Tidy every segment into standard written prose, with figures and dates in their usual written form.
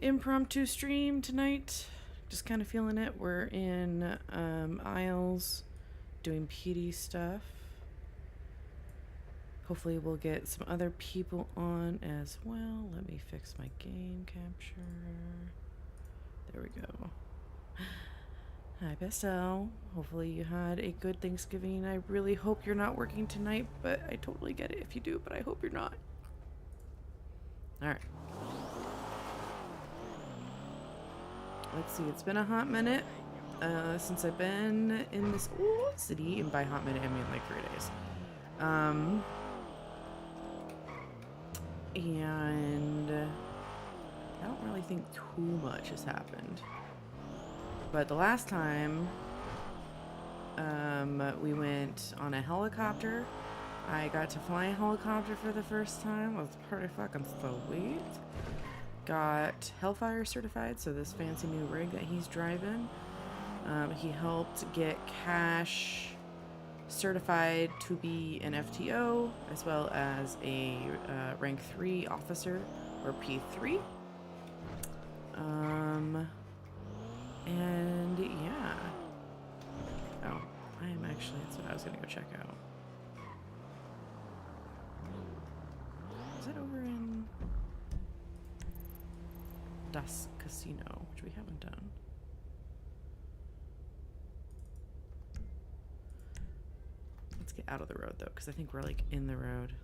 impromptu stream tonight. Just kind of feeling it. We're in Isles doing PD stuff. Hopefully we'll get some other people on as well. Let me fix my game capture. There we go. Hi, Bestel. Hopefully you had a good Thanksgiving. I really hope you're not working tonight, but I totally get it if you do, but I hope you're not. Alright. Let's see, it's been a hot minute since I've been in this city, and by hot minute I mean like 3 days. And I don't really think too much has happened. But the last time we went on a helicopter, I got to fly a helicopter for the first time. It was pretty fucking sweet. Got Hellfire certified, so this fancy new rig that he's driving. He helped get Cash certified to be an FTO, as well as a rank 3 officer, or P3. And yeah. Oh, I am actually, that's what I was gonna go check out. Is it over in Das Casino, which we haven't done? Let's get out of the road though, because I think we're like in the road.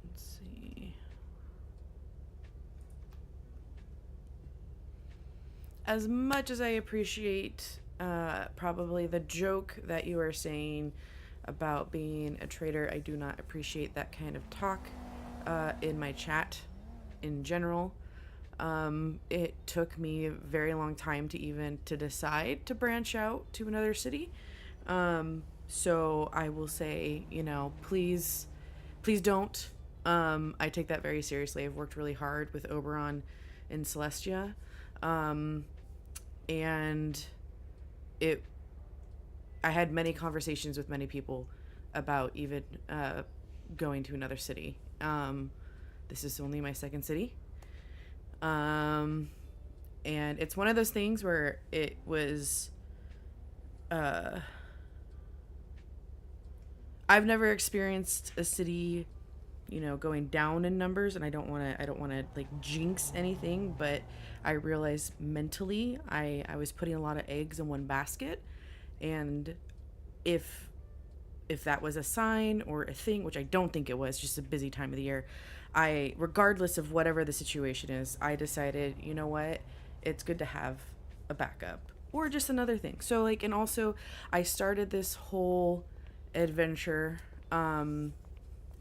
Let's see. As much as I appreciate probably the joke that you are saying about being a traitor, I do not appreciate that kind of talk in my chat in general. It took me a very long time to decide to branch out to another city. So I will say, you know, please don't. I take that very seriously. I've worked really hard with Oberon in Celestia. And I had many conversations with many people about even going to another city. This is only my second city. And it's one of those things where it was I've never experienced a city, you know, going down in numbers, and I don't want to like jinx anything, but I realized mentally I was putting a lot of eggs in one basket, and if that was a sign or a thing, which I don't think it was, just a busy time of the year, regardless of whatever the situation is, I decided, you know what, it's good to have a backup or just another thing. So like, and also I started this whole adventure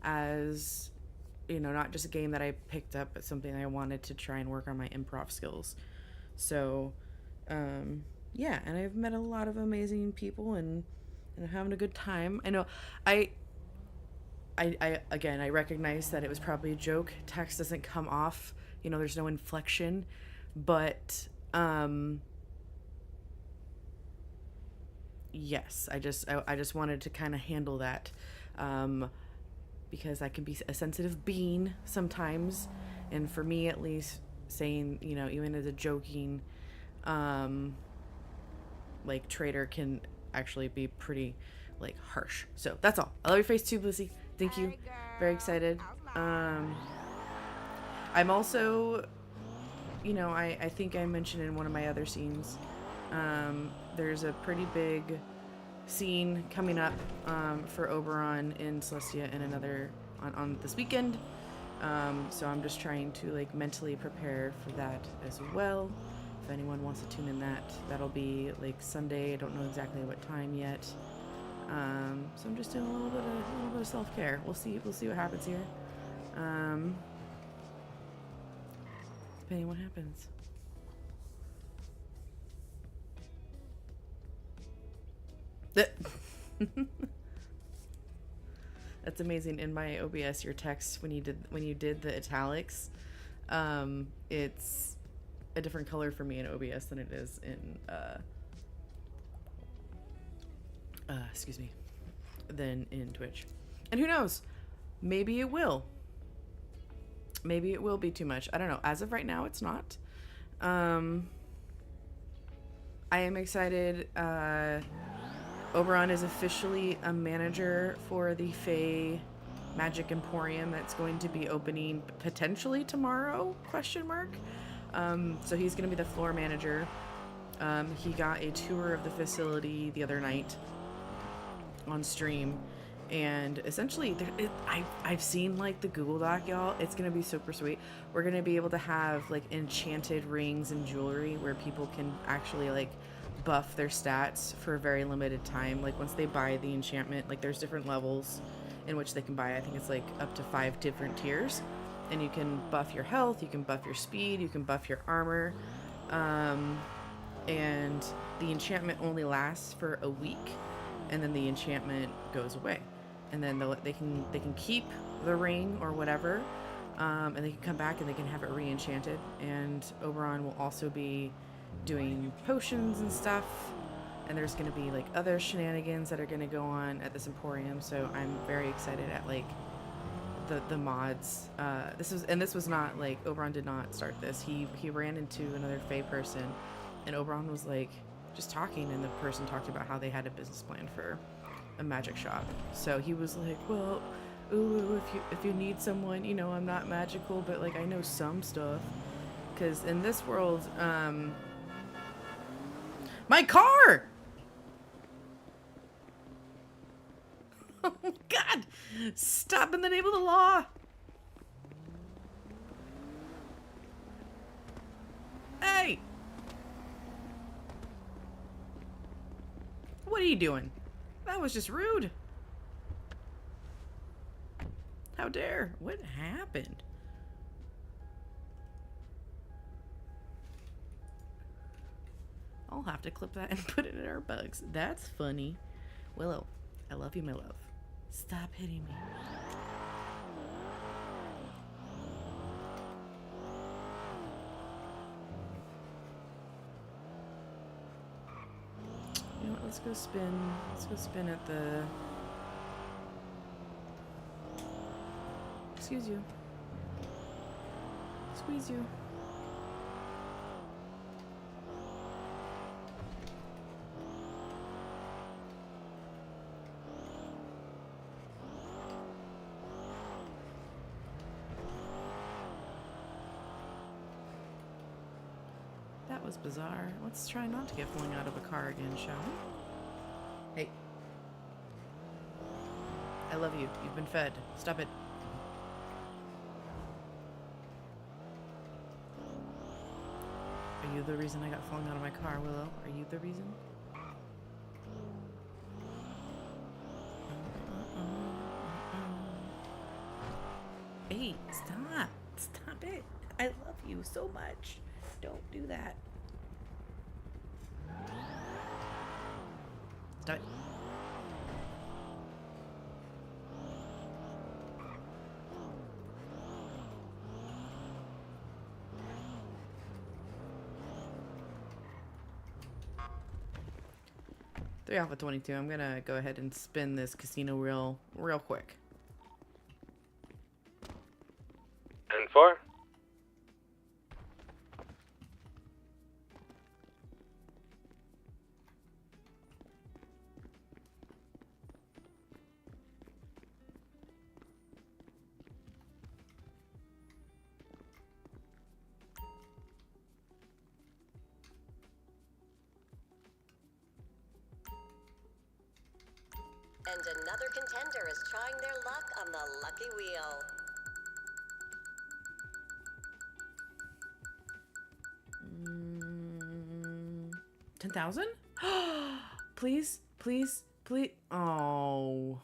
as, you know, not just a game that I picked up, but something I wanted to try and work on my improv skills. So yeah, and I've met a lot of amazing people and I'm having a good time. I know I again, I recognize that it was probably a joke. Text doesn't come off, you know, there's no inflection, but yes, I just wanted to kind of handle that because I can be a sensitive being sometimes, and for me at least, saying, you know, even as a joking like traitor can actually be pretty like harsh. So that's all. I love your face too, Lucy. Thank you. Very excited. I'm also, you know, I think I mentioned in one of my other scenes, there's a pretty big scene coming up for Oberon in Celestia and another on this weekend. So I'm just trying to like mentally prepare for that as well. If anyone wants to tune in, that'll be like Sunday. I don't know exactly what time yet. So I'm just doing a little bit of self-care. We'll see what happens here. Depending what happens. That's amazing. In my OBS, your text when you did the italics, it's a different color for me in OBS than it is in excuse me, than in Twitch. And who knows? Maybe it will. Maybe it will be too much. I don't know. As of right now, it's not. I am excited. Oberon is officially a manager for the Fae Magic Emporium that's going to be opening potentially tomorrow, question mark. So he's going to be the floor manager. He got a tour of the facility the other night on stream, and essentially I've seen like the Google Doc, y'all. It's gonna be super sweet. We're gonna be able to have like enchanted rings and jewelry where people can actually like buff their stats for a very limited time. Like once they buy the enchantment, like there's different levels in which they can buy. I think it's like up to 5 different tiers, and you can buff your health, you can buff your speed, you can buff your armor, and the enchantment only lasts for a week, and then the enchantment goes away, and then they can keep the ring or whatever, and they can come back and they can have it re-enchanted. And Oberon will also be doing potions and stuff, and there's going to be like other shenanigans that are going to go on at this emporium. So I'm very excited at like the mods. This was not like, Oberon did not start this. He ran into another Fae person, and Oberon was like just talking, and the person talked about how they had a business plan for a magic shop. So he was like, well, ooh, if you need someone, you know, I'm not magical, but like I know some stuff, because in this world, my car. Oh God, stop in the name of the law. Hey, what are you doing? That was just rude. How dare? What happened? I'll have to clip that and put it in our bugs. That's funny. Willow, I love you, my love. Stop hitting me. You know what? Let's go spin. Let's go spin at the... Excuse you. Squeeze you. That was bizarre. Let's try not to get flung out of a car again, shall we? Hey. I love you. You've been fed. Stop it. Are you the reason I got flung out of my car, Willow? Are you the reason? Hey, stop. Stop it. I love you so much. Don't do that. Stop it. Three Alpha 22. I'm gonna go ahead and spin this casino real quick. And 4. And another contender is trying their luck on the lucky wheel. 10,000? Please, please, please. Oh.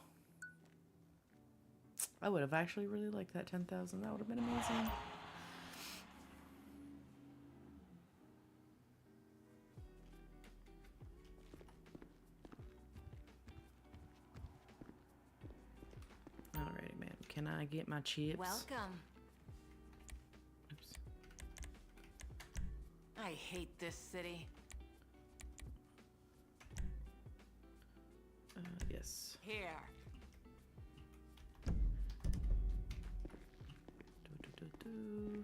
I would have actually really liked that 10,000. That would have been amazing. Alrighty, man. Can I get my chips? Welcome. Oops. I hate this city. Yes. Here. Do.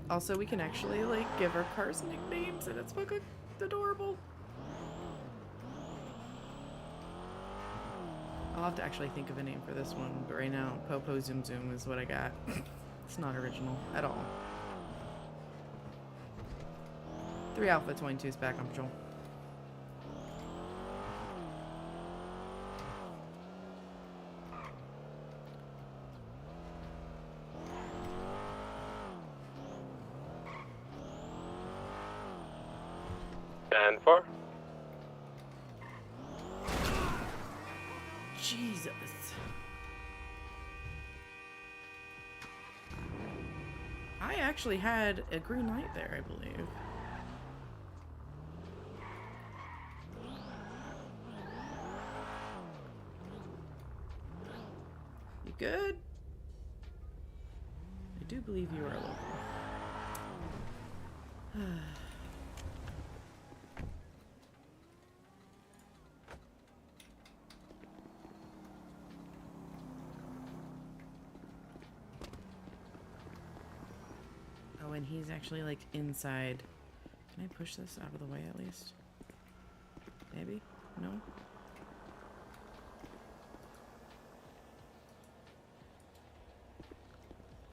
Also, we can actually, like, give our cars nicknames, and it's fucking adorable. I'll have to actually think of a name for this one, but right now, Popo Zoom Zoom is what I got. It's not original at all. 3 Alpha 22 is back on patrol. And 4. Jesus. I actually had a green light there, I believe. You good? I do believe you are local. Oh, and he's actually, like, inside. Can I push this out of the way at least? Maybe? No?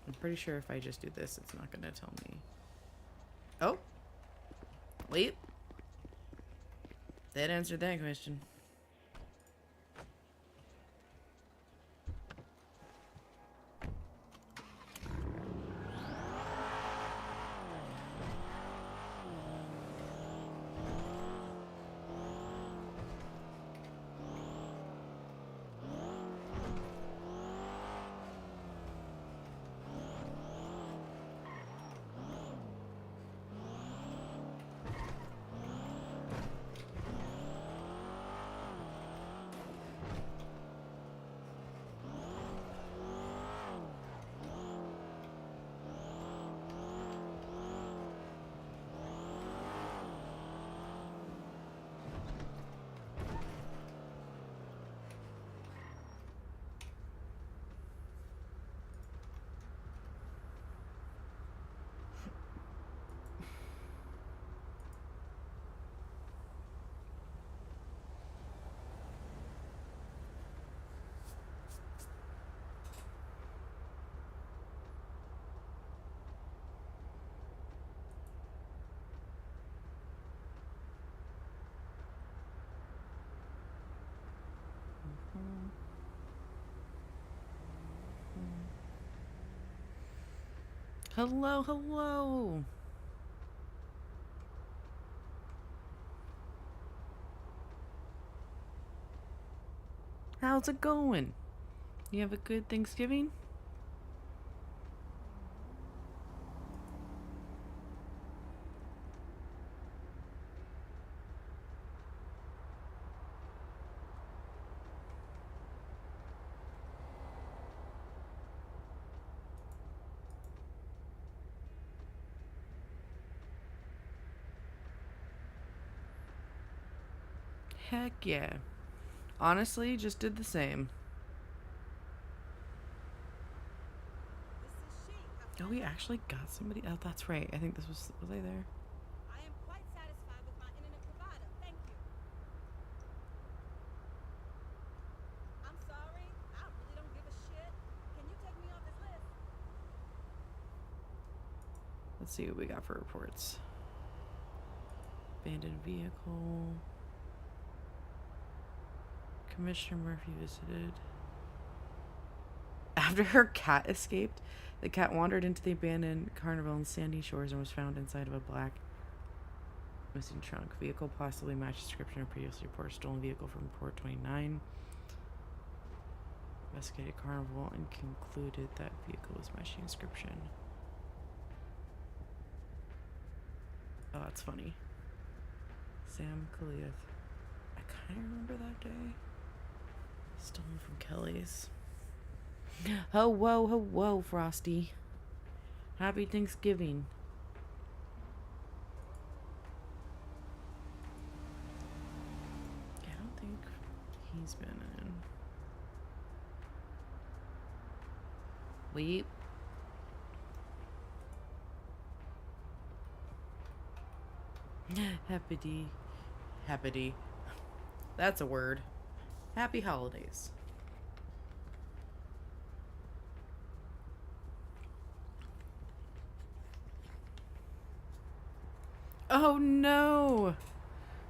I'm pretty sure if I just do this, it's not gonna tell me. Oh! Wait! That answered that question. Hello, hello! How's it going? You have a good Thanksgiving? Heck yeah. Honestly, just did the same. Oh, we actually got somebody. Oh, that's right. I think this was I there? I am quite satisfied with my internet provider. Thank you. I'm sorry. I really don't give a shit. Can you take me off this list? Let's see what we got for reports. Abandoned vehicle. Commissioner Murphy visited. After her cat escaped, the cat wandered into the abandoned carnival in Sandy Shores and was found inside of a black Missing trunk. Vehicle possibly matched description of previously reported stolen vehicle from Port 29. Investigated Carnival and concluded that vehicle was matching description. Oh, that's funny. Sam Kaliath. I kind of remember that day. Stolen from Kelly's. Oh, whoa, oh, whoa, Frosty. Happy Thanksgiving. I don't think he's been in. Wait. Happity. Happity. That's a word. Happy holidays. Oh no!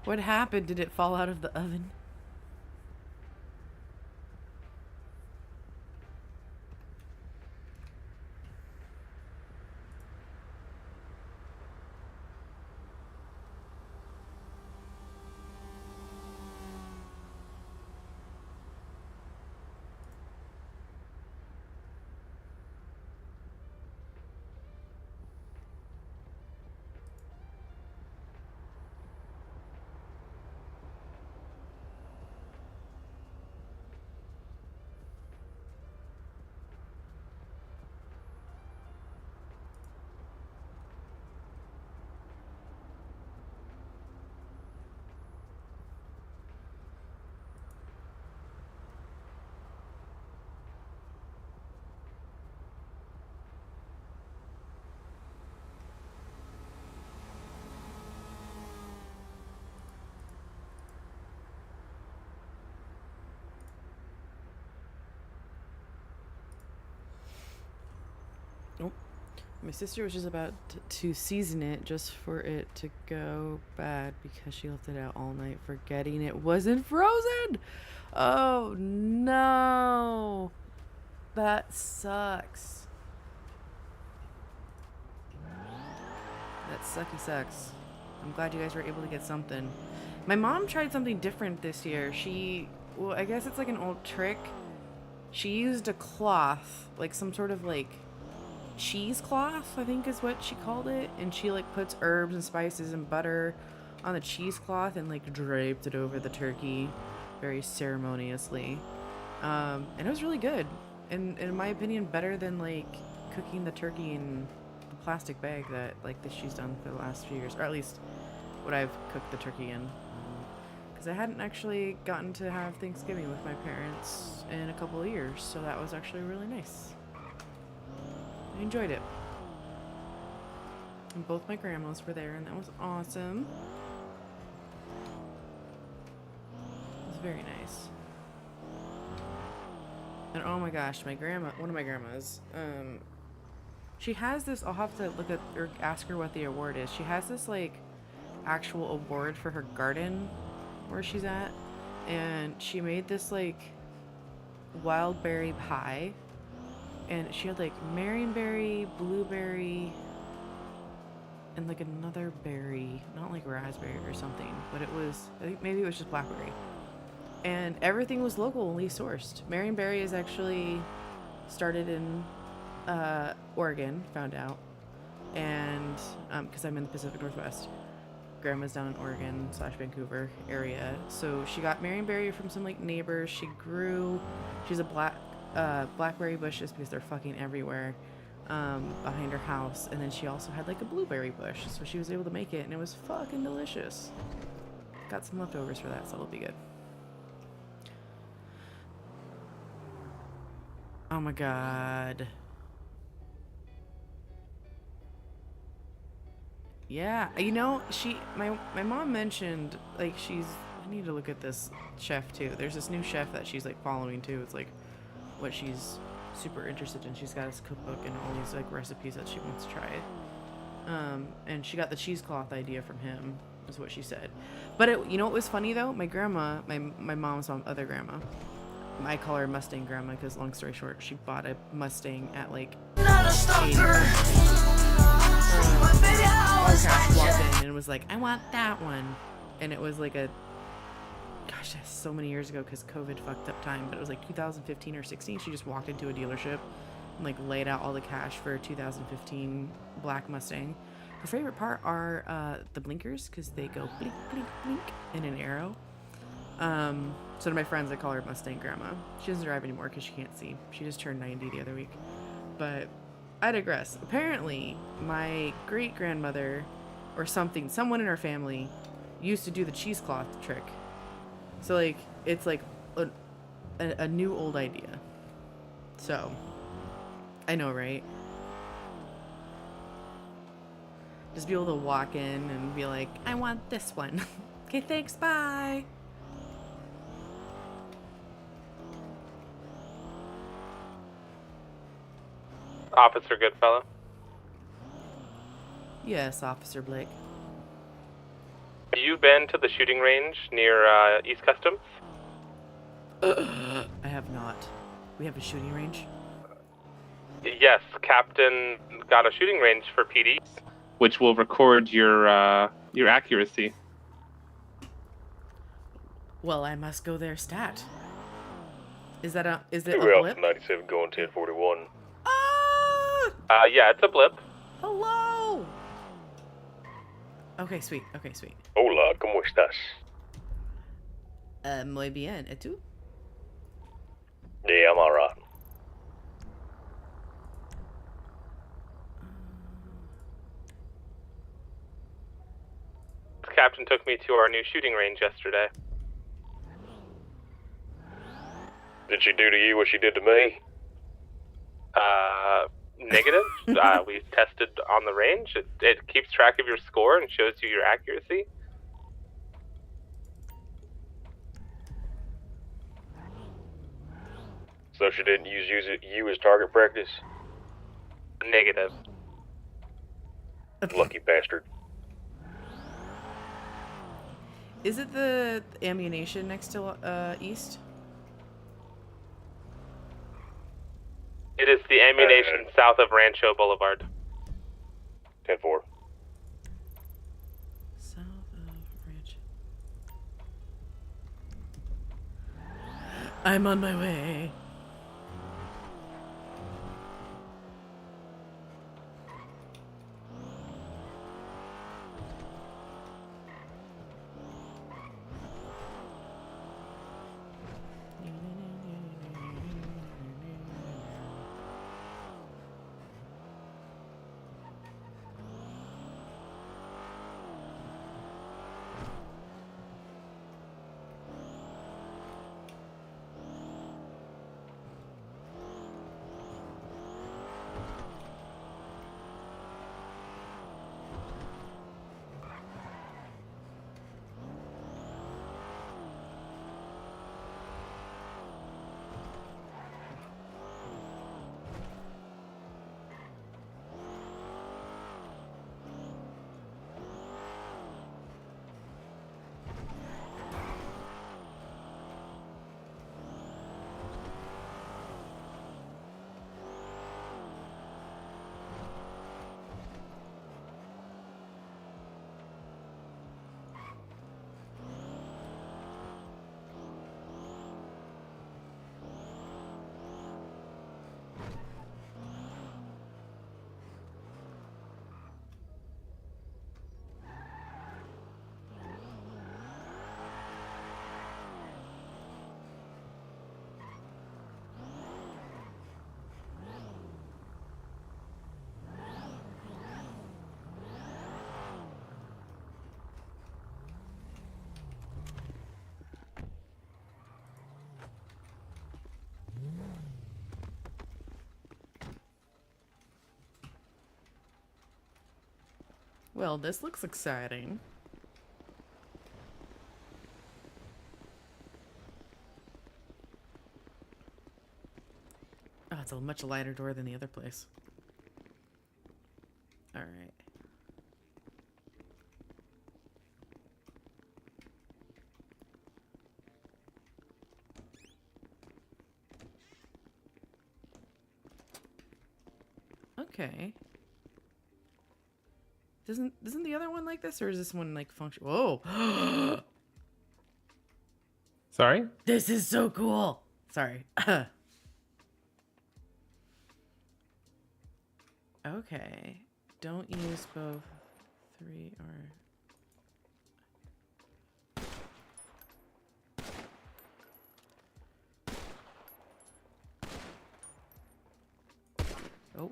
What happened? Did it fall out of the oven? Nope. My sister was just about to season it just for it to go bad because she left it out all night forgetting it wasn't frozen. Oh no. That sucks. That sucky sucks. I'm glad you guys were able to get something. My mom tried something different this year. Well, I guess it's like an old trick. She used a cloth, like some sort of like cheesecloth, I think is what she called it, and she like puts herbs and spices and butter on the cheesecloth and like draped it over the turkey very ceremoniously, and it was really good, and in my opinion better than like cooking the turkey in the plastic bag that like she's done for the last few years, or at least what I've cooked the turkey in, because I hadn't actually gotten to have Thanksgiving with my parents in a couple of years, so that was actually really nice. I enjoyed it. And both my grandmas were there, and that was awesome. It was very nice. And oh my gosh, one of my grandmas, she has this, I'll have to look at or ask her what the award is. She has this like actual award for her garden where she's at, and she made this like wild berry pie. And she had like marionberry, blueberry, and like another berry, not like raspberry or something, but it was, I think maybe it was just blackberry. And everything was locally sourced. Marionberry is actually started in Oregon, found out. And because I'm in the Pacific Northwest. Grandma's down in Oregon / Vancouver area. So she got marionberry from some like neighbors. She's a blackberry bushes because they're fucking everywhere behind her house, and then she also had like a blueberry bush, so she was able to make it, and it was fucking delicious. Got some leftovers for that, so it'll be good. Oh my god. Yeah, you know, my mom mentioned like I need to look at this chef too. There's this new chef that she's like following too. It's like what she's super interested in. She's got this cookbook and all these like recipes that she wants to try it. And she got the cheesecloth idea from him, is what she said. But you know what was funny though? My grandma, my mom's other grandma, I call her Mustang grandma because long story short, she bought a Mustang at like 80. cash walked in and was like, I want that one. And it was like a, gosh, that's so many years ago because COVID fucked up time, but it was like 2015 or 16. She just walked into a dealership and like laid out all the cash for a 2015 black Mustang. Her favorite part are the blinkers because they go blink, blink, blink in an arrow. So to my friends, I call her Mustang Grandma. She doesn't drive anymore because she can't see. She just turned 90 the other week. But I digress. Apparently, my great-grandmother or something, someone in our family, used to do the cheesecloth trick. So, like, it's like a new old idea. So, I know, right? Just be able to walk in and be like, I want this one. Okay, thanks, bye. Officer Goodfellow. Yes, Officer Blake. Have you been to the shooting range near East Customs? I have not. We have a shooting range? Yes, Captain got a shooting range for PDs, which will record your accuracy. Well, I must go there stat. Is it a blip? 97 going 1041. Ah! Yeah, it's a blip. Hello! Okay, sweet. Hola, ¿cómo estás? Muy bien. ¿Y tú? Yeah, I'm alright. Captain took me to our new shooting range yesterday. Did she do to you what she did to me? Negative. We tested on the range. It keeps track of your score and shows you your accuracy. So she didn't use you as target practice? Negative. Lucky bastard. Is it the ammunition next to East? It is the ammunition south of Rancho Boulevard. 10-4. South of Ranch. I'm on my way. Well, this looks exciting. Oh, it's a much lighter door than the other place. All right. Okay. Isn't the other one like this, or is this one like function? Whoa! Sorry? This is so cool. Sorry. Okay. Don't use both 3 or. Oh.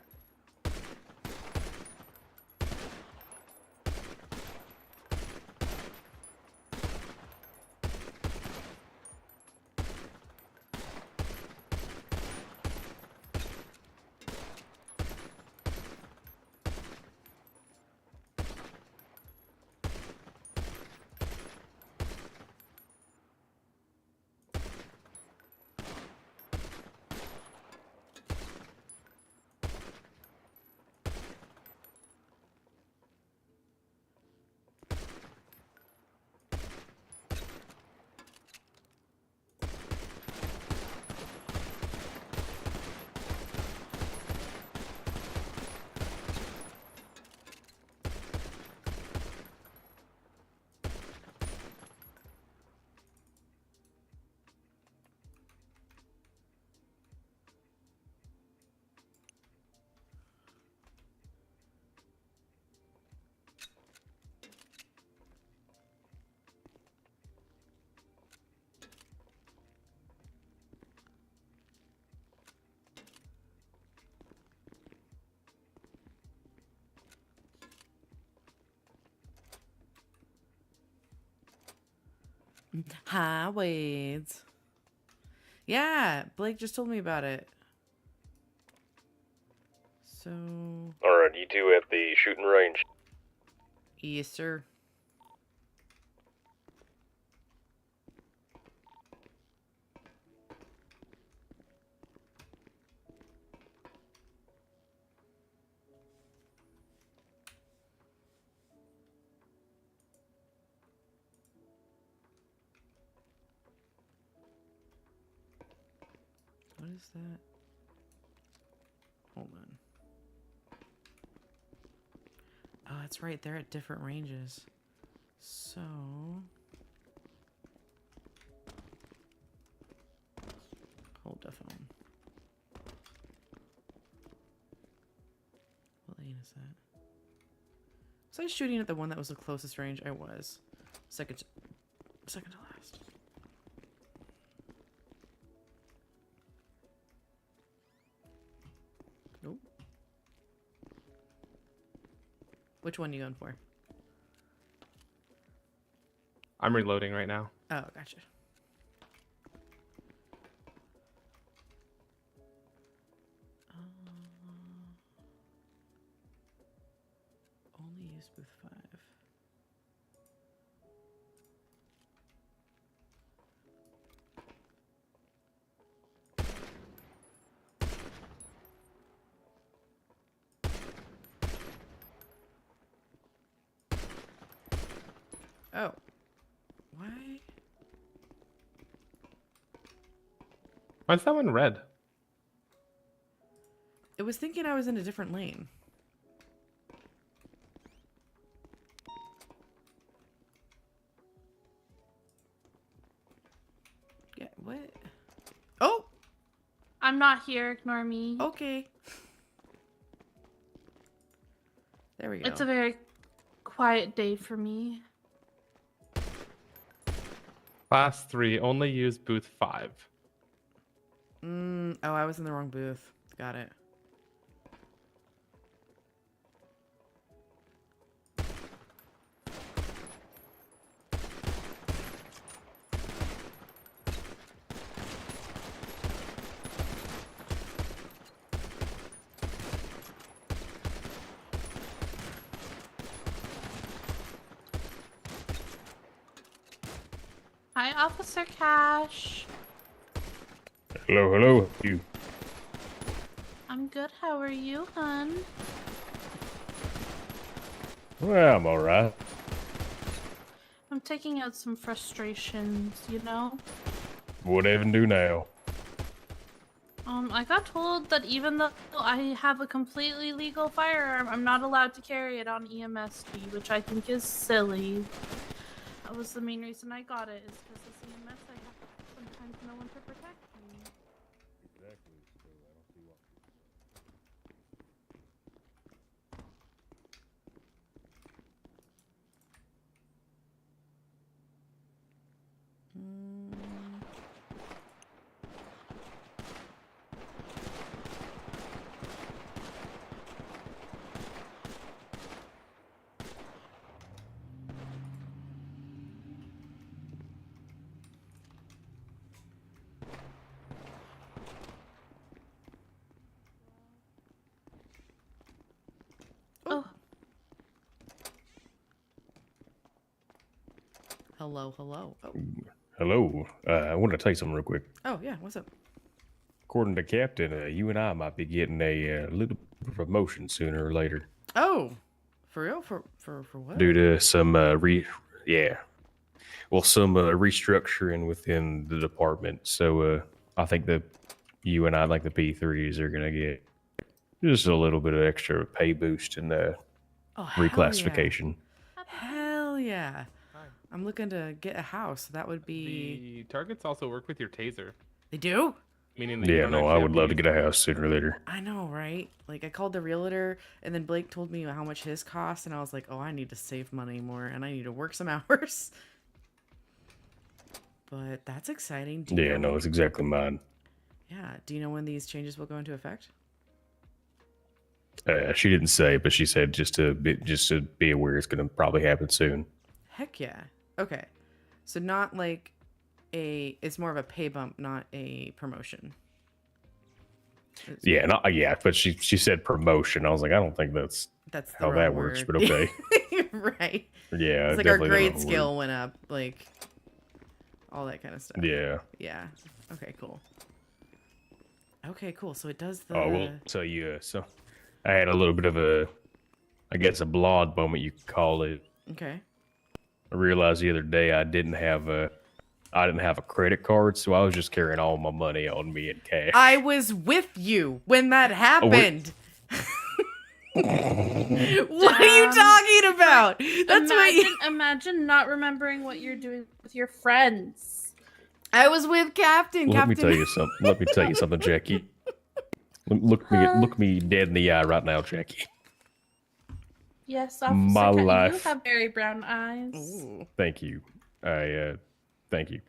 Highways. Yeah, Blake just told me about it. So. Alright, you two at the shooting range. Yes, sir. What is that? Hold on. Oh, that's right. They're at different ranges. So. Hold the phone. What lane is that? Was I shooting at the one that was the closest range? I was. Second to last. Nope. Which one you going for? I'm reloading right now. Oh, gotcha. Only use booth 5. Oh. Why? Why's that one red? It was thinking I was in a different lane. Yeah, what? Oh! I'm not here. Ignore me. Okay. There we go. It's a very quiet day for me. Class 3, only use booth 5. Oh, I was in the wrong booth. Got it. Hi, Officer Cash. Hello, you. I'm good. How are you, hun? Well, I'm alright. I'm taking out some frustrations, you know? What even do now? I got told that even though I have a completely legal firearm, I'm not allowed to carry it on EMSD, which I think is silly. That was the main reason I got it, is because as EMS I have sometimes no one to protect me. Exactly. So I don't see why. Oh, Hello, hello. Oh, Hello. I want to tell you something real quick. oh yeah. What's up? According to Captain, you and I might be getting a little promotion sooner or later Oh, for real? For what? due to some some restructuring within the department. So I think that you and I, like the P3s, are gonna get just a little bit of extra pay boost and Oh, hell reclassification. yeah. Hell yeah. I'm looking to get a house. That would be. The targets also work with your taser, They do? meaning that you Yeah, don't no, actually I have would love to use get a them. house sooner or later. I know, right? Like, I called the realtor, and then Blake told me how much his cost, and I was like, oh, I need to save money more, and I need to work some hours. But that's exciting. Do you Yeah, know no, it's exactly mine. Yeah. Do you know when these changes will go into effect? She didn't say, but she said just to be aware it's going to probably happen soon. Heck yeah. Okay. So not like it's more of a pay bump, not a promotion. Yeah, but she said promotion. I was like, I don't think that's That's the how wrong that works, word. but okay. Right. Yeah, It's like our definitely the grade wrong scale word. went up, like all that kind of stuff. Yeah. Yeah. Okay, cool. Okay, cool. So it does the Oh, well, tell you. So I had a little bit of a a blonde moment, you could call it. Okay. I realized the other day I didn't have a credit card, so I was just carrying all my money on me in cash. I was with you when that happened. What are you talking about? That's what Imagine not remembering what you're doing with your friends. I was with Captain. Let me Captain. tell you something. Let me tell you something, Jackie. Look me dead in the eye right now, Jackie. Yes, Officer My Cat, life. you have very brown eyes. Ooh. Thank you. Thank you.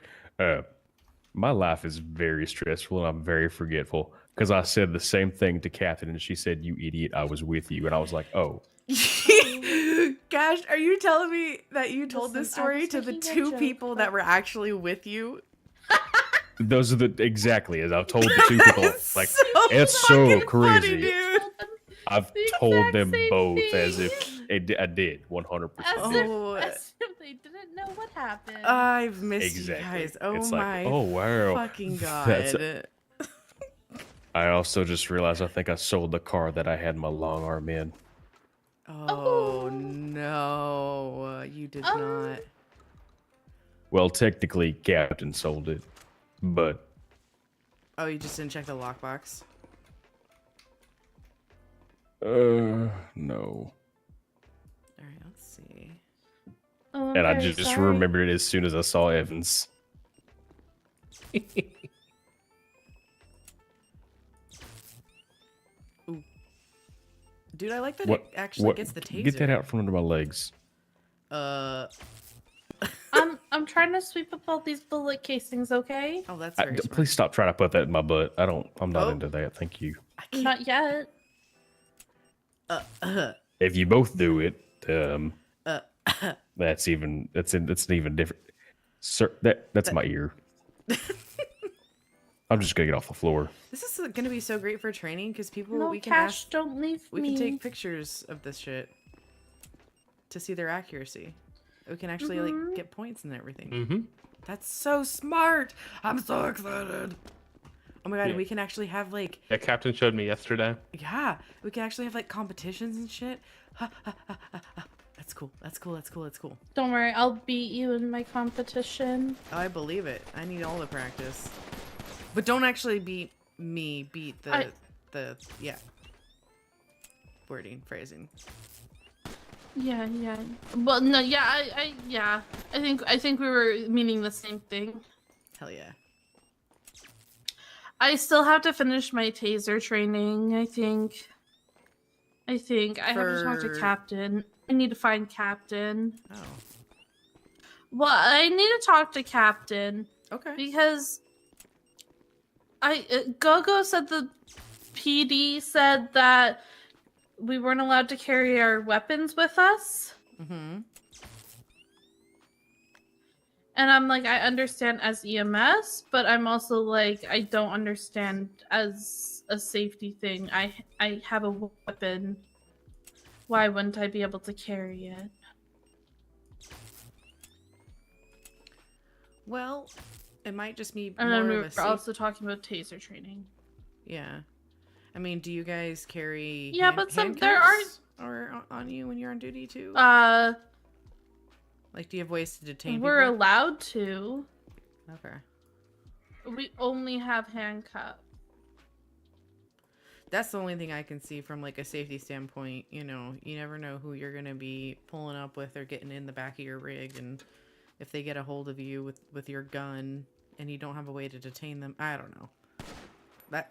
My life is very stressful and I'm very forgetful because I said the same thing to Catherine and she said, "You idiot, I was with you." And I was like, "Oh." Gosh, are you telling me that you told this Listen, I story was to the making a two joke, people that but- were actually with you? Those are exactly as I've told the two people. That's Like, so it's so fucking funny, crazy. dude. I've The told exact them same both as thing. if I did 100%. Oh. As if they didn't know what happened. I've missed Exactly. you guys. Oh It's my like, oh wow. fucking god. That's- I also just realized I think I sold the car that I had my long arm in. Oh no, you did not. Well, technically, Captain sold it, but Oh, you just didn't check the lockbox? no. Alright, let's see. Oh, I'm And I very just sorry. remembered it as soon as I saw Evans. Dude, I like that What? it actually gets the taser. Get that out from under my legs. I'm trying to sweep up all these bullet casings, okay? Oh, that's very smart. Please stop trying to put that in my butt. I'm not Oh. into that. Thank you. I can't. Not yet. If you both do it, Uh, that's an even different. Sir, that's my ear. I'm just gonna get off the floor. This is gonna be so great for training because people No, we can Cash, ask, don't leave we me. can take pictures of this shit to see their accuracy. We can actually like get points and everything. Mm-hmm. That's so smart. I'm so excited. Oh my god, Yeah. we can actually have like Yeah, Captain showed me yesterday. yeah, we can actually have like competitions and shit. That's cool. That's cool. That's cool. That's cool. Don't worry, I'll beat you in my competition. I believe it. I need all the practice. But don't actually beat me beat the wording phrasing. Yeah. Well, no, yeah, I think we were meaning the same thing. Hell yeah. I still have to finish my taser training. I think I have to talk to For- Captain. I need to find Captain. Oh. Well, I need to talk to Captain Okay. because Gogo said the PD said that we weren't allowed to carry our weapons with us. Mm-hmm. And I'm like, I understand as EMS, but I'm also like, I don't understand as a safety thing. I have a weapon. Why wouldn't I be able to carry it? Well, it might just be And more then we of were a safe... also talking about taser training. Yeah. I mean, do you guys carry Yeah, but there handcuffs or on you when you're on duty too? Like, do you have ways to detain We're people? allowed to. Okay. We only have handcuffs. That's the only thing I can see from like a safety standpoint. You know, you never know who you're gonna be pulling up with or getting in the back of your rig, and if they get a hold of you with your gun and you don't have a way to detain them, I don't know.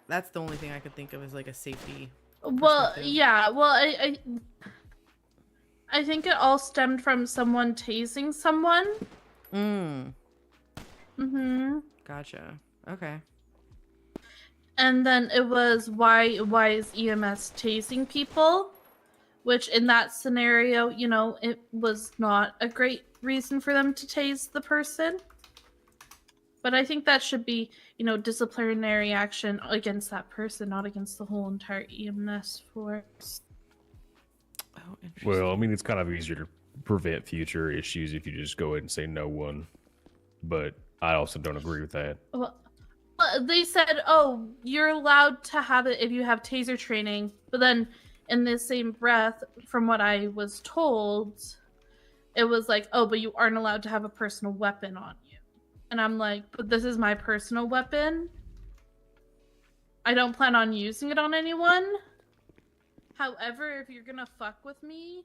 That's the only thing I could think of as like a safety. Well, perspective. yeah. Well, I think it all stemmed from someone tasing someone. Mm-hmm. Gotcha. Okay. And then it was why is EMS tasing people? Which in that scenario, you know, it was not a great reason for them to tase the person. But I think that should be, you know, disciplinary action against that person, not against the whole entire EMS force. Oh, interesting. Well, I mean, it's kind of easier to prevent future issues if you just go ahead and say no one. But I also don't agree with that. Well, they said, oh, you're allowed to have it if you have taser training. But then in the same breath, from what I was told, it was like, oh, but you aren't allowed to have a personal weapon on you. And I'm like, but this is my personal weapon. I don't plan on using it on anyone. However, if you're gonna fuck with me,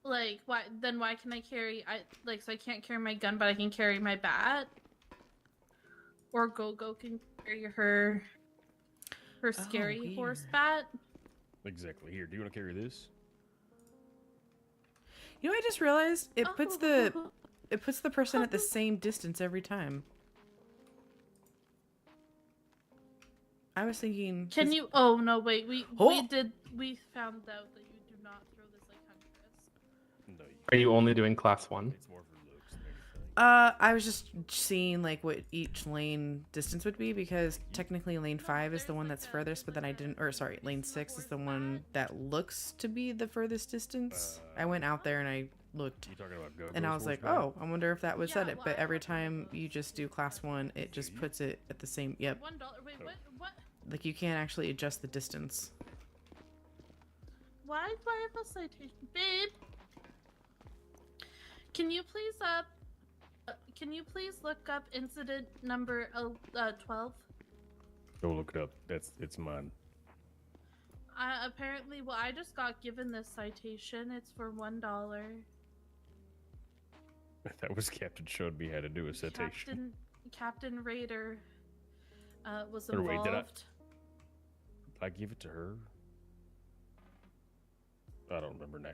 like, why can I carry? So I can't carry my gun, but I can carry my bat. Or Go can carry her scary weird. horse bat. Exactly. Here, do you want to carry this? You know, I just realized it puts the Oh. person at the same distance every time. I was thinking. Can you? Oh no! Wait, we found out that you do not throw this like huntress. No. Are you only doing class 1? It's more for looks than anything. I was just seeing like what each lane distance would be, because technically lane 5 is the one that's furthest, but then I didn't, or sorry, lane 6 is the one that looks to be the furthest distance. I went out there and I looked, You talking about and I was like, oh, I wonder if that would set it. But every time you just do class 1, it just puts it at the same. Yep. $1. Wait, what? Like you can't actually adjust the distance. Why do I have a citation, babe? Can you please look up incident number 12? Go look it up. It's mine. Apparently, well, I just got given this citation. It's for $1. That was Captain showed me how to do a citation. Captain Raider was Or involved. wait, did I give it to her? I don't remember now.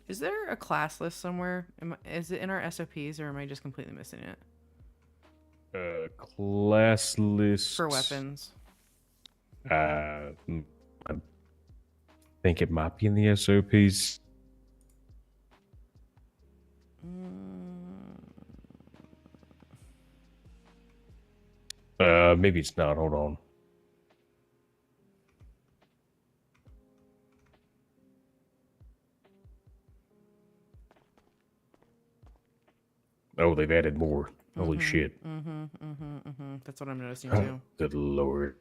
Is there a class list somewhere? Is it in our SOPs, or am I just completely missing it? Class list For weapons. I think it might be in the SOPs. Maybe it's not. Hold on. Oh, they've added more. Holy shit. That's what I'm noticing too. Good lord.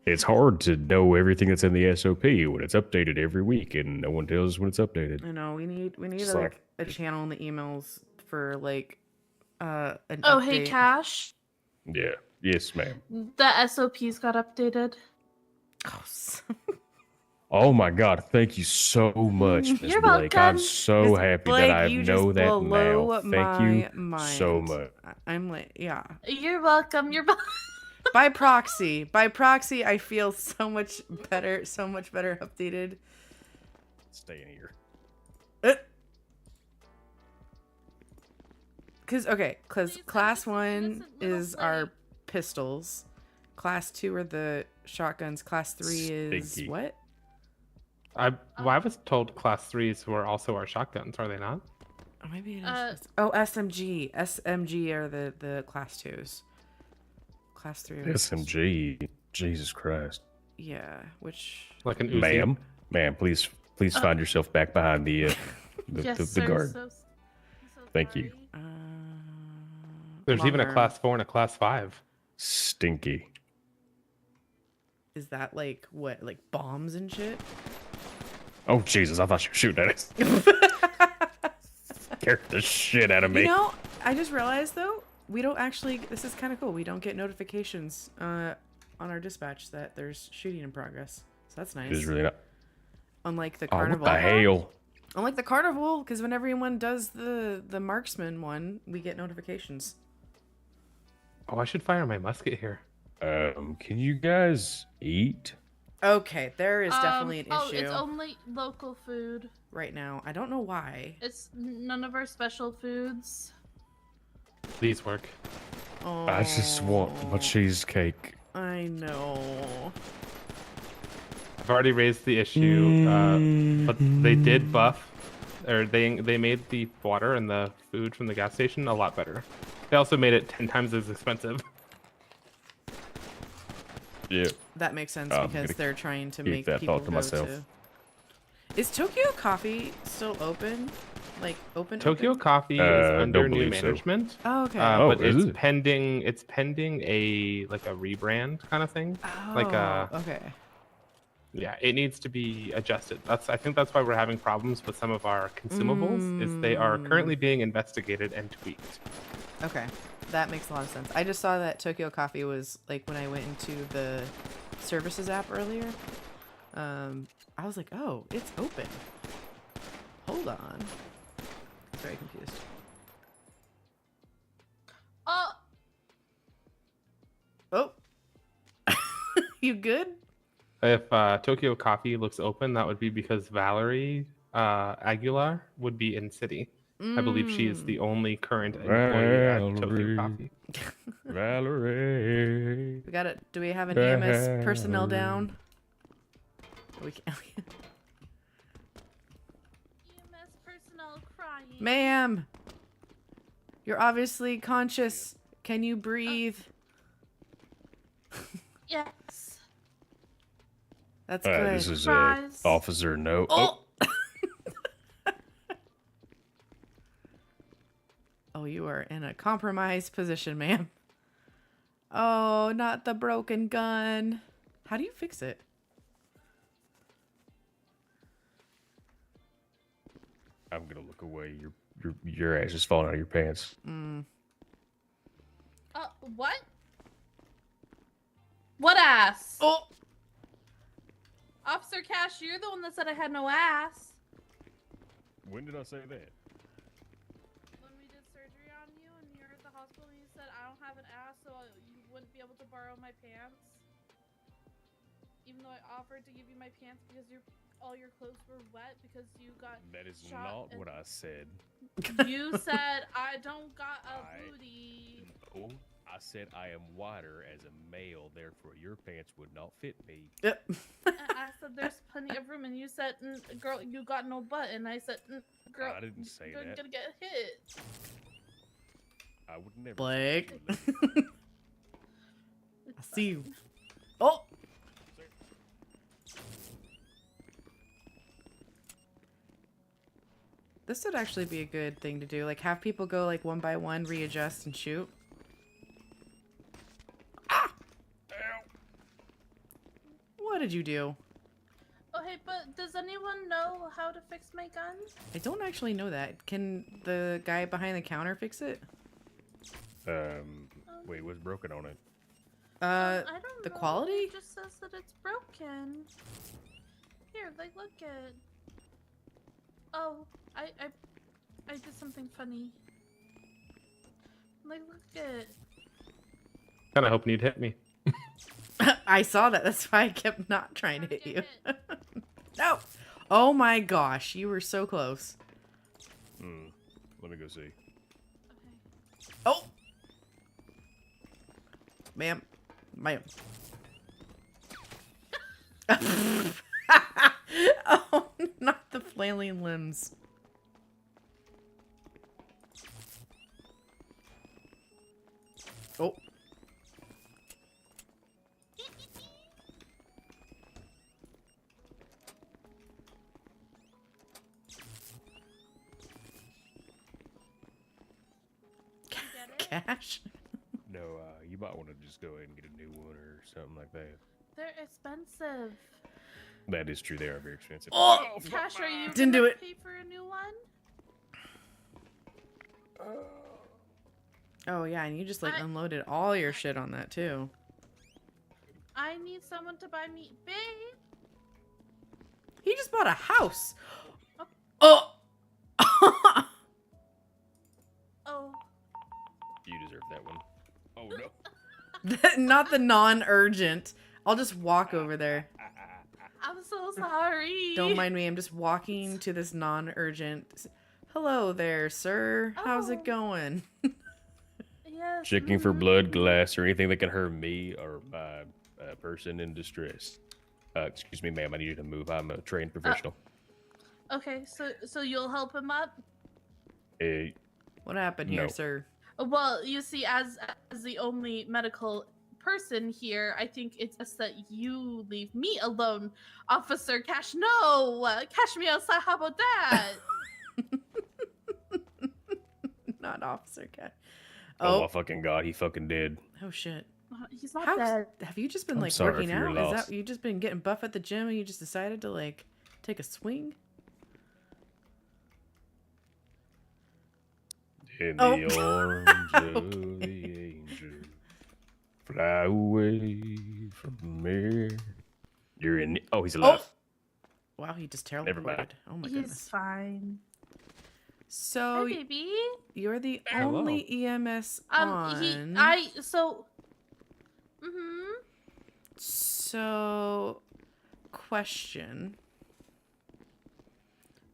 It's hard to know everything that's in the SOP when it's updated every week and no one tells us when it's updated. I know we need It's like a channel in the emails for like an Oh, hey, update. Cash. Yeah. Yes, ma'am. The SOPs got updated. Oh, Oh my God! Thank you so much, Miss You're Blake. I'm welcome. so Miss happy Blake, that I you know just that now. blow Thank you my so mind. much. I'm like, yeah. You're welcome. You're By proxy, I feel so much better updated. Staying here. Because Please, class innocent 1 little is our Blake. pistols, class 2 are the shotguns, class 3 is Stinky. what? I was told class 3s were also our shotguns, are they not? Oh, maybe it is. Uh, SMG are the class 2s. Class 3 are SMG. Jesus Christ. yeah, which Like an Uzi? Ma'am, please find yourself back behind the yes, the sir. guard. So Thank you. sorry. There's even a long arm. class 4 and a class 5. Stinky. Is that like what, like bombs and shit? Oh Jesus! I thought you were shooting at us. Scared the shit out of me. You know, I just realized though, we don't actually. This is kind of cool. We don't get notifications on our dispatch that there's shooting in progress. So that's nice. It is really not. Unlike the Oh, what carnival. the hell? Unlike the carnival, because when everyone does the marksman one, we get notifications. Oh, I should fire my musket here. Can you guys eat? Okay, there is definitely an Oh, issue it's only local food. right now. I don't know why. It's none of our special foods. These work. Oh, I just want my cheesecake. I know. I've already raised the issue, but they did buff, or they made the water and the food from the gas station a lot better. They also made it 10 times as expensive. Yeah. That makes sense I'm because gonna they're trying to keep make that people thought to go myself. to. Is Tokyo Coffee still open? Like open? Tokyo open? Coffee is don't under new believe so. management. Oh, okay. But is it's it? pending. It's pending a rebrand kind of thing. Like okay. yeah, it needs to be adjusted. I think that's why we're having problems with some of our consumables. Is they are currently being investigated and tweaked. Okay. That makes a lot of sense. I just saw that Tokyo Coffee was like when I went into the services app earlier. I was like, oh, it's open. Hold on. I'm very confused. Oh. You good? If Tokyo Coffee looks open, that would be because Valerie Aguilar would be in city. I believe she is the only current employee at Tokyo Coffee. Valerie. We got it. Do we have an EMS personnel down? We can't. EMS personnel crying. Ma'am, you're obviously conscious. Can you breathe? Yes. That's good. This is Surprise. Officer No. Oh. Oh, you are in a compromised position, ma'am. Oh, not the broken gun. How do you fix it? I'm gonna look away. Your ass is falling out of your pants. What? What ass? Oh. Officer Cash, you're the one that said I had no ass. When did I say that? When we did surgery on you and you're at the hospital and you said I don't have an ass so you wouldn't be able to borrow my pants. Even though I offered to give you my pants because all your clothes were wet because you got That is shot not and- what I said. You said I don't got a booty. No, I said I am wider as a male, therefore your pants would not fit me. Yep. And I said there's plenty of room and you said girl you got no butt and I said girl I didn't say you're that. gonna get hit. I would never. Blake. It's I see you. fine. Oh. This would actually be a good thing to do. Like, have people go, like, one by one, readjust, and shoot. Ah! What did you do? Oh hey, but does anyone know how to fix my gun? I don't actually know that. Can the guy behind the counter fix it? Wait, what's broken on it? I don't The know. quality? It just says that it's broken. Here, like, look at. Oh, I did something funny. Like, look at. Kind of hoping you'd hit me. I saw that. That's why I kept not trying to hit Get you. hit. No. Oh my gosh, you were so close. Let me go see. Okay. Oh. Ma'am. Oh, not the flailing limbs. Oh. Get it? Cash? No, you might want to just go ahead and get a new one or something like that. They're expensive. That is true. They are very expensive. Oh! Cash, are you Didn't gonna do it. pay for a new one? Oh yeah, and you just like I- unloaded all your shit on that too. I need someone to buy me, babe. He just bought a house. Oh. Oh, You deserve that one. Oh no. Not the non-urgent. I'll just walk over there. I'm so sorry. Don't mind me. I'm just walking to this non-urgent. Hello there, sir. How's Oh. it going? Yes. Checking for blood, glass, or anything that can hurt me or my person in distress. Excuse me, ma'am. I need you to move. I'm a trained professional. Okay, so you'll help him up. What happened here, No. sir? Well, you see, as the only medical person here, I think it's best that you leave me alone, Officer Cash. No, cash me outside. How about that? Not Officer Cat. Oh Oh, my fucking god, he fucking did. oh shit. He's not How dead. have you just been I'm like sorry working for your out? Is loss. that you just been getting buff at the gym and you just decided to like take a swing? In Oh. the arms of the angel, fly away from me. You're in. Oh, he's alive. Wow, he just Never mind. teleported. Oh my He's goodness. fine. So Hi, baby. you're the Hello. only EMS on. So, question.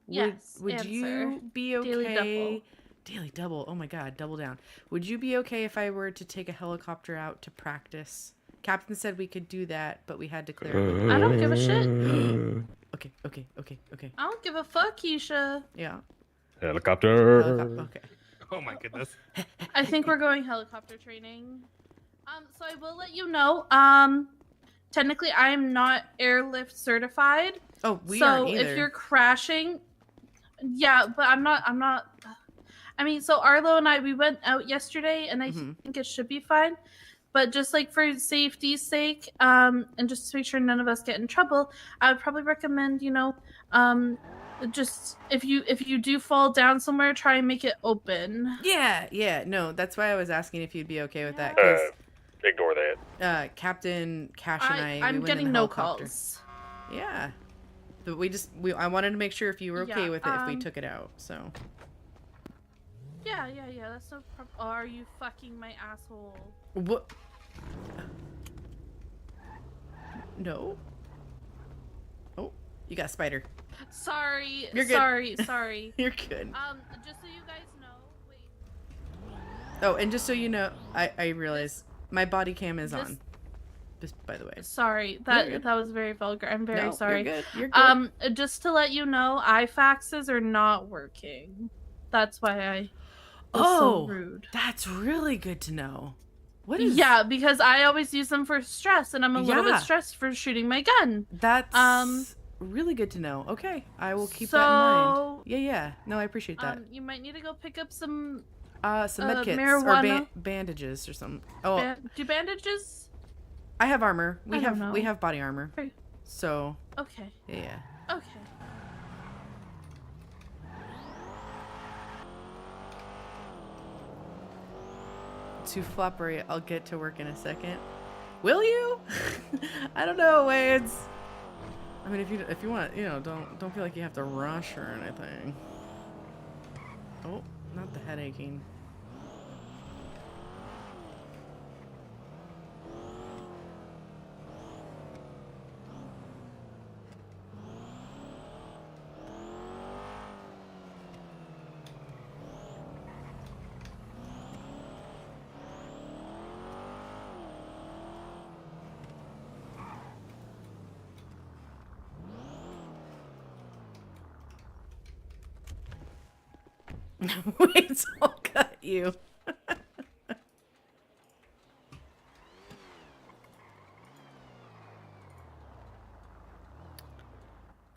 Yes, Would answer. you be okay? Daily double. Daily double. Oh my god, double down. Would you be okay if I were to take a helicopter out to practice? Captain said we could do that, but we had to clear it. with- I don't give a shit. Okay. I don't give a fuck, Keisha. Yeah. Helicopter. Okay. Oh my goodness. I think we're going helicopter training. So I will let you know. Technically, I am not airlift certified. Oh, we so aren't either. if you're crashing, yeah, but I'm not. I mean, so Arlo and I, we went out yesterday, and I Mhm. think it should be fine. But just like for safety's sake, and just to make sure none of us get in trouble, I would probably recommend, just if you do fall down somewhere, try and make it open. Yeah. No, that's why I was asking if you'd be okay with that. Yeah. 'Cause Ignore that. Captain Cash and I, we I'm went in getting the no helicopter. calls. Yeah. But I wanted to make sure if you were okay Yeah, with it if we took it out. So. Yeah, that's no problem. Oh, are you fucking my asshole? What? No. Oh, you got a spider. Sorry. You're good. Sorry. You're good. Just so you guys know, wait. Oh, and just so you know, I realize my body cam is This- on. Just by the way. Sorry. You're That good. that was very vulgar. I'm very No, sorry. You're good. You're good. Just to let you know, iFaxes are not working. That's why I was Oh, so rude. that's really good to know. What is? Yeah, because I always use them for stress, and I'm a little Yeah. bit stressed for shooting my gun. That's really good to know. Okay, I will keep that in mind. Yeah. No, I appreciate that. You might need to go pick up some Some med kits or marijuana. bandages or something. Oh, do bandages. I have armor. I don't know. We have body armor. Okay. So Okay. yeah. Okay. to Floppery, I'll get to work in a second. Will you? I don't know, Wades. I mean, if you want, don't feel like you have to rush or anything. Oh, not the head aching. Wait, I'll cut you.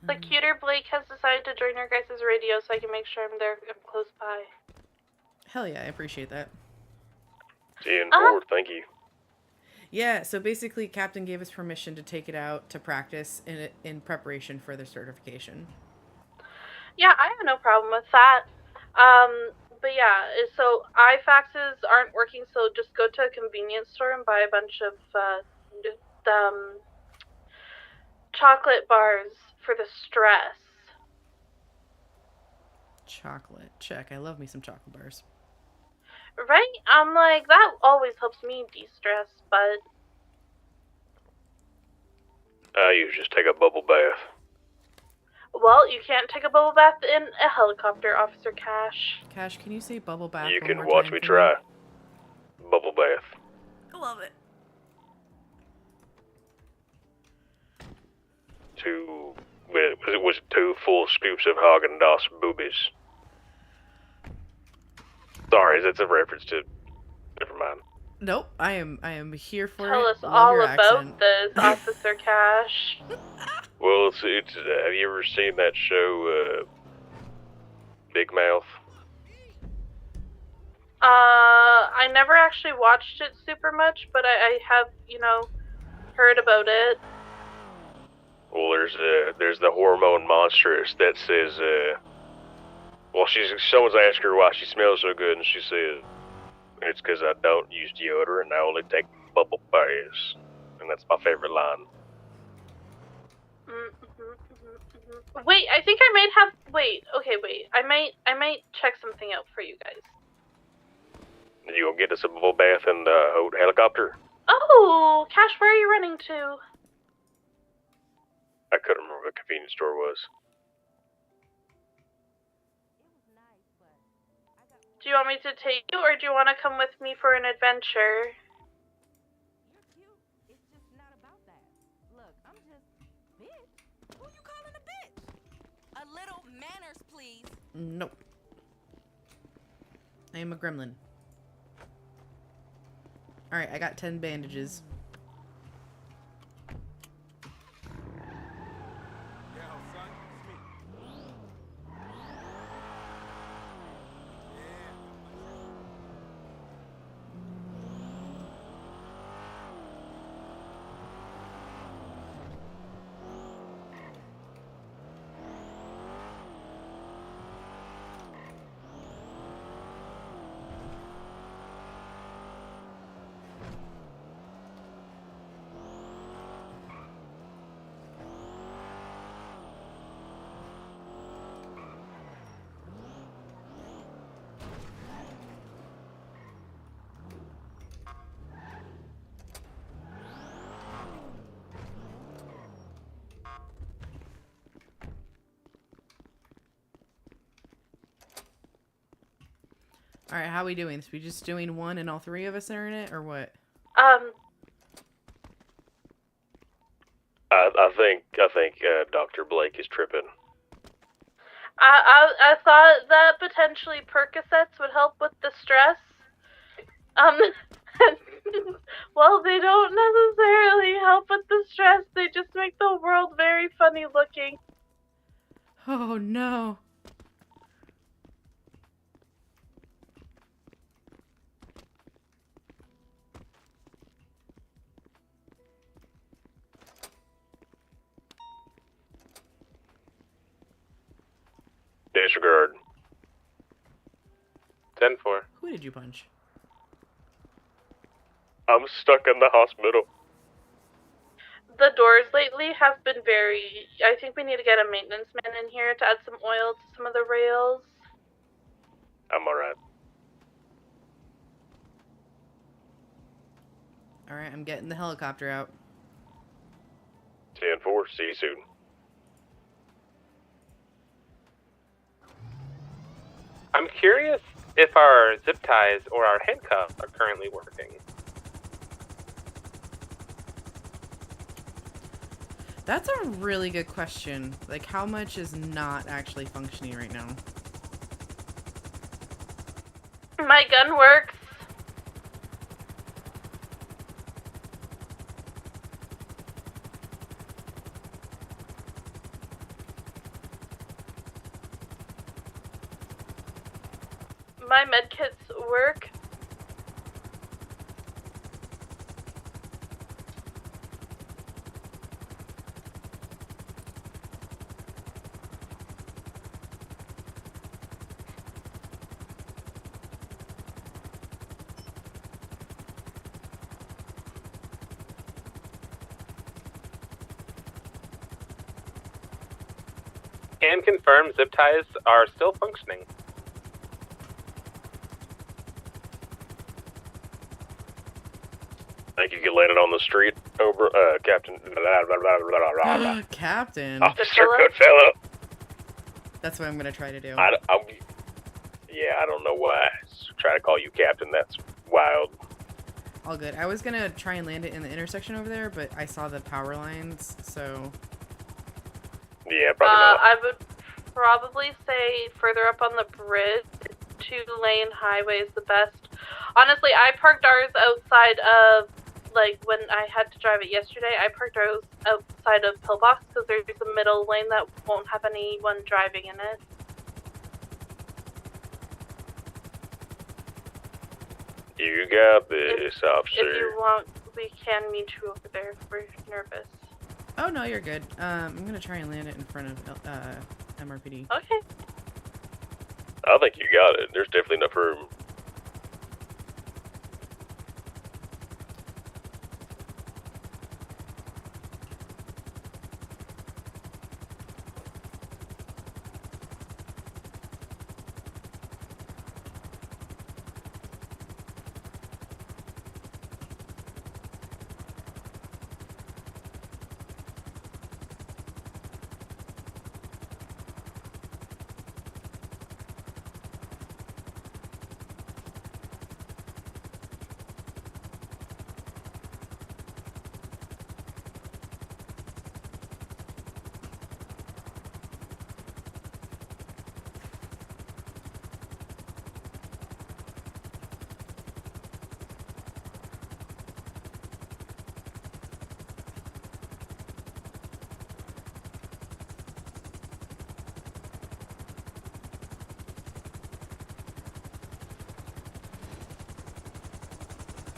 The cuter Blake has decided to join your guys' radio so I can make sure I'm there. I'm close by. Hell yeah, I appreciate that. And board, thank you. Yeah, so basically, Captain gave us permission to take it out to practice in preparation for the certification. Yeah, I have no problem with that. But yeah, so iFaxes aren't working, so just go to a convenience store and buy a bunch of chocolate bars for the stress. Chocolate. Check. I love me some chocolate bars. Right? I'm like, that always helps me de-stress, but... You just take a bubble bath. Well, you can't take a bubble bath in a helicopter, Officer Cash. Cash, can you say bubble bath? You one can more watch time me for try. Bubble bath. I love it. It was 2 full scoops of Haagen-Dazs boobies. Sorry, that's a reference to... Never mind. Nope, I am here for Tell it. us Love all your about accent. this, Officer Cash. Well, it's have you ever seen that show, Big Mouth? I never actually watched it super much, but I have, heard about it. Well, there's the hormone monstress that says, someone's asked her why she smells so good, and she says, it's because I don't use deodorant, I only take bubble baths. And that's my favorite line. Wait, I think I might have, wait, I might check something out for you guys. You gonna get us a bubble bath in the helicopter? Oh, Cash, where are you running to? I couldn't remember what the convenience store was. Do you want me to take you, or do you want to come with me for an adventure? You're cute. It's just not about that. Look, I'm just bitch. Who you calling a bitch? A little manners, please. Nope. I am a gremlin. Alright, I got 10 bandages. Alright, how are we doing this? We just doing one and all 3 of us are in it, or what? I think Dr. Blake is tripping. I thought that potentially Percocets would help with the stress. Well, they don't necessarily help with the stress, they just make the world very funny looking. Oh no. Disregard. 10-4. Who did you punch? I'm stuck in the hospital. The doors lately have been very... I think we need to get a maintenance man in here to add some oil to some of the rails. I'm alright. Alright, I'm getting the helicopter out. 10-4, see you soon. I'm curious if our zip ties or our handcuffs are currently working. That's a really good question. Like, how much is not actually functioning right now? My gun works. My medkits work. Can confirm zip ties are still functioning. Think you can land it on the street, Captain. Captain. Officer Goodfellow. That's what I'm gonna try to do. I don't know why. Try to call you Captain, that's wild. All good. I was gonna try and land it in the intersection over there, but I saw the power lines, so... Yeah, probably not. I would probably say further up on the bridge, 2-lane highway is the best. Honestly, I parked ours outside of, like, when I had to drive it yesterday, I parked ours outside of Pillbox because there's a middle lane that won't have anyone driving in it. You got this, officer. If you want, we can meet you over there if we're nervous. Oh, no, you're good. I'm gonna try and land it in front of, MRPD. Okay. I think you got it. There's definitely enough room.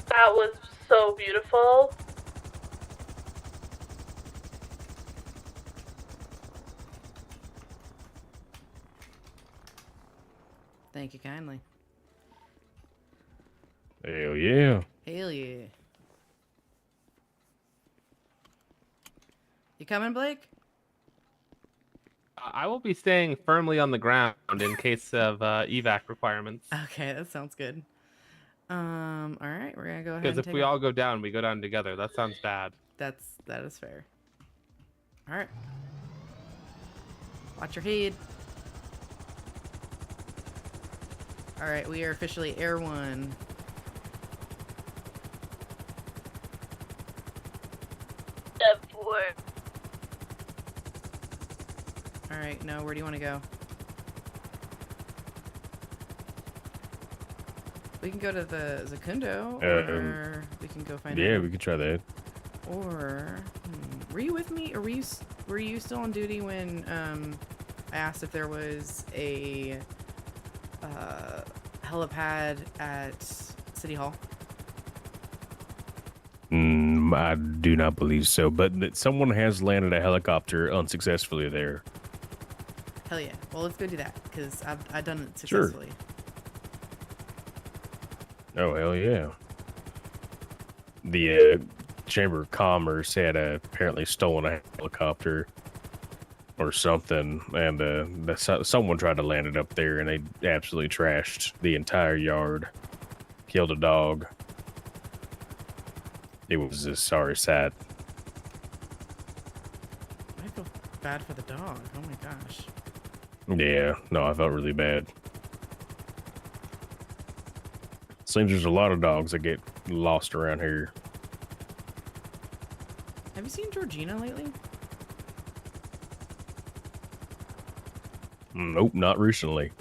That was so beautiful. Thank you kindly. Hell yeah. Hell yeah. You coming, Blake? I will be staying firmly on the ground in case of evac requirements. Okay, that sounds good. All right, we're gonna go ahead. Because and if we all go down, we go down together. That sounds bad. that is fair. All right. Watch your head. All right, we are officially Air One. All right, no, where do you want to go? We can go to the Zakundo, or we can go find. Yeah, we could try that. Or were you with me, or were you still on duty when I asked if there was a helipad at City Hall? I do not believe so, but that someone has landed a helicopter unsuccessfully there. Hell yeah! Well, let's go do that because I've done it Sure. successfully. Oh, hell yeah. the Chamber of Commerce had apparently stolen a helicopter or something, and someone tried to land it up there, and they absolutely trashed the entire yard, killed a dog. It was a sorry sight. I feel bad for the dog. Oh my gosh. Yeah, no, I felt really bad. Seems there's a lot of dogs that get lost around here. Have you seen Georgina lately? Nope, not recently.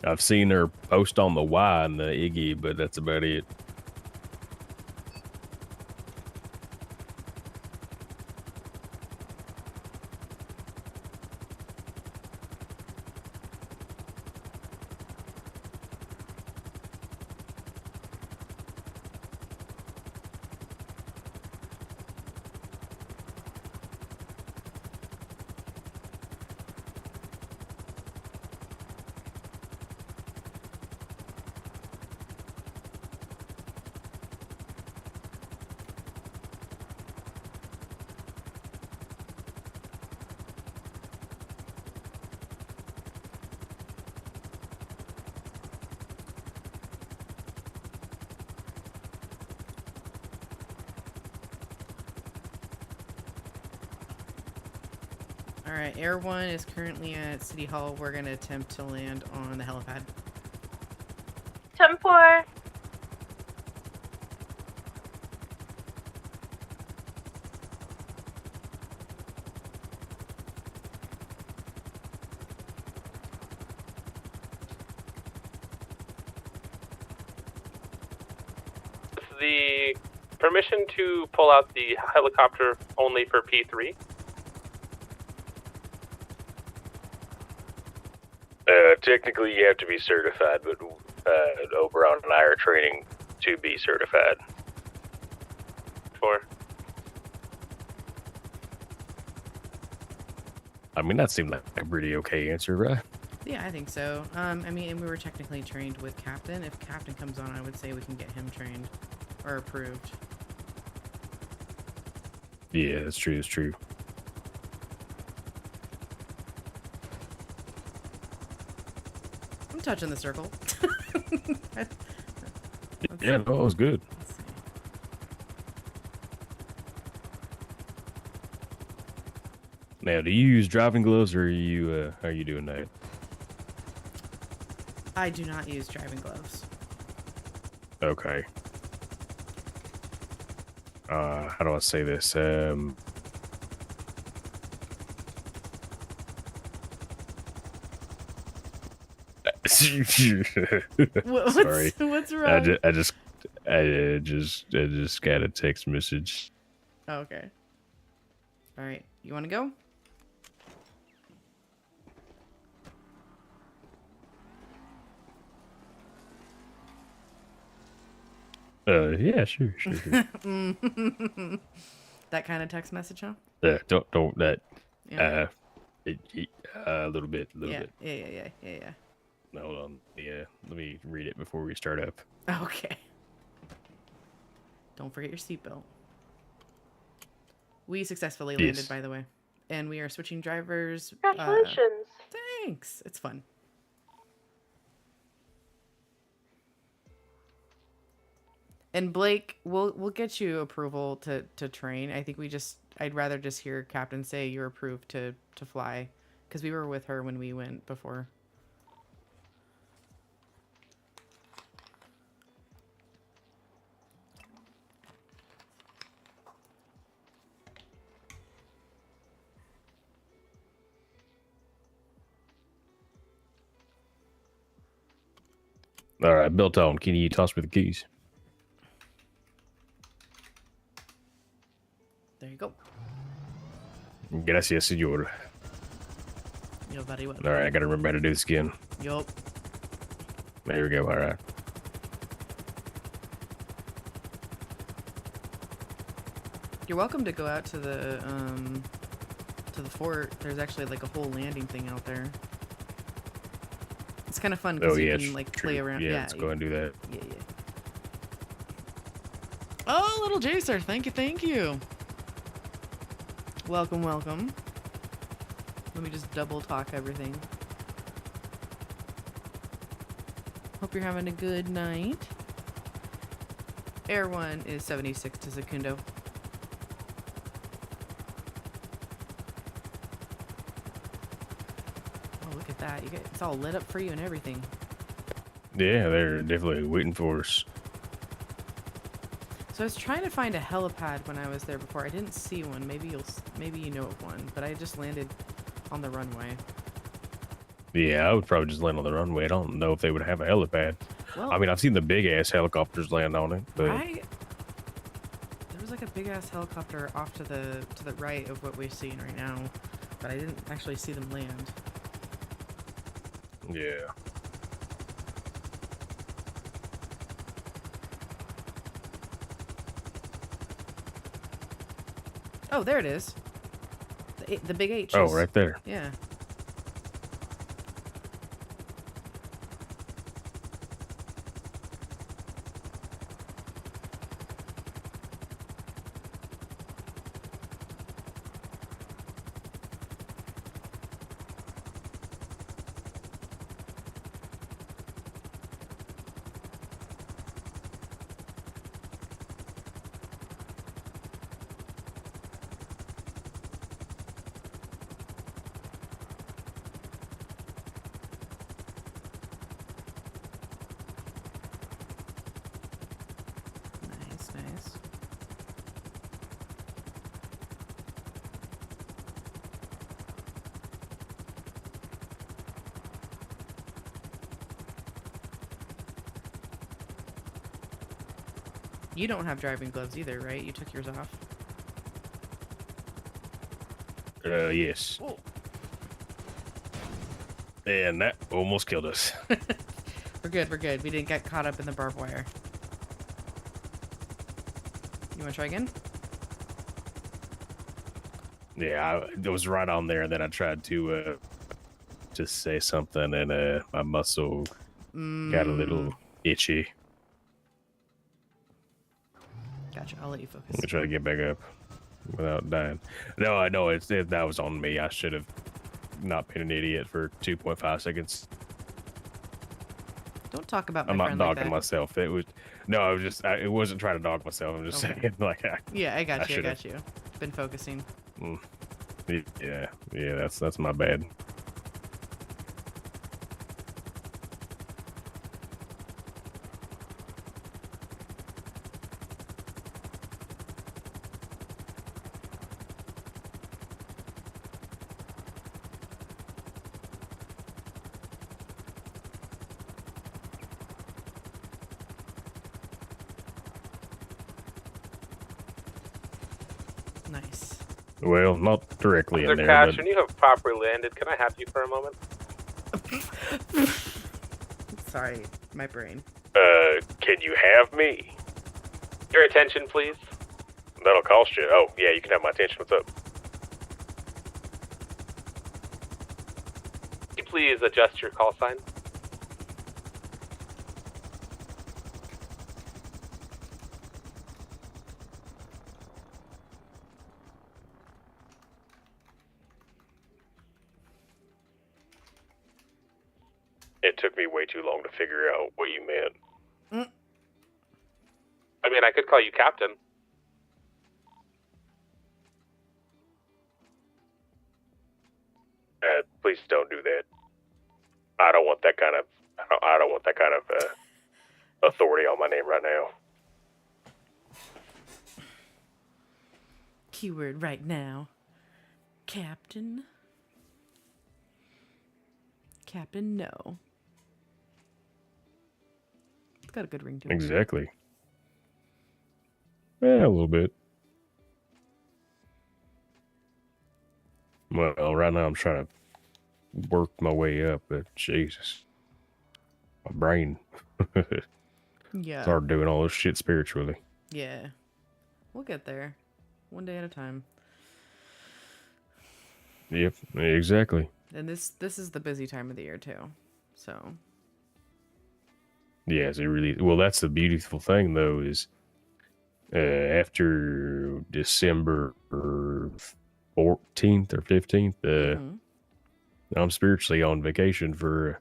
I've seen her post on the Y and the Iggy, but that's about it. Alright, Air 1 is currently at City Hall. We're going to attempt to land on the helipad. 10-4. The permission to pull out the helicopter only for P3? Technically, you have to be certified, but Oberon and I are training to be certified. 4. I mean, that seemed like a pretty okay answer, right? Yeah, I think so. I mean, and we were technically trained with Captain. If Captain comes on, I would say we can get him trained or approved. Yeah, that's true. That's true. I'm touching the circle. Yeah, no, it was good. Let's see. Now, do you use driving gloves, or are you doing that? I do not use driving gloves. Okay. How do I say this? Sorry. What's wrong? I just got a text message. Oh, okay. All right. You want to go? Yeah, sure. That kind of text message, huh? Don't that. Yeah. A little bit. Yeah. Hold on. Yeah, let me read it before we start up. Okay. Don't forget your seatbelt. We successfully landed, Yes. by the way. And we are switching drivers. Congratulations. Thanks. It's fun. And Blake, we'll get you approval to train. I think I'd rather just hear Captain say you're approved to fly, because we were with her when we went before. All right, built on. Can you toss me the keys? There you go. Gracias, señor. You're very welcome. All right, I gotta remember how to do this again. Yup. There we go. All right. You're welcome to go out to the fort. There's actually like a whole landing thing out there. It's kind of fun because you can like play around. Yeah, let's go and do that. Yeah. Oh, little Jacer, thank you, thank you. Welcome, welcome. Let me just double talk everything. Hope you're having a good night. Air 1 is 76 to Zakundo. Oh, look at that. It's all lit up for you and everything. Yeah, they're definitely waiting for us. So I was trying to find a helipad when I was there before. I didn't see one. Maybe you know of one, but I just landed on the runway. Yeah, I would probably just land on the runway. I don't know if they would have a helipad. Well, I mean, I've seen the big ass helicopters land on it, but there was like a big ass helicopter off to the right of what we're seeing right now, but I didn't actually see them land. yeah. Oh, there it is. The big H. Oh, is- right there. Yeah. Nice. You don't have driving gloves either, right? You took yours off. Yes. Whoa. And that almost killed us. We're good. We didn't get caught up in the barbed wire. You want to try again? Yeah, it was right on there. And then I tried to just say something, and my muscle got a little itchy. Gotcha. I'll let you focus. Let me try to get back up without dying. No, I know that was on me. I should have not been an idiot for 2.5 seconds. Don't talk about my I'm not friend like dogging that. myself. It was it wasn't trying to dog myself. I'm just Okay. saying, like, Yeah, I got you. I should've- got you. Been focusing. yeah, that's my bad. Nice. Well, not directly in Mr. there, Cash, but when you have properly landed, can I have you for a moment? Sorry, my brain. can you have me? Your attention, please. That'll cost you. Oh, yeah, you can have my attention. What's up? Can you please adjust your call sign? It took me way too long to figure out what you meant. I mean, I could call you Captain. Please don't do that. I don't want that kind of. I don't want that kind of authority on my name right now. Keyword right now. Captain. Captain, no. It's got a good ring to it. Exactly. Yeah, a little bit. Well, right now I'm trying to work my way up, but Jesus. My brain. It's Yeah. hard doing all this shit spiritually. Yeah. We'll get there. One day at a time. Yep, exactly. And this is the busy time of the year too. So Yes, it really. Well, that's the beautiful thing, though, is After December 14th or 15th, Mhm. I'm spiritually on vacation for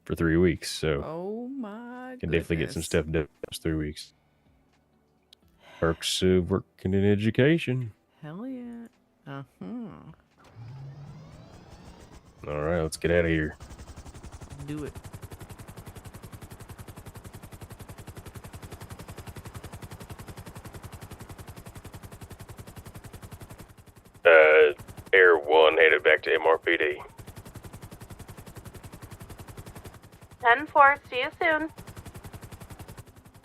3 weeks, so Oh my can definitely get some goodness. stuff done in those 3 weeks. Perks of working in education. Hell yeah. Uh-huh. All right, let's get out of here. Do it. Air 1 headed back to MRPD. 10-4, see you soon.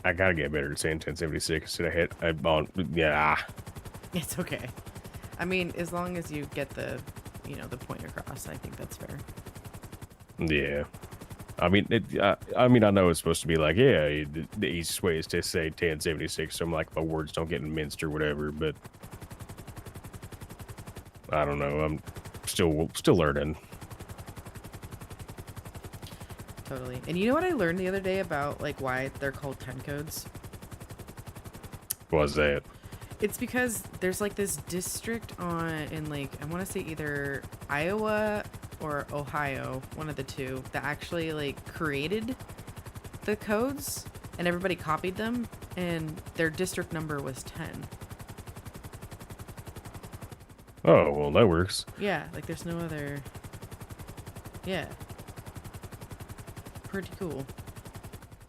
I gotta get better at saying 1076 instead of yeah. It's okay. I mean, as long as you get the point across, I think that's fair. Yeah. I mean, I know it's supposed to be like, yeah, the easiest way is to say 1076, so I'm like, my words don't get minced or whatever, but I don't know. I'm still learning. Totally. And you know what I learned the other day about like why they're called 10 codes? What was that? It's because there's like this district in like I want to say either Iowa or Ohio, one of the two, that actually like created the codes and everybody copied them and their district number was 10. Oh, well, that works. Yeah, like there's no other. Yeah. Pretty cool.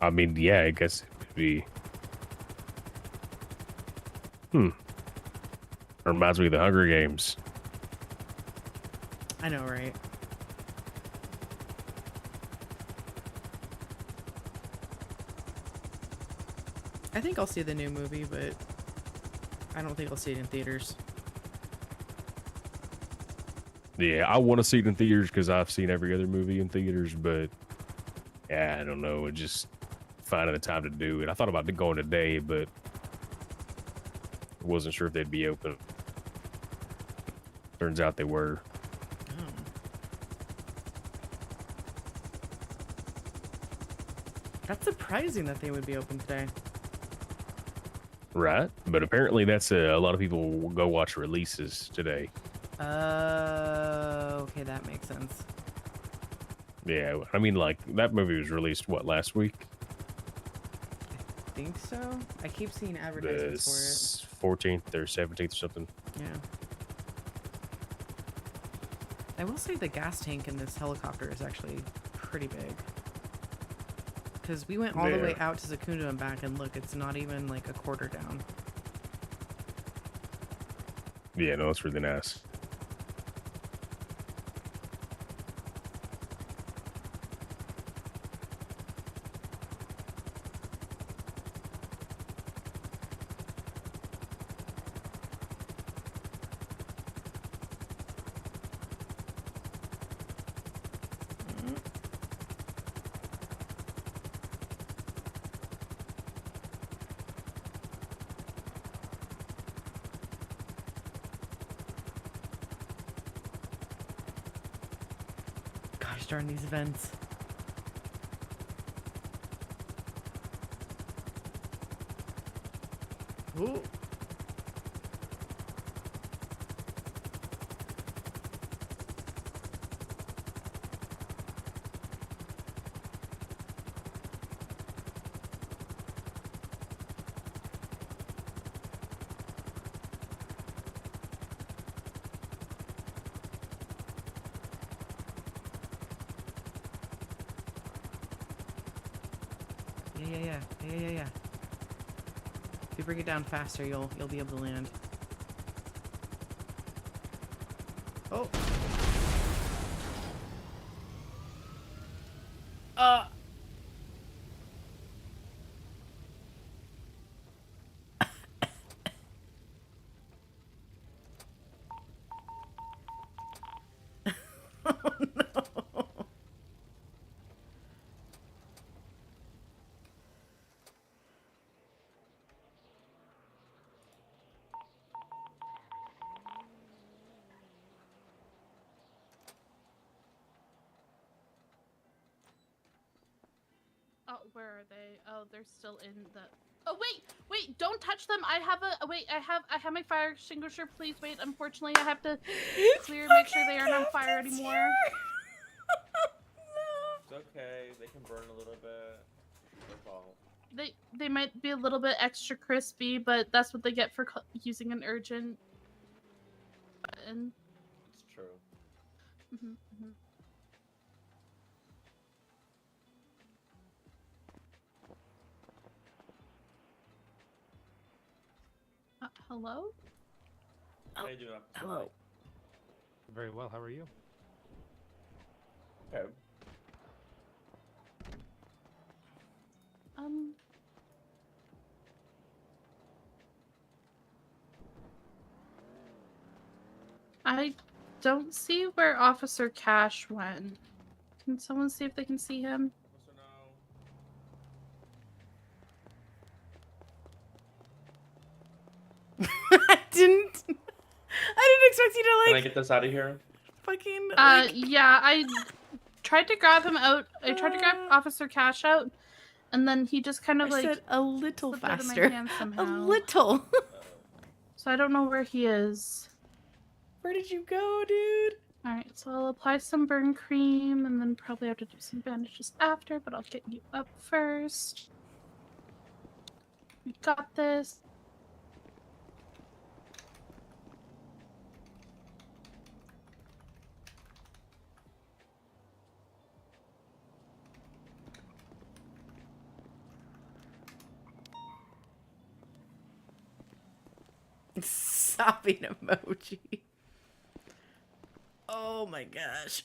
I mean, yeah, I guess it would be. Reminds me of the Hunger Games. I know, right? I think I'll see the new movie, but I don't think I'll see it in theaters. Yeah, I want to see it in theaters because I've seen every other movie in theaters, but yeah, I don't know. Just finding the time to do it. I thought about going today, but wasn't sure if they'd be open. Turns out they were. Oh. That's surprising that they would be open today. Right, but apparently that's a lot of people will go watch releases today. Okay, that makes sense. Yeah, I mean, like, that movie was released, what, last week? I think so. I keep seeing advertisements for The 14th or 17th or something. it. Yeah. I will say the gas tank in this helicopter is actually pretty big. Because we went all the way out to Zakundo and back, and look, it's not even like a quarter down. Yeah, no, it's really nice. Gosh darn these vents. Ooh. Yeah. If you bring it down faster, you'll be able to land. Oh. Oh no. Oh, where are they? Oh, they're still in the Oh wait! Don't touch them. I have a wait. I have my fire extinguisher. Please wait. Unfortunately, I have to clear, make sure they aren't on fire anymore. It's okay. They can burn a little bit. That's all. They might be a little bit extra crispy, but that's what they get for using an urgent button. It's true. Hello? How you doing, Officer? Hello. Very well. How are you? Okay. I don't see where Officer Cash went. Can someone see if they can see him? Officer, no. I didn't expect you to Can I like get this out of here? fucking. Like, Yeah, I tried to grab him out. I tried to grab Officer Cash out, and then he just kind of I like said a little slipped out of my faster. hand A somehow. little. So I don't know where he is. Where did you go, dude? Alright, so I'll apply some burn cream and then probably have to do some bandages after, but I'll get you up first. We got this. Sobbing emoji. Oh my gosh.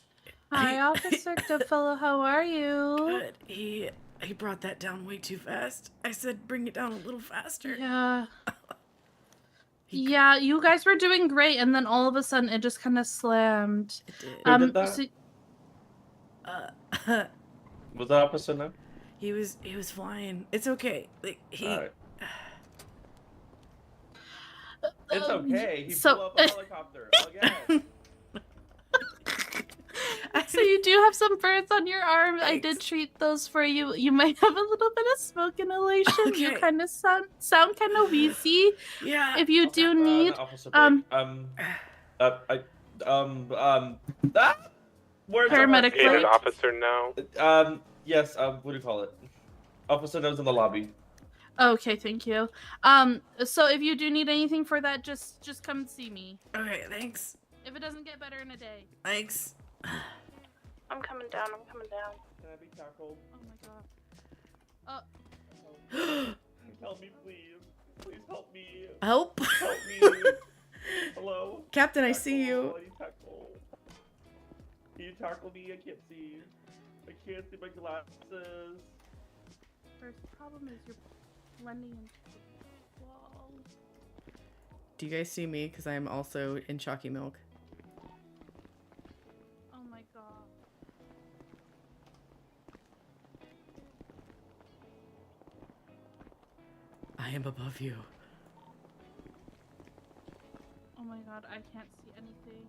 Hi, Officer Goodfellow, how are you? Good. He brought that down way too fast. I said bring it down a little faster. Yeah. Yeah, you guys were doing great, and then all of a sudden it just kind of slammed. It did. Who did that? So, Was that Officer no? he was flying. It's okay. Like he Alright. It's okay. He so- blew up a helicopter. Again. So you do have some burns on your arm. I did Thanks. treat those for you. You might have a little bit of smoke inhalation. You Okay. kind of sound kind of wheezy. Yeah. If you do need, Officer um, where's Paramedic Hey, plate? officer, no. Yes, what do you call it? Officer knows in the lobby. okay, thank you. So if you do need anything for that, just come see me. Okay, thanks. If it doesn't get better in a day, Thanks. I'm coming down. I'm coming down. Can I be tackled? Oh my god. Help me, please. Please help me. Help. Help me. Hello? Captain, I see you. I need tackle. Can you tackle me? I can't see. I can't see my glasses. First problem is you're blending into the wall. Do you guys see me? Because I am also in chalky milk. Oh my god. I am above you. Oh my god, I can't see anything.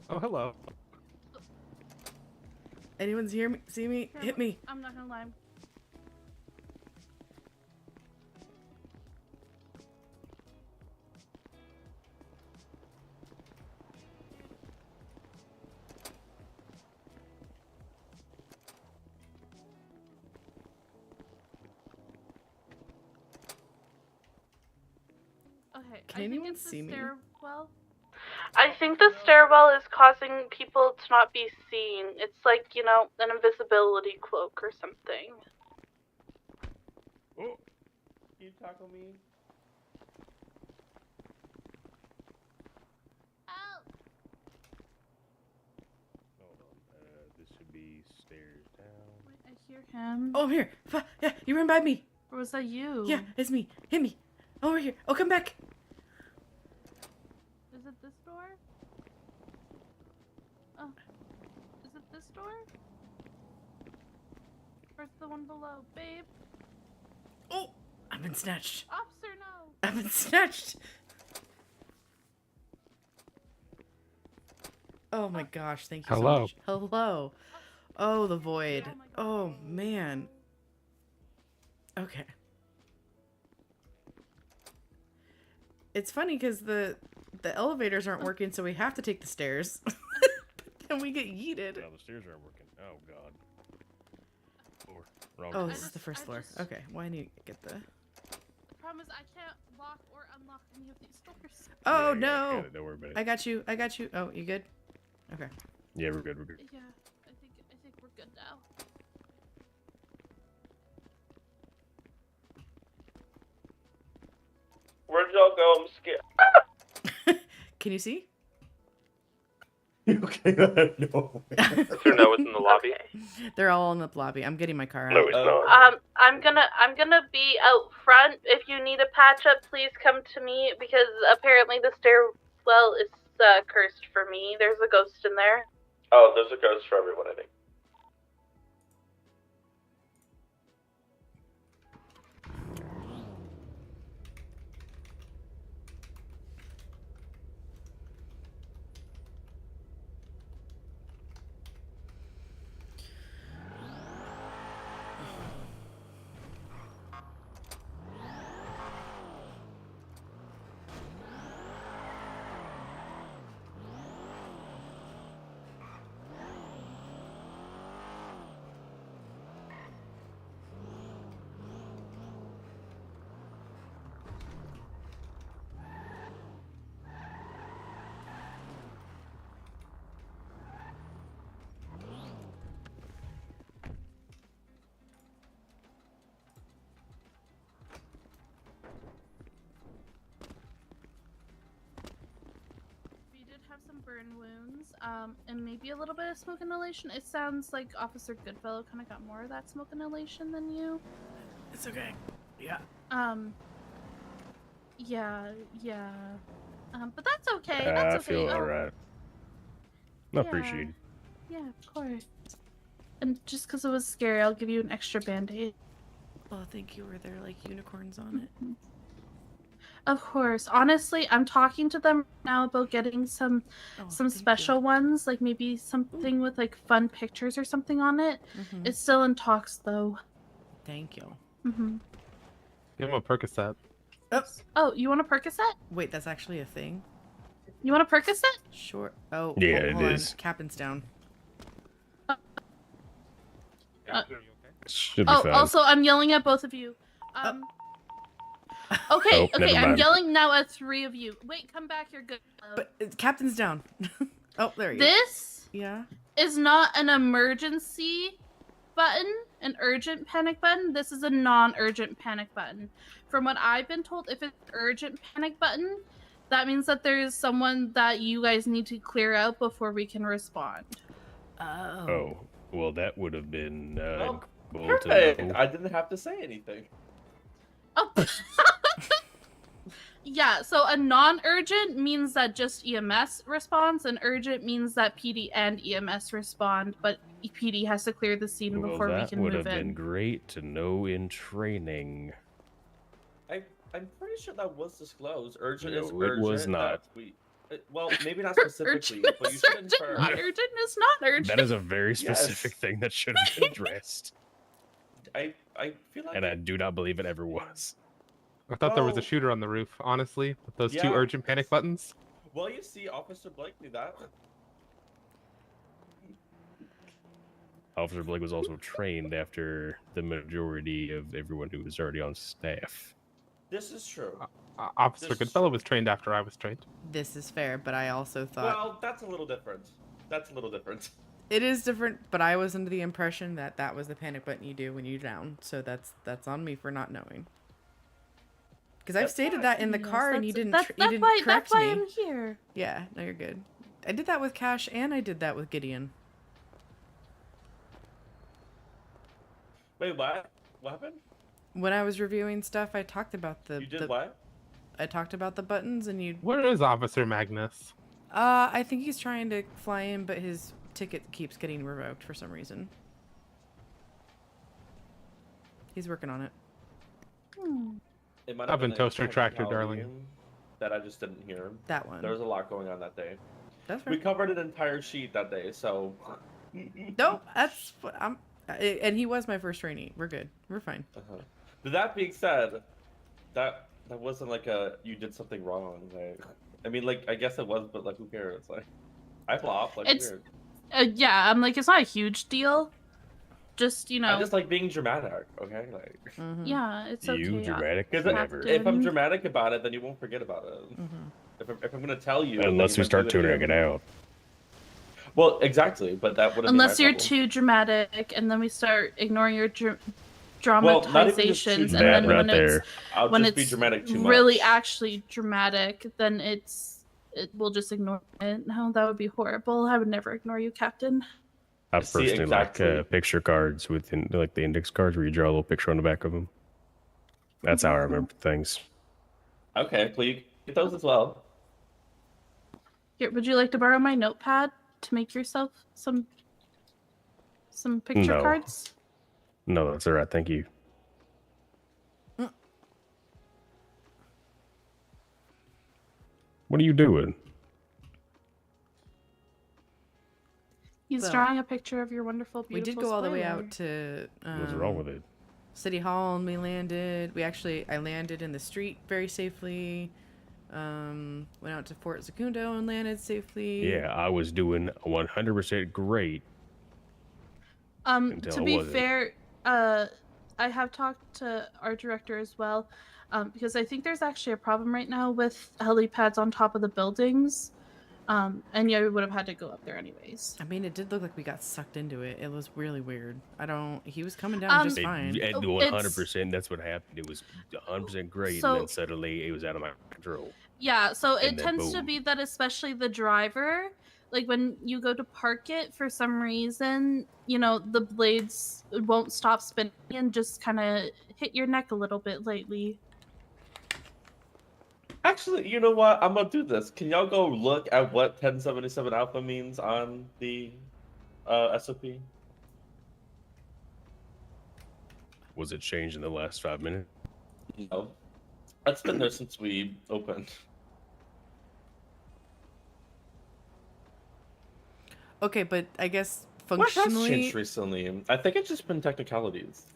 Oh, hello. Anyone's hear me? See me? Here, Hit me. I'm not gonna lie. Okay, Can I think anyone it's the see me? stairwell. I think the stairwell is causing people to not be seen. It's like, you know, an invisibility cloak or something. Oh. Can you tackle me? Hold on. This should be stairs down. Wait, I hear him. Oh, I'm here. Yeah, you ran by me. Or was that you? Yeah, it's me. Hit me. Over here. Oh, come back. Is it this door? Oh. Is it this door? Or is it the one below? Babe? Oh, I've been snatched. Officer, no! I've been snatched. Oh my gosh, thank you so Hello. much. Hello. Oh, the void. Oh my God. Oh man. Okay. It's funny because the elevators aren't working, so we have to take the stairs. And we get yeeted. No, the stairs aren't working. Oh god. Floor. Wrong. Oh, floor. this is the first floor. Okay, well I need to get the... The problem is I can't lock or unlock any of these doors. Oh Yeah, no! got it, don't worry about it. I got you. I got you. Oh, you good? Okay. Yeah, we're good. We're good. Yeah, I think we're good now. Where'd y'all go? I'm scared. Can you see? Okay, no. Sir, no, it's in the lobby. They're all in the lobby. I'm getting my car No, out. it's not. I'm gonna be out front. If you need a patch up, please come to me because apparently the stairwell is cursed for me. There's a ghost in there. Oh, there's a ghost for everyone, I think. We did have some burn wounds, and maybe a little bit of smoke inhalation. It sounds like Officer Goodfellow kind of got more of that smoke inhalation than you. It's okay. Yeah. Yeah. But that's okay. That's I okay. feel Oh, alright. Yeah. Appreciate it. Yeah, of course. And just because it was scary, I'll give you an extra band-aid. Oh, thank you. Were there like unicorns on it? Of course. Honestly, I'm talking to them now about getting some Oh, some thank you. special ones, like maybe something with like fun pictures or something on it. Mhm. It's still in talks though. Thank you. hmm Give him a Percocet. Oops. Oh, you want a Percocet? Wait, that's actually a thing? You want a Percocet? Sure. Oh, Yeah, hold it on. is. Captain's down. Should be Oh, fine. also, I'm yelling at both of you. Okay, Oh, never okay, I'm mind. yelling now at 3 of you. Wait, come back, you're good. But Captain's down. Oh, there you go. This Yeah. is not an emergency button, an urgent panic button. This is a non-urgent panic button. From what I've been told, if it's an urgent panic button, that means that there's someone that you guys need to clear out before we can respond. Oh, well, that would have been Oh, incredible to perfect. know. I didn't have to say anything. Oh. Yeah, so a non-urgent means that just EMS responds, and urgent means that PD and EMS respond, but PD has to clear the scene Well, before we that can would move have been in. great to know in training. I'm pretty sure that was disclosed. Urgent No, is it urgent. was not. Well, maybe not specifically, Urgent but you is should urgent, infer. non-urgent is not urgent. That is a very specific thing that should have been addressed, I feel like and I do not believe it ever was. I thought there was a Well- shooter on the roof, honestly, with those two Yeah. urgent panic buttons. Well, you see, Officer Blake knew that. Officer Blake was also trained after the majority of everyone who was already on staff. This is true. Officer This is Goodfellow true. was trained after I was trained. This is fair, but I also thought Well, that's a little different. That's a little different. it is different. But I was under the impression that that was the panic button you do when you're down. So that's on me for not knowing. Because I've That's stated fine. that in the Yes, car, and that's- you didn't. That's, You that's didn't why. correct That's why me. I'm here. Yeah, no, you're good. I did that with Cash, and I did that with Gideon. Wait, what? What happened? When I was reviewing stuff, I talked about the. You did what? I talked about the buttons, and you. Where is Officer Magnus? I think he's trying to fly in, but his ticket keeps getting revoked for some reason. He's working on it. It might I've have been a toaster tractor, technicality darling. That I just didn't hear. That one. There was a lot going on that day. That's We right. covered an entire sheet that day, so. No, that's what I'm. And he was my first trainee. We're good. We're fine. Uh-huh. But that being said, that wasn't like a you did something wrong. Like, I mean, like I guess it was, but like who cares? Like, I flop. Like, It's weird. yeah, I'm like, it's not a huge deal. Just, I just like being dramatic. Okay, like. Mm-hmm. yeah, it's You okay. dramatic? Because Never. if I'm Captain. dramatic about it, then you won't forget about it. Mm-hmm. If I'm gonna tell you, then Unless you we might start do it tuning it again. out. Well, exactly, but that wouldn't Unless be my you're problem. too dramatic, and then we start ignoring your Well, not even just too dramatizations, and dramatic. then That when right it's there. I'll when just be it's dramatic too really much. actually dramatic, then we'll just ignore it. No, that would be horrible. I would never ignore you, Captain. I See, personally exactly. like picture cards within like the index cards where you draw a little picture on the back of them. That's how I remember things. Okay, well you get those as well. Here, would you like to borrow my notepad to make yourself some picture No. cards? No, that's all right. Thank you. What are you doing? He's Well, drawing a picture of your wonderful, We beautiful did go all the way spoiler. out to What's wrong with it? City Hall, and we landed. I landed in the street very safely. Went out to Fort Zacundo and landed safely. Yeah, I was doing 100% great. Until To I be wasn't. fair, I have talked to our director as well, because I think there's actually a problem right now with helipads on top of the buildings. And yeah, we would have had to go up there anyways. I mean, it did look like we got sucked into it. It was really weird. He was coming down just fine. At 100%, that's what happened. It was 100% great, and then suddenly it was out of my control. Yeah, so And it then tends to boom. be that, especially the driver, like when you go to park it, for some reason, the blades won't stop spinning and just kind of hit your neck a little bit lately. Actually, you know what? I'm gonna do this. Can y'all go look at what 1077 Alpha means on the SOP? Was it changed in the last 5 minutes? No. That's been there since we opened. Okay, but I guess What has functionally, changed recently? I think it's just been technicalities.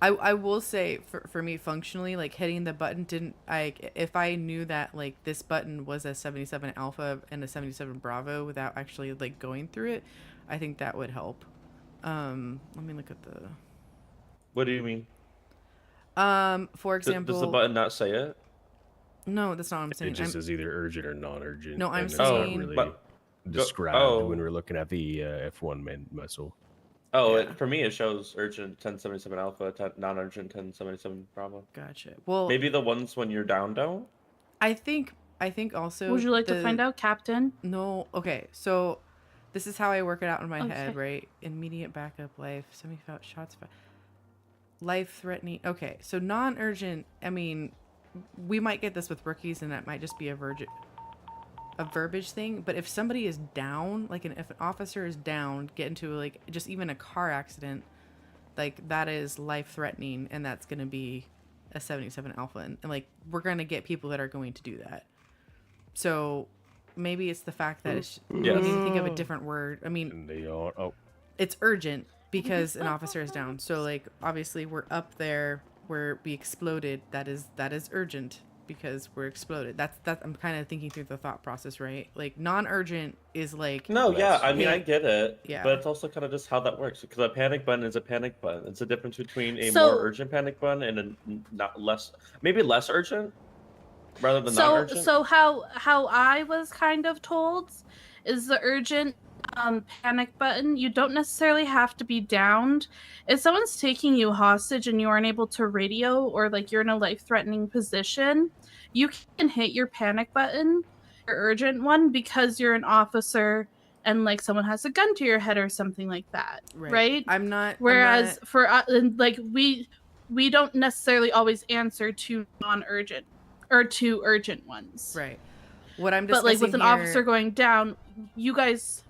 I will say for me functionally, like hitting the button didn't if I knew that like this button was a 77 Alpha and a 77 Bravo without actually like going through it, I think that would help. Let me look at the. What do you mean? For example, Does the button not say it? No, that's not what I'm saying. It just says either urgent or non-urgent. No, I'm and it's saying- not really but- described oh. when we're looking at the F1 muscle. Oh, Yeah. for me it shows urgent 1077 Alpha, non-urgent 1077 Bravo. Gotcha. Well, Maybe the ones when you're down don't? I think also. Would you like to find out, Captain? No. Okay, so this is how I work it out in my Okay. head, right? Immediate backup life, 75 shots, life threatening. Okay, so non-urgent. I mean, we might get this with rookies, and that might just be a verbiage thing. But if somebody is down, like if an officer is down, get into like just even a car accident, like that is life threatening, and that's gonna be a 77 Alpha, and like we're gonna get people that are going to do that. So maybe it's the fact that it's, we need to think of a different word. I mean, And they are. Oh, it's urgent because an officer is down. So like obviously we're up there where we exploded. That is urgent because we're exploded. That's I'm kind of thinking through the thought process, right? Like non-urgent is like No, yeah, I mean, I hit. get it. Yeah. But it's also kind of just how that works. Because a panic button is a panic button. It's a difference between a So- more urgent panic button and a not less, maybe less urgent, rather than non-urgent. So how I was kind of told is the urgent panic button, you don't necessarily have to be downed. If someone's taking you hostage and you aren't able to radio, or like you're in a life-threatening position, you can hit your panic button, your urgent one, because you're an officer and like someone has a gun to your head or something like that, right? I'm not. Whereas for like we don't necessarily always answer to non-urgent or to urgent ones, right. What I'm but discussing like with an here, officer going down, you guys.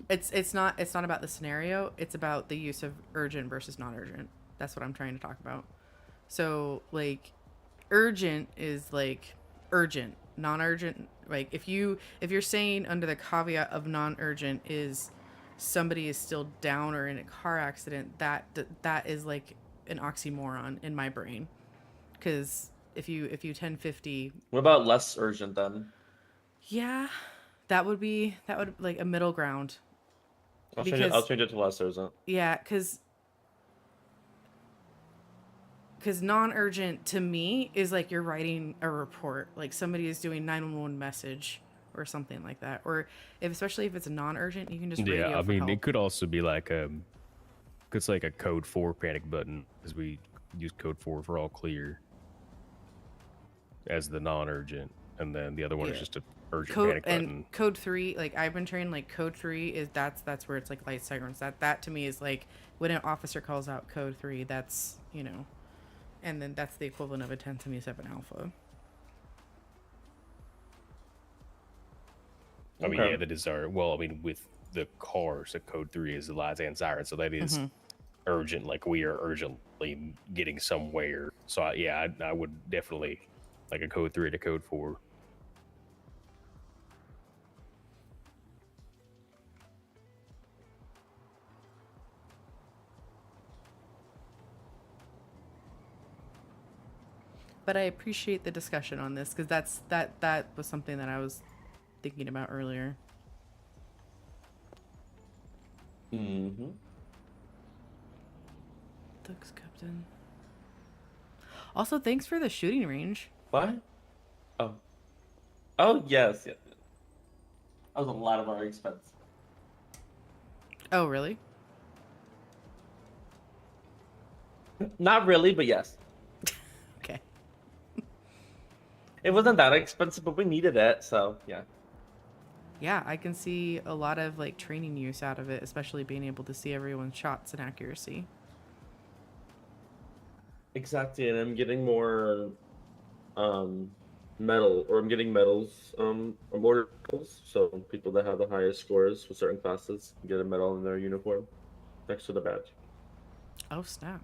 it's not about the scenario. It's about the use of urgent versus non-urgent. That's what I'm trying to talk about. So like urgent is like urgent. non-urgent, like if you're saying under the caveat of non-urgent is somebody is still down or in a car accident, that is like an oxymoron in my brain. Because if you 1050, What about less urgent then? yeah, that would like a middle ground. I'll Because change it to less urgent. yeah, because non-urgent to me is like you're writing a report, like somebody is doing 911 message or something like that. Or especially if it's non-urgent, you can just radio Yeah, I for mean, help. it could also be like it's like a code 4 panic button, as we use code 4 for all clear as the non-urgent, and then the other one is just a urgent panic button. And code 3, like I've been trained, like code 3 is that's where it's like light sirens. That to me is like when an officer calls out code 3, that's, you know, and then that's the equivalent of a 1077 alpha. I mean, yeah, that is our, well, I mean, with the cars, the code 3 is the lights and sirens, so that is urgent, like we are urgently getting somewhere. So I would definitely like a code 3 to code 4. But I appreciate the discussion on this, because that was something that I was thinking about earlier. Mm-hmm. Thanks, Captain. Also, thanks for the shooting range. What? Oh yes. That was a lot of our expense. Oh, really? Not really, but yes. Okay. It wasn't that expensive, but we needed it, so yeah. Yeah, I can see a lot of like training use out of it, especially being able to see everyone's shots and accuracy. Exactly, and I'm getting more medal, or I'm getting medals, awarded medals, so people that have the highest scores with certain classes get a medal in their uniform next to the badge. Oh, snap.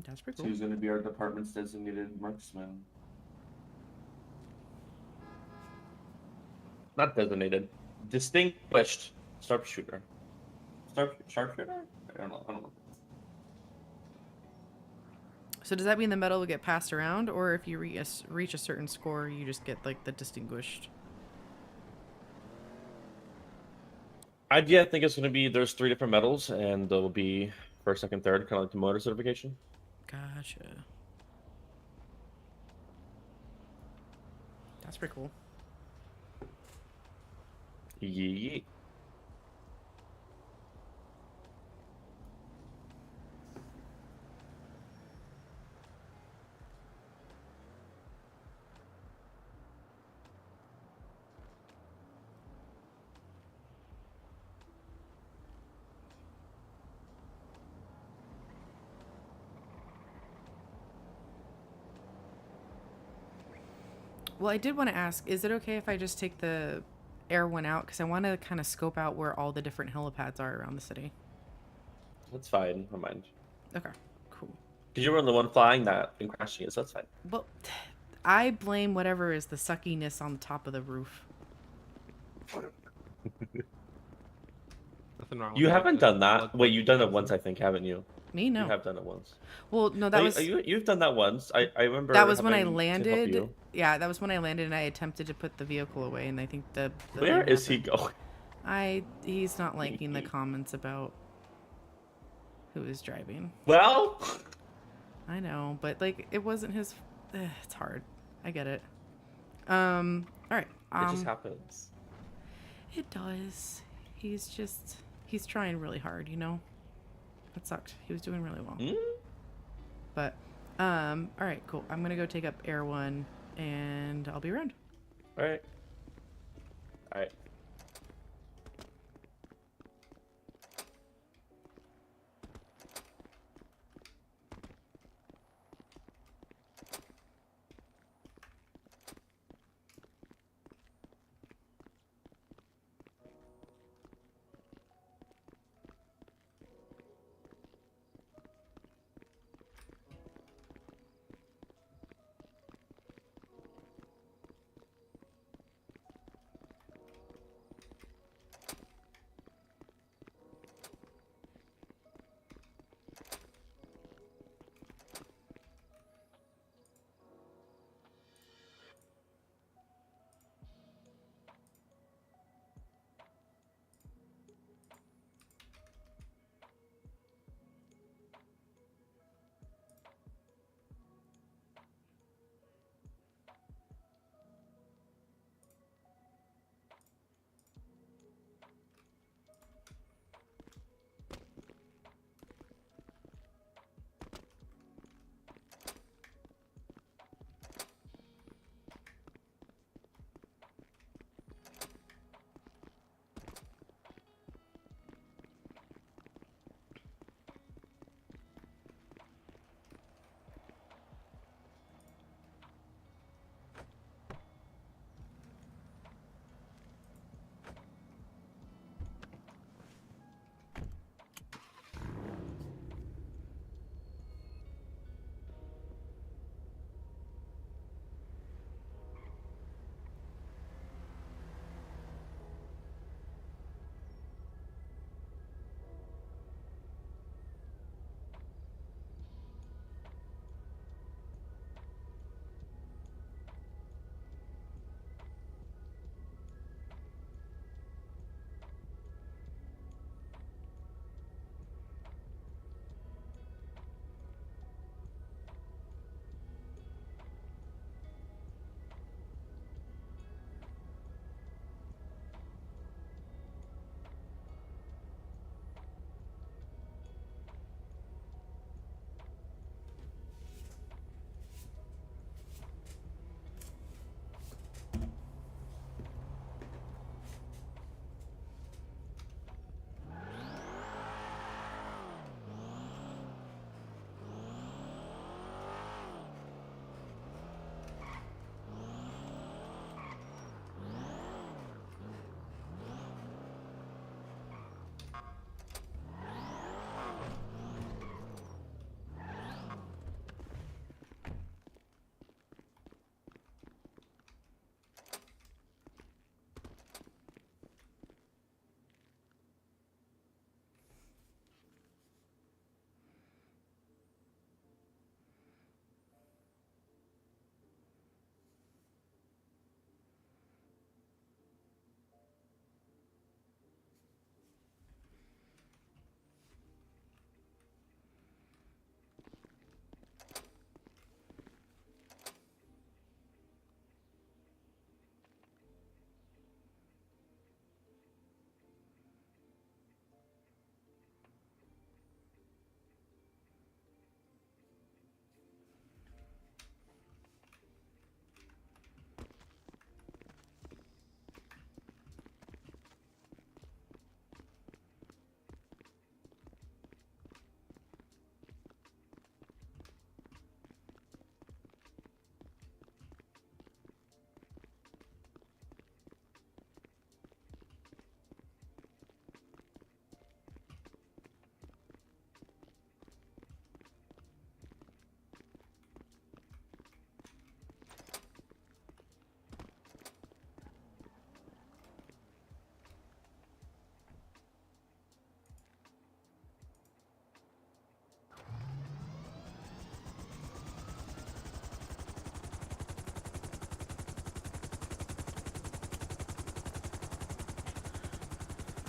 That's pretty So cool. who's going to be our department's designated marksman? Not designated, distinguished sharpshooter. Sharpshooter? I don't know. So does that mean the medal will get passed around, or if you reach a certain score, you just get like the distinguished? I think it's going to be, there's 3 different medals, and there will be first, second, third, kind of like the motor certification. Gotcha. That's pretty cool. Yeah. Well, I did want to ask, is it okay if I just take the air one out? Because I want to kind of scope out where all the different helipads are around the city. That's fine, I mind. Okay, cool. Because you were the one flying that and crashing it, so that's fine. Well, I blame whatever is the suckiness on the top of the roof. Nothing wrong. You with haven't that. done that. Wait, you've done it once, I think, haven't you? Me, no. You have done it once. Well, no, that was... You've done that once. I remember. That was when I having to help landed. you. Yeah, that was when I landed and I attempted to put the vehicle away, and I think the Where thing is he happened. going? He's not liking the comments about who is driving. Well, I know, but like it wasn't his. It's hard. I get it. All right. it just happens. It does. He's trying really hard, you know. That sucked. He was doing really well. But all right, cool. I'm gonna go take up Air 1, and I'll be around. All right. All right.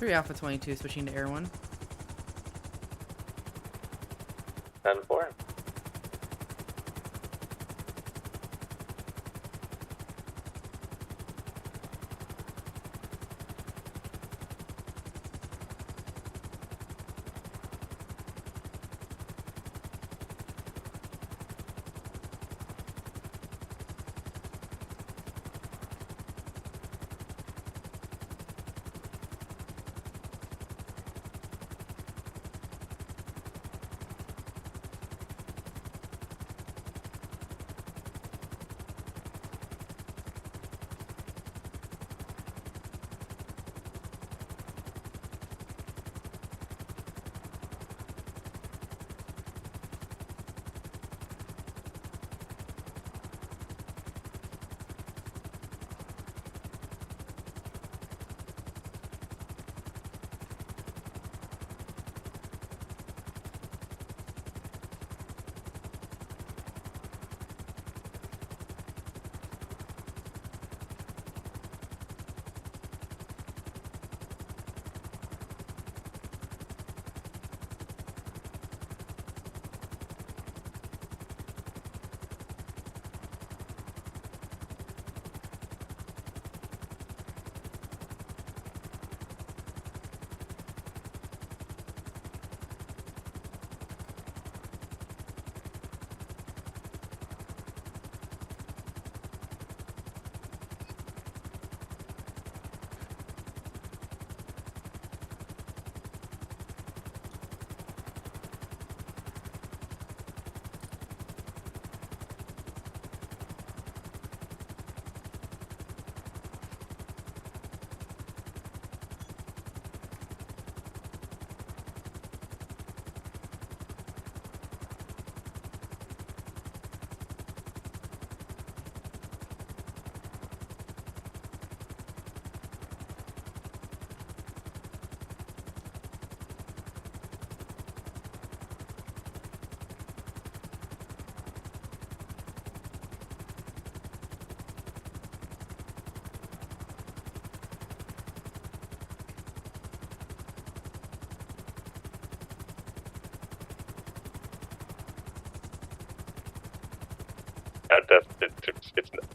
3 Alpha 22 switching to Air 1. 10-4.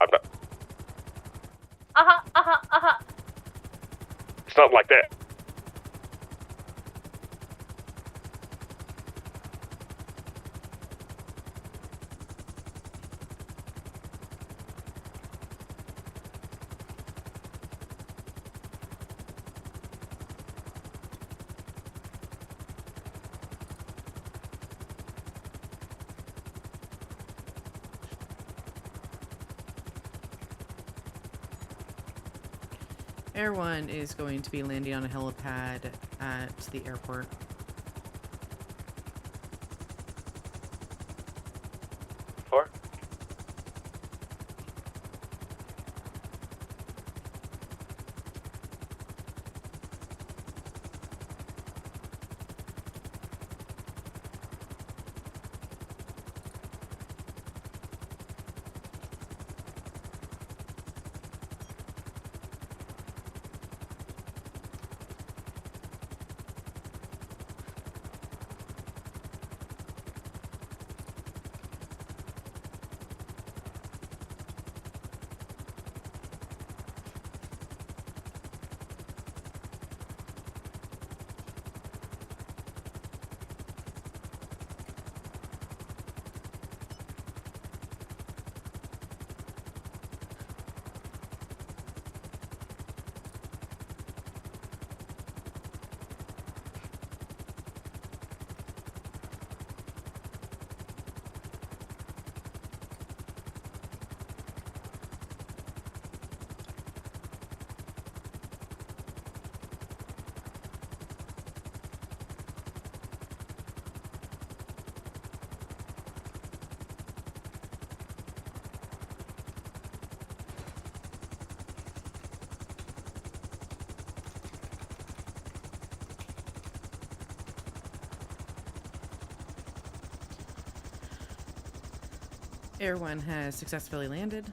I'm not. It's not like that. Air 1 is going to be landing on a helipad at the airport. Four. Air 1 has successfully landed.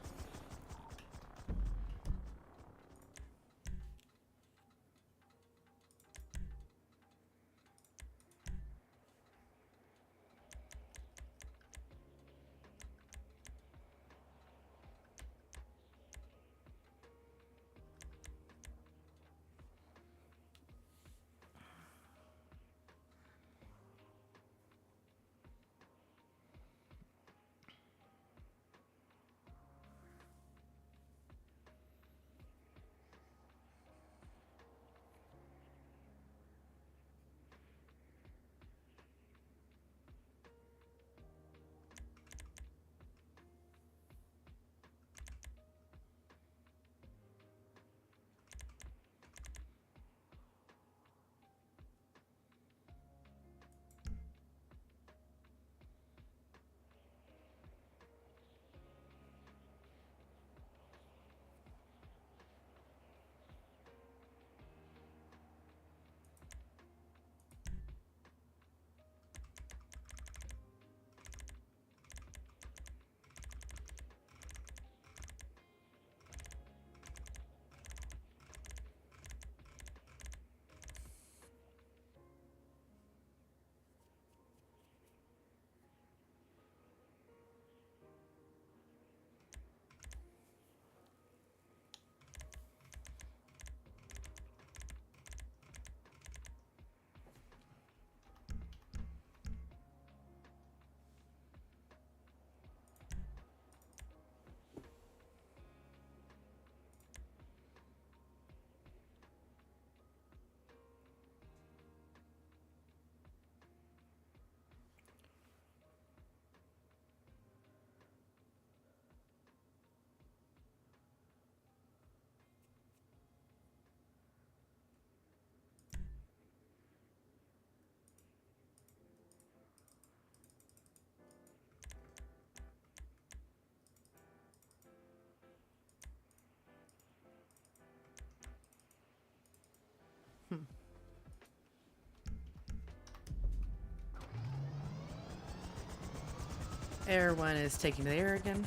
Air 1 is taking to the air again.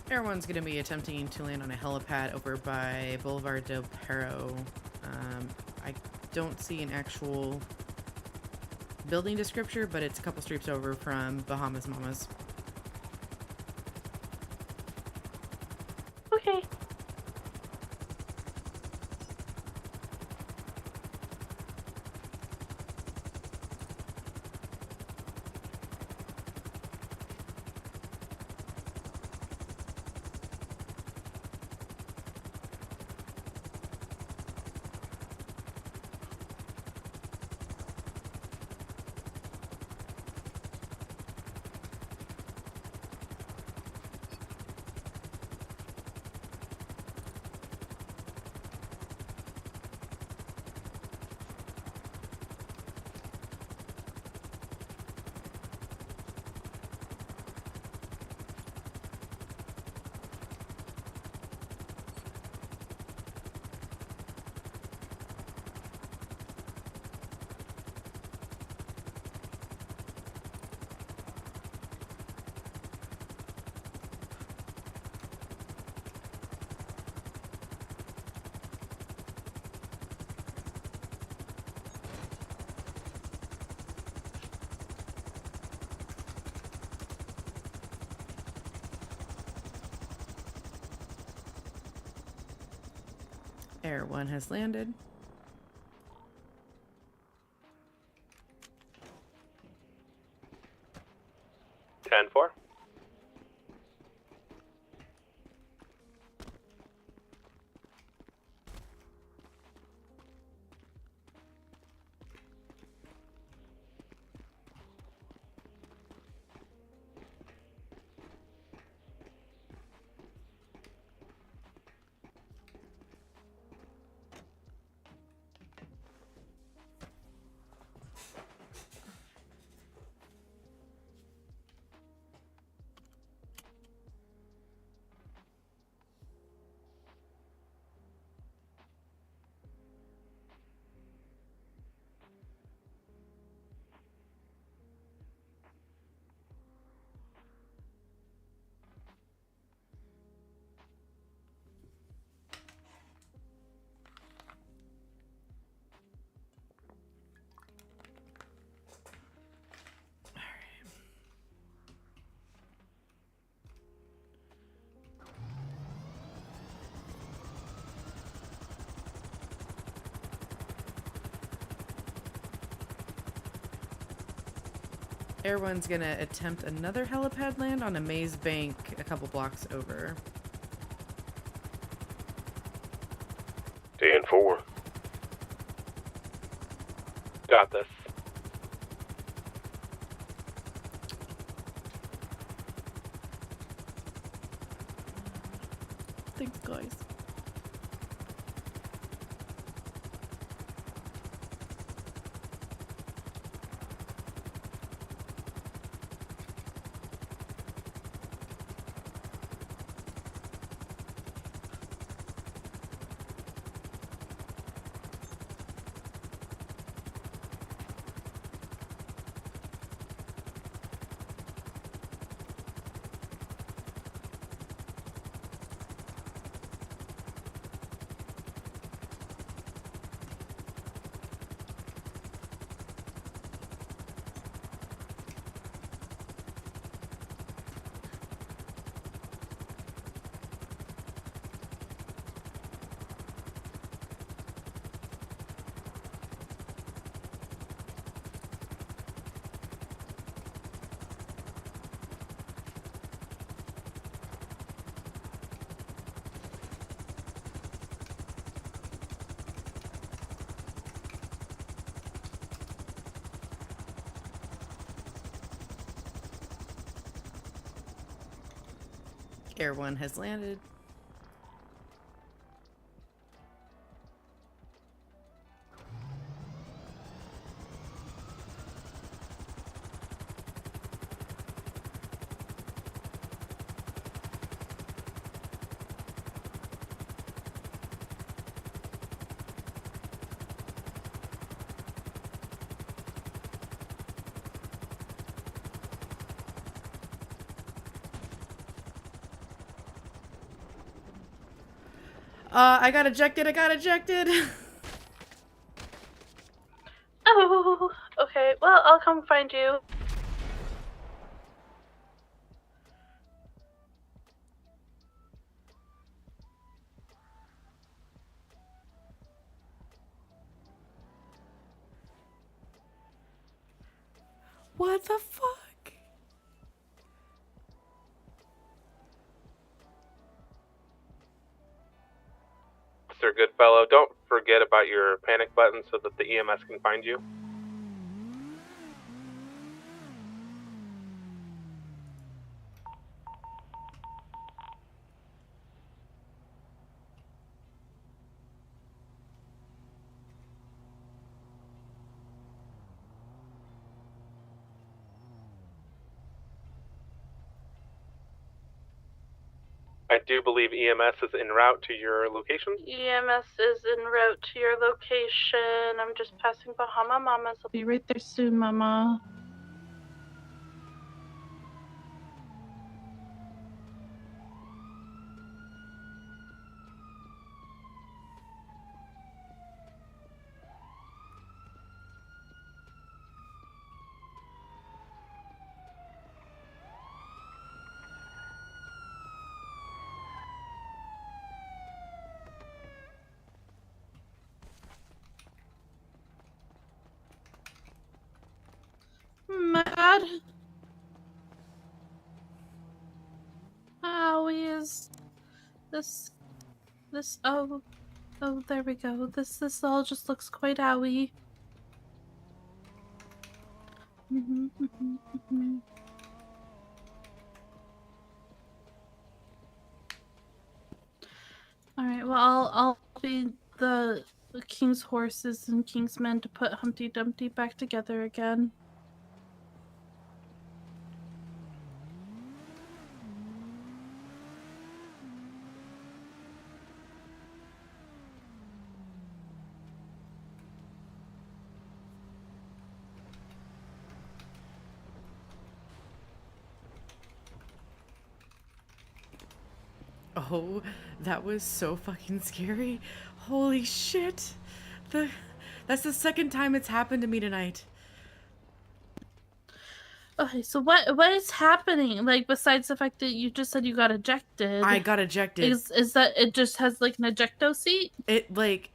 Air 1's going to be attempting to land on a helipad over by Boulevard del Perro. I don't see an actual building descriptor, but it's a couple streets over from Bahamas Mamas. Okay. Air 1 has landed. Ten four. Air One's gonna attempt another helipad land on a maze bank a couple blocks over. 10-4. Got this. Thanks, guys. Air One has landed. I got ejected. Oh, okay. Well, I'll come find you. What the fuck? Sir Goodfellow, don't forget about your panic button so that the EMS can find you. I do believe EMS is en route to your location. EMS is en route to your location. I'm just passing Bahama Mama's. I'll be right there soon, Mama. My God. How is this? Oh, there we go. This all just looks quite owie. All right. Well, I'll be the king's horses and king's men to put Humpty Dumpty back together again. Oh, that was so fucking scary. Holy shit. That's the second time it's happened to me tonight. Okay, so what is happening? Like, besides the fact that you just said you got ejected. I got ejected. Is that it just has like an ejecto seat? It like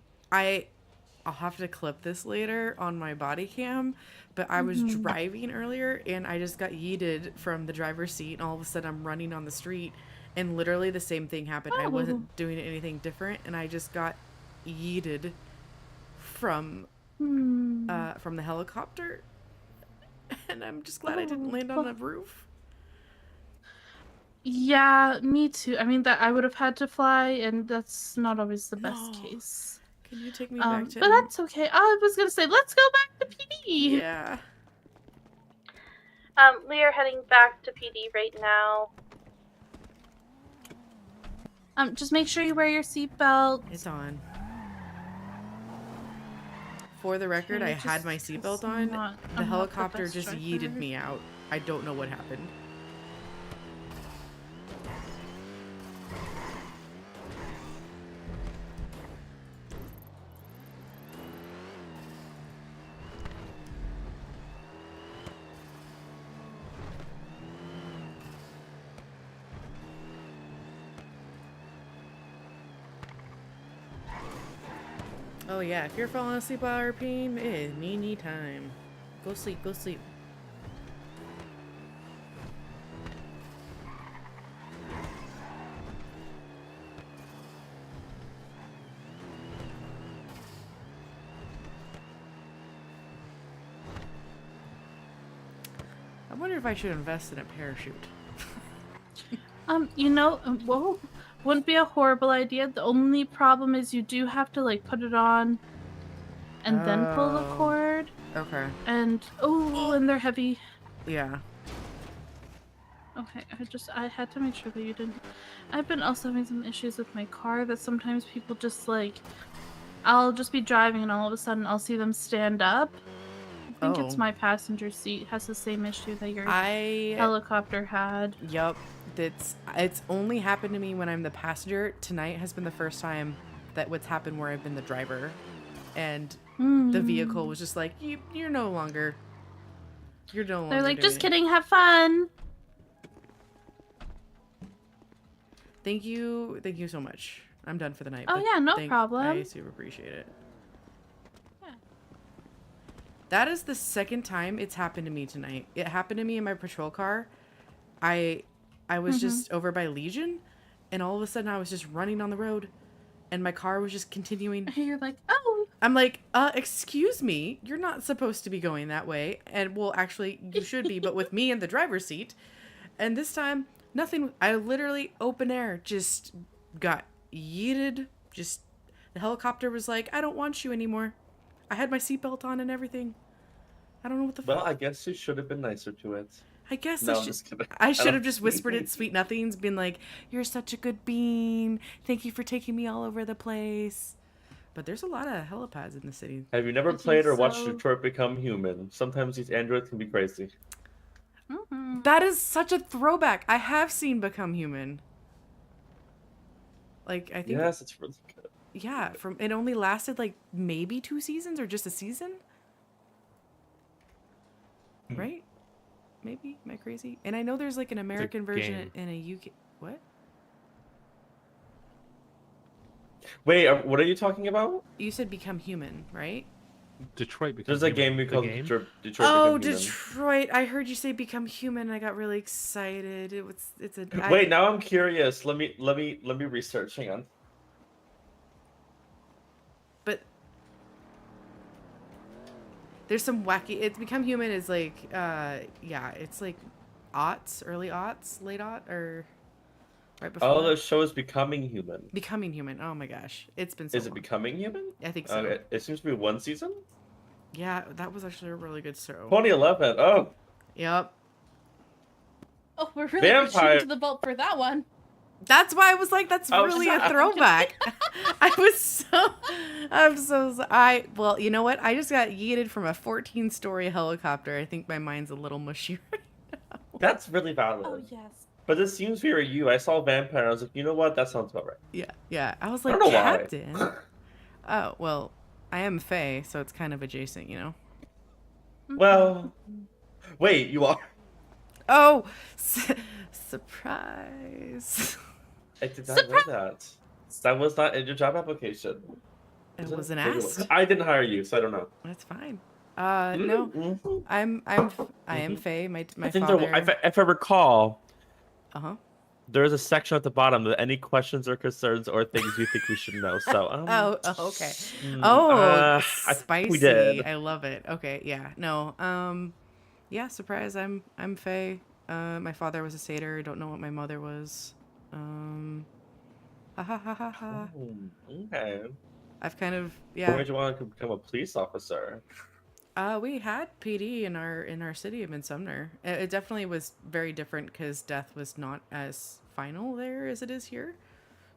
I'll have to clip this later on my body cam, but I was driving earlier and I just got yeeted from the driver's seat and all of a sudden I'm running on the street and literally the same thing happened. I wasn't doing anything different and I just got yeeted from the helicopter. And I'm just glad I didn't land on the roof. Yeah, me too. I mean, that I would have had to fly, and that's not always the best case. Can you take me back to... But that's okay. I was gonna say, let's go back to PD. Yeah. We are heading back to PD right now. Just make sure you wear your seatbelt. It's on. For the record, Okay, I had my seatbelt on. The helicopter just yeeted driver. me out. I don't know what happened. Oh yeah, if you're falling asleep while RPing, it is me time. Go sleep, go sleep. I wonder if I should invest in a parachute. You know, whoa, wouldn't be a horrible idea. The only problem is you do have to like put it on and then pull the cord. Okay. And and they're heavy. Yeah. Okay, I had to make sure that you didn't. I've been also having some issues with my car that sometimes people just like, I'll just be driving and all of a sudden I'll see them stand up. I think it's my passenger seat has the same issue that your helicopter had. Yup. It's only happened to me when I'm the passenger. Tonight has been the first time that what's happened where I've been the driver. And the vehicle was just like, you're no longer They're like, just kidding, have fun. Thank you so much. I'm done for the night. Oh but yeah, no problem. I super appreciate it. Yeah. That is the second time it's happened to me tonight. It happened to me in my patrol car. I was just over by Legion, and all of a sudden I was just running on the road, and my car was just continuing. You're like, oh. I'm like, excuse me, you're not supposed to be going that way. And well, actually, you should be, but with me in the driver's seat. And this time, nothing. I literally, open air, just got yeeted. Just, the helicopter was like, I don't want you anymore. I had my seatbelt on and everything. I don't know what the fuck. Well, I guess you should have been nicer to it. I guess No, I'm just kidding. I should have just whispered it sweet nothings, been like, you're such a good bean. Thank you for taking me all over the place. But there's a lot of helipads in the city. Have you never played or watched Detroit Become Human? Sometimes these androids can be crazy. That is such a throwback. I have seen Become Human. Like, I think... Yes, it's really good. Yeah, it only lasted like maybe 2 seasons or just a season? Right? Maybe? Am I crazy? And I know there's like an American version and a UK... What? Wait, what are you talking about? You said Become Human, right? Detroit Become There's a Human. game called Detroit Become Oh, Human. Detroit. I heard you say Become Human. I got really excited. It's a... Wait, now I'm curious. Let me research. Hang on. But there's some wacky... It's Become Human is like, yeah, it's like early aughts, late aught, or right before. Oh, the show is Becoming Human. Becoming Human. Oh my gosh. It's been so Is it long. Becoming Human? I think so. Okay. It seems to be 1 season? Yeah, that was actually a really good show. 2011. Oh. Yep. Oh, we're really shooting to the boat for that one. That's why I was like, that's really a throwback. Well, you know what? I just got yeeted from a 14-story helicopter. I think my mind's a little mushy right now. That's really valid. Oh, yes. But this seems very you. I saw Vampire. I was like, you know what? That sounds about right. Yeah. I was like, don't know Captain. why. Oh, well, I am Faye, so it's kind of adjacent, you know? Well, wait, you are. Oh, surprise. I did not know that. That was not in your job application. I Is it? wasn't Maybe it was. asked. I didn't hire you, so I don't know. That's fine. No, Mhm. I am Faye. My I think father. if I recall, Uh-huh. there's a section at the bottom that any questions or concerns or things you think we should know. So, Okay. hmm, Oh, I think we spicy. did. I love it. Okay, yeah. No. Yeah, surprise. I'm Faye. My father was a satyr. I don't know what my mother was. Ha ha ha ha ha. Okay. I've kind of Why yeah. would you want to become a police officer? We had PD in our city of Sumner. It definitely was very different because death was not as final there as it is here.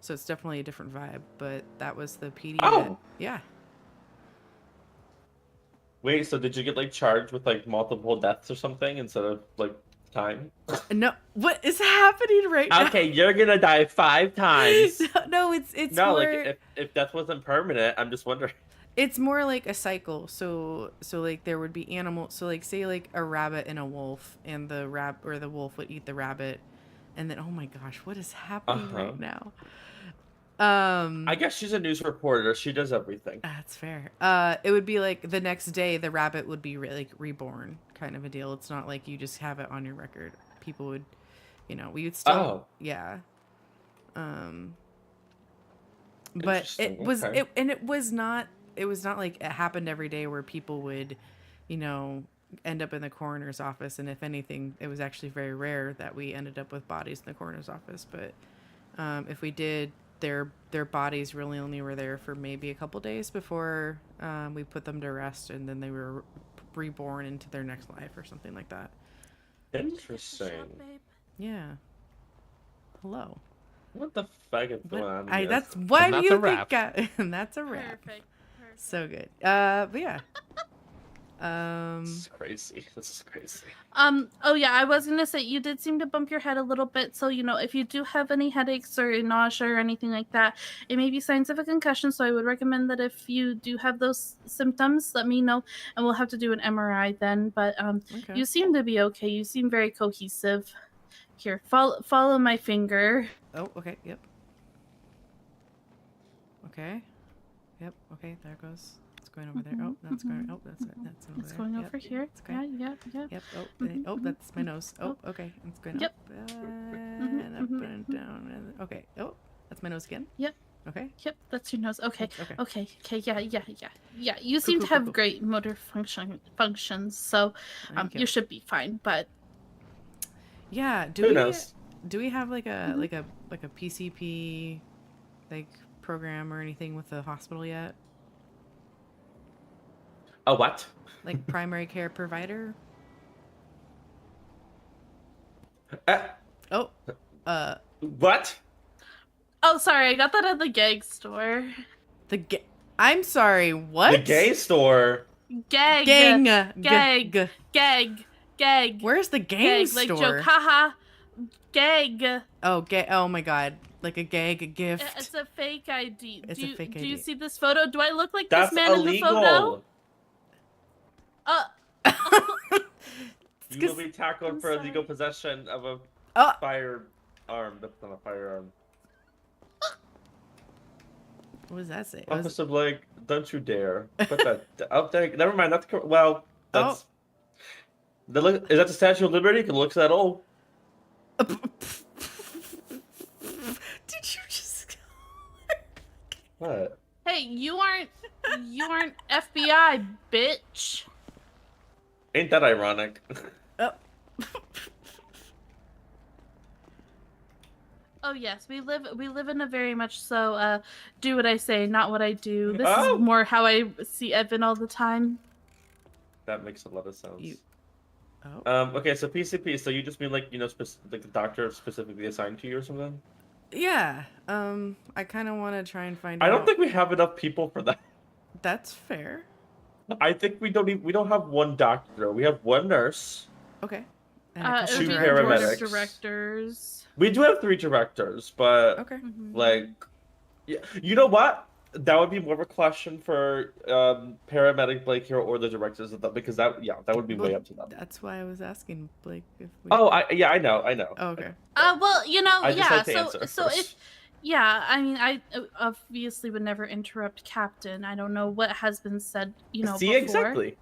So it's definitely a different vibe. But that was the PD. Oh! Yeah. Wait, so did you get like charged with like multiple deaths or something instead of like time? No, what is happening right now? Okay, you're gonna die 5 times. No, it's No, more, like if death wasn't permanent, I'm just wondering. it's more like a cycle. So like there would be animals. So like say like a rabbit and a wolf, and the the wolf would eat the rabbit, and then oh my gosh, what is happening right now? I guess she's a news reporter. She does everything. That's fair. It would be like the next day the rabbit would be like reborn, kind of a deal. It's not like you just have it on your record. People would, we would still, yeah. But it was okay. it was not like it happened every day where people would, end up in the coroner's office. And if anything, it was actually very rare that we ended up with bodies in the coroner's office. But if we did, their bodies really only were there for maybe a couple days before we put them to rest, and then they were reborn into their next life or something like that. Interesting. Yeah. Hello. What the fuck is going on? That's why And do that's you a wrap. think? And that's a wrap. Perfect. So good. But yeah. This is crazy. This is crazy. Oh yeah, I was gonna say you did seem to bump your head a little bit, so if you do have any headaches or nausea or anything like that, it may be signs of a concussion. So I would recommend that if you do have those symptoms, let me know, and we'll have to do an MRI then. But Okay. you seem to be okay. You seem very cohesive. Here, follow my finger. Oh, okay. Yep. Okay. Yep. Okay. There it goes. It's going over there. Oh, that's going. Oh, that's it. That's over It's there. going Yep, over yep, here. it's going. Yeah. Yep. Oh, that's my nose. Oh, okay. It's going Yep. up and up and down. And, okay. Oh, that's my nose again. Yep. Okay. Yep, that's your nose. Okay. Okay. Okay. Yeah. You seem to have great motor functions, so Thank you should be fine. But yeah. Who knows? Do we have like a PCP like program or anything with the hospital yet? A what? Like primary care provider? Oh. What? oh, sorry, I got that at the gag store. I'm sorry. What? The gay store. Gag. Gag. Where's the gang Gag, store? like joke, haha. Gag. Oh, oh my god. Like a gag gift. It's a fake ID. It's a fake Do you ID. see this photo? Do I look like That's this man illegal. in the photo? You will be tackled I'm for sorry. illegal possession of a firearm. That's not a firearm. What does that say? Officer Blake, don't you dare put that up there. Never mind. That's well. That's is that the Statue of Liberty? It looks that old. Did you just? What? Hey, you aren't FBI, bitch. Ain't that ironic? Oh yes, we live in a very much so do what I say, not what I do. This Oh. is more how I see Evan all the time. That makes a lot of sense. Oh. Okay, so PCP. So you just mean like like the doctor specifically assigned to you or something? Yeah. I kind of want to try and find out. I don't think we have enough people for that. That's fair. I think we don't have one doctor. We have one nurse. Okay. And It would Two be paramedics. the board of directors. We do have 3 directors, but Okay. like, yeah, you know what? That would be more of a question for paramedic Blake here or the directors of that, because that would be way up to them. That's why I was asking Blake if we. Oh, I know. Oh, okay. Well, I just like to yeah. answer So first. Yeah, I mean, I obviously would never interrupt Captain. I don't know what has been said, See, before. exactly.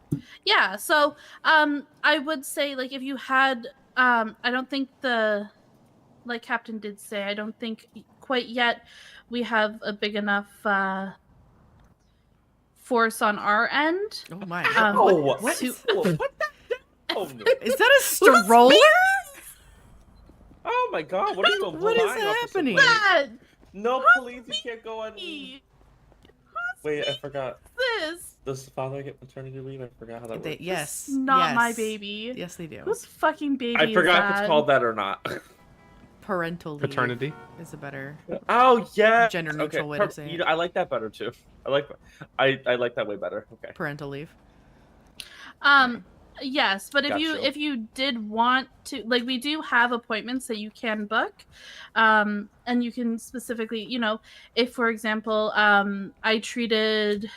Yeah, so I would say, like, if you had I don't think like Captain did say, I don't think quite yet we have a big enough force on our end. Oh my. Oh, what? to- what the? Oh no! Is that a stroller? Oh my God! What are you going What is happening? No, please, you can't go on. Wait, I forgot. This Does the father get maternity leave? I forgot how that works. Yes. not my yes. baby. Yes, they do. Whose fucking baby I forgot is if that? it's called that or not. Parental leave Paternity. is a better Oh yeah. gender neutral way to say it. I like that better too. I like that way better. Okay. Parental leave. Yes, but if Gotcha. if you did want to, like, we do have appointments that you can book, and you can specifically, if, for example, I treated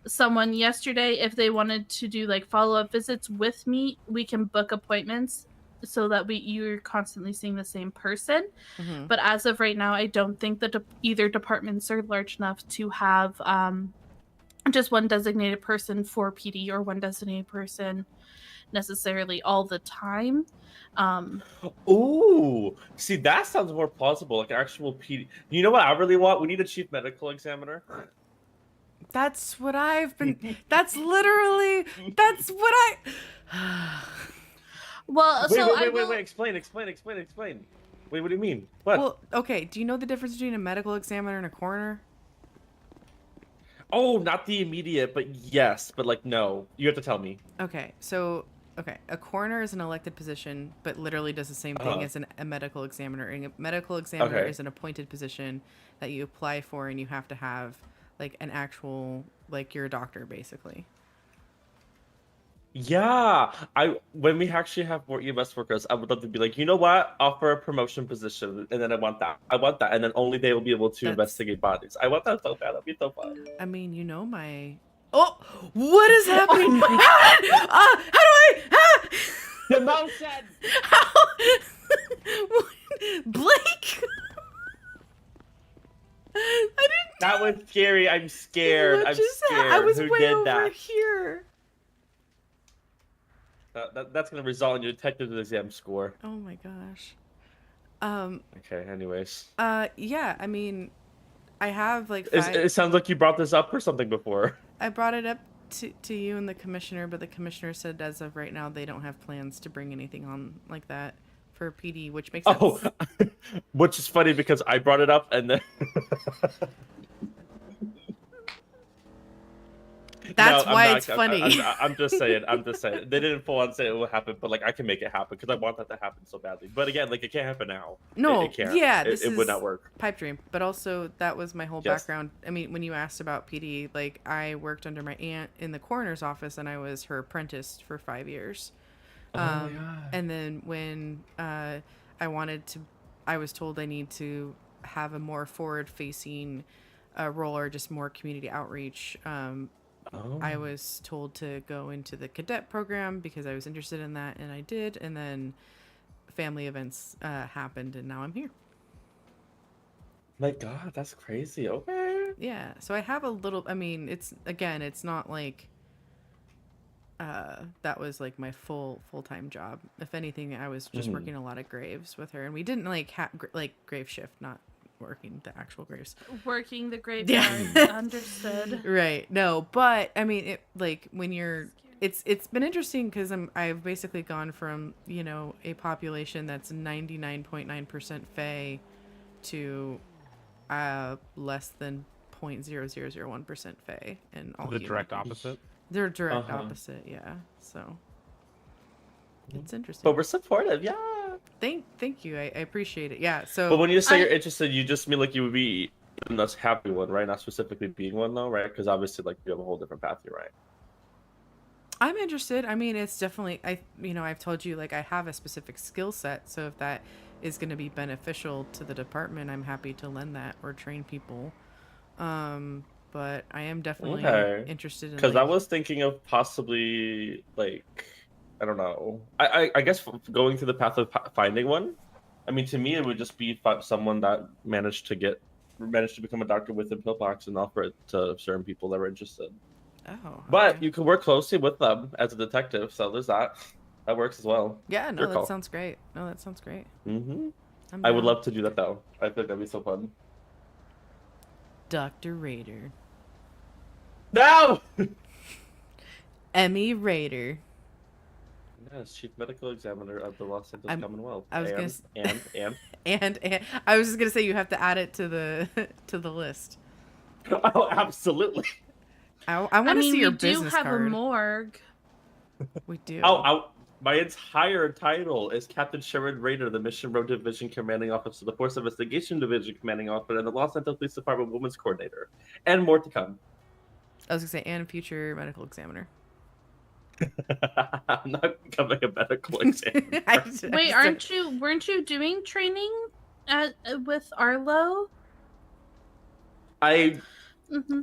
someone yesterday, if they wanted to do like follow-up visits with me, we can book appointments so that you're constantly seeing the same person. Mhm. But as of right now, I don't think that either departments are large enough to have just one designated person for PD or one designated person necessarily all the time. Ooh, see, that sounds more plausible, like an actual PD. You know what I really want? We need a chief medical examiner. That's what I've been. That's literally. That's what I. Well, Wait, explain. Wait, what do you mean? What? Well, okay. Do you know the difference between a medical examiner and a coroner? Oh, not the immediate, but yes, but like no. You have to tell me. Okay, so a coroner is an elected position, but literally does the same thing as a medical examiner. And a medical examiner is an appointed position that you apply for, and you have to have like an actual, like, you're a doctor basically. Yeah, when we actually have more EMS workers, I would love to be like, you know what, offer a promotion position, and then I want that, and then only they will be able to investigate bodies. I want that so bad. That'd be so fun. I mean, my. Oh, what is happening? How do I? Demotion. How? Blake. I didn't. That was scary. I'm scared. What I'm just scared. I was Who way did over that? here. That's gonna result in your detective exam score. Oh my gosh. Okay. Anyways. Yeah. I mean, I have like. It sounds like you brought this up or something before. I brought it up to you and the commissioner, but the commissioner said as of right now they don't have plans to bring anything on like that for PD, which makes sense. Oh, which is funny because I brought it up and then. That's No, why I'm it's not. funny. I'm just saying. They didn't full on say it will happen, but like I can make it happen because I want that to happen so badly. But again, like it can't happen now. No, it can't. yeah, it would not work. Pipe dream. But also that was my whole Yes. background. I mean, when you asked about PD, like I worked under my aunt in the coroner's office, and I was her apprentice for 5 years. And then when I was told I need to have a more forward-facing role or just more community outreach. I was told to go into the cadet program because I was interested in that, and I did. And then family events happened, and now I'm here. My God, that's crazy. Okay. Yeah, so I have a little. I mean, it's not like that was like my full-time job. If anything, I was just working a lot of graves with her, and we didn't like like grave shift, not working the actual graves. Working the graveyard. Understood. Right. No, but I mean, it like when you're, it's been interesting because I've basically gone from, a population that's 99.9% Fae to less than 0.0001% Fae, and all The direct opposite. They're direct opposite, yeah. So it's interesting. But we're supportive, yeah. Thank you. I appreciate it. Yeah. So. But when you say you're interested, you just mean like you would be in this happy one, right? Not specifically being one, though, right? Because obviously, like you have a whole different path here, right? I'm interested. I mean, it's definitely I've told you, like, I have a specific skill set, so if that is going to be beneficial to the department, I'm happy to lend that or train people. But I am definitely interested in, because I was thinking of possibly like, I don't know. I guess going through the path of finding one. I mean, to me, it would just be someone that managed to become a doctor with a pillbox and offer it to certain people that were interested. Oh. But okay. you could work closely with them as a detective, so there's that. That works as well. Yeah, no, Your that call. sounds great. No, that sounds great. Mm-hmm. I'm I would down. love to do that though. I think that'd be so fun. Dr. Raider. No. Emmy Raider. Yes, chief medical examiner of the Los Angeles Commonwealth. I was and I was just gonna say you have to add it to the list. Oh, absolutely. I want to see your we do business have card. a morgue. We do. My entire title is Captain Sherrod Raider, the Mission Road Division Commanding Officer, the Force Investigation Division Commanding Officer, and the Los Angeles Police Department Women's Coordinator, and more to come. I was gonna say, and future medical examiner. I'm not becoming a medical examiner. Wait, weren't you doing training with Arlo? I Mm-hmm.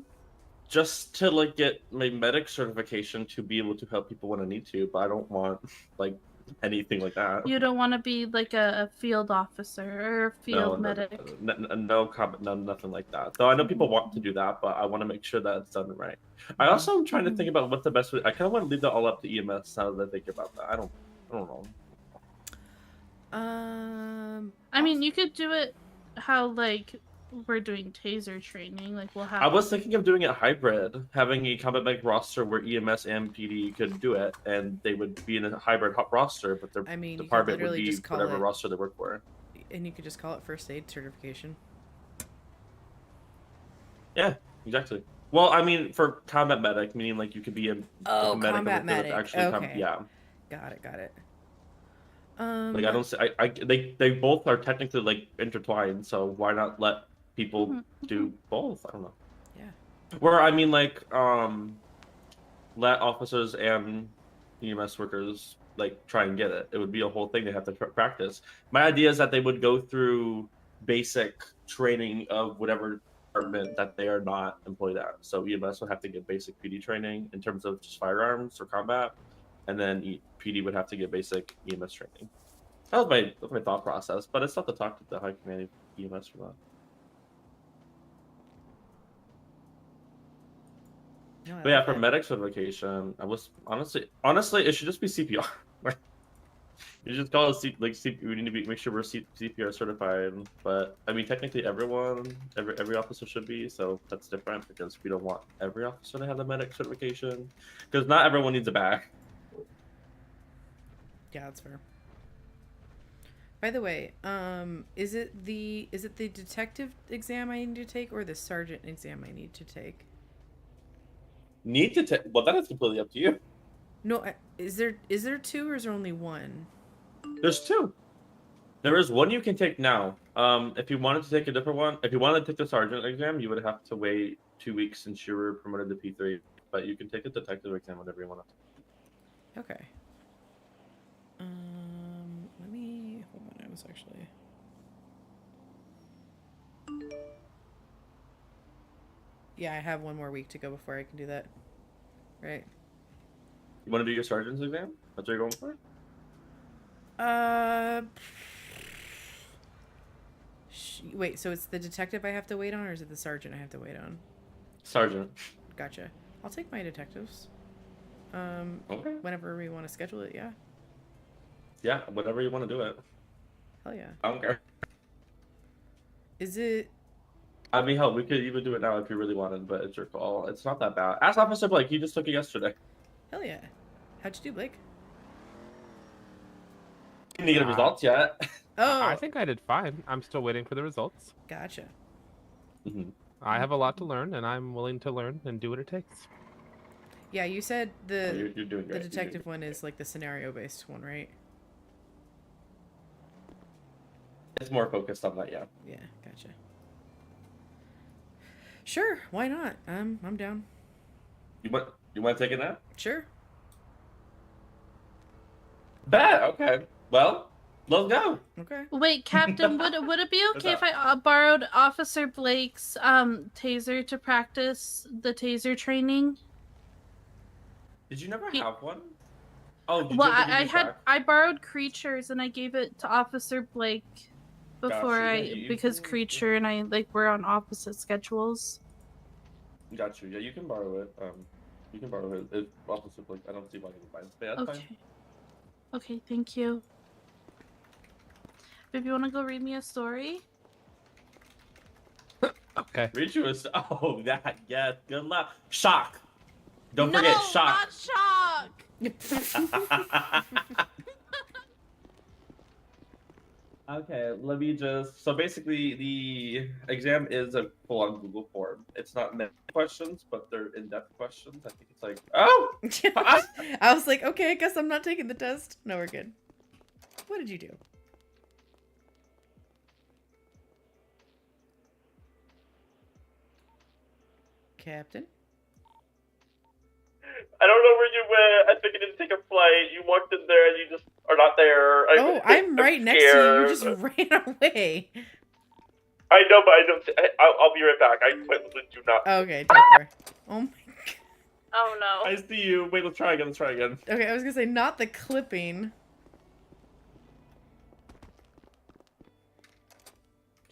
just to like get my medic certification to be able to help people when I need to, but I don't want like anything like that. You don't want to be like a field officer or a field medic. No comment, nothing like that. Though I know people want to do that, but I want to make sure that it's done right. I also am trying to think about what the best way. I kind of want to leave that all up to EMS now that I think about that. I don't know. I mean, you could do it how like we're doing taser training. Like we'll have. I was thinking of doing it hybrid, having a combat medic roster where EMS and PD could do it, and they would be in a hybrid roster, but their department would be whatever roster they work for. And you could just call it first aid certification. Yeah, exactly. Well, I mean, for combat medic, meaning like you could be a medic combat medic. Actually, okay. Yeah. Got it. Like I don't say they both are technically like intertwined, so why not let people do both? I don't know. Yeah. Where I mean, like, let officers and EMS workers like try and get it. It would be a whole thing they have to practice. My idea is that they would go through basic training of whatever department that they are not employed at. So EMS would have to get basic PD training in terms of just firearms or combat, and then PD would have to get basic EMS training. That was my thought process, but it's not to talk to the high command EMS for that. No, But yeah, for medic certification, I was honestly, it should just be CPR. You just call it we need to make sure we're CPR certified. But I mean, technically, every officer should be. So that's different because we don't want every officer to have the medic certification, because not everyone needs a back. Yeah, that's fair. By the way, is it the detective exam I need to take or the sergeant exam I need to take? Need to take? Well, that is completely up to you. No, is there two or is there only one? There's two. There is one you can take now. If you wanted to take a different one, if you wanted to take the sergeant exam, you would have to wait 2 weeks since you were promoted to P3. But you can take the detective exam whenever you want to. Okay. Let me hold on. I was actually. Yeah, I have one more week to go before I can do that. Right. You want to do your sergeant's exam? That's what you're going for? Wait, so it's the detective I have to wait on, or is it the sergeant I have to wait on? Sergeant. Gotcha. I'll take my detectives. Okay. Whenever we want to schedule it, yeah. Yeah, whatever you want to do it. Hell yeah. I don't care. Is it? I mean, hell, we could even do it now if you really wanted, but it's your call. It's not that bad. Ask Officer Blake. He just took it yesterday. Hell yeah. How'd you do, Blake? Didn't get the results yet. Oh. I think I did fine. I'm still waiting for the results. Gotcha. Mm-hmm. I have a lot to learn, and I'm willing to learn and do what it takes. Yeah, you said the You're doing great. the detective one is like the scenario-based one, right? It's more focused on that, yeah. Yeah, gotcha. Sure, why not? I'm down. You want to take it now? Sure. Bet. Okay. Well, let's go. Okay. Wait, Captain, would it be okay if I borrowed Officer Blake's taser to practice the taser training? Did you never have one? Oh, Well, I borrowed Creatures and I gave it to Officer Blake before Gotcha, yeah, because can- Creature and I like we're on opposite schedules. Got you. Yeah, you can borrow it. You can borrow it. If opposite, like, I don't see why you would mind. But yeah, that's Okay. fine. Okay, thank you. Babe, you want to go read me a story? Okay. Read you a oh that yes. Good luck. Shock. Don't No, forget shock. not shock. Okay, let me just. So basically, the exam is a full-on Google form. It's not many questions, but they're in-depth questions. I think it's like, oh, I was like, okay, I guess I'm not taking the test. No, we're good. What did you do? Captain? I don't know where you went. I think you didn't take a flight. You walked in there and you just are not there. Oh, I'm right next to you. You just ran away. I know, but I don't. I'll be right back. I pointlessly do not. Okay, take care. Oh my god. Oh no. I see you. Wait, let's try again. Let's try again. Okay, I was gonna say, not the clipping.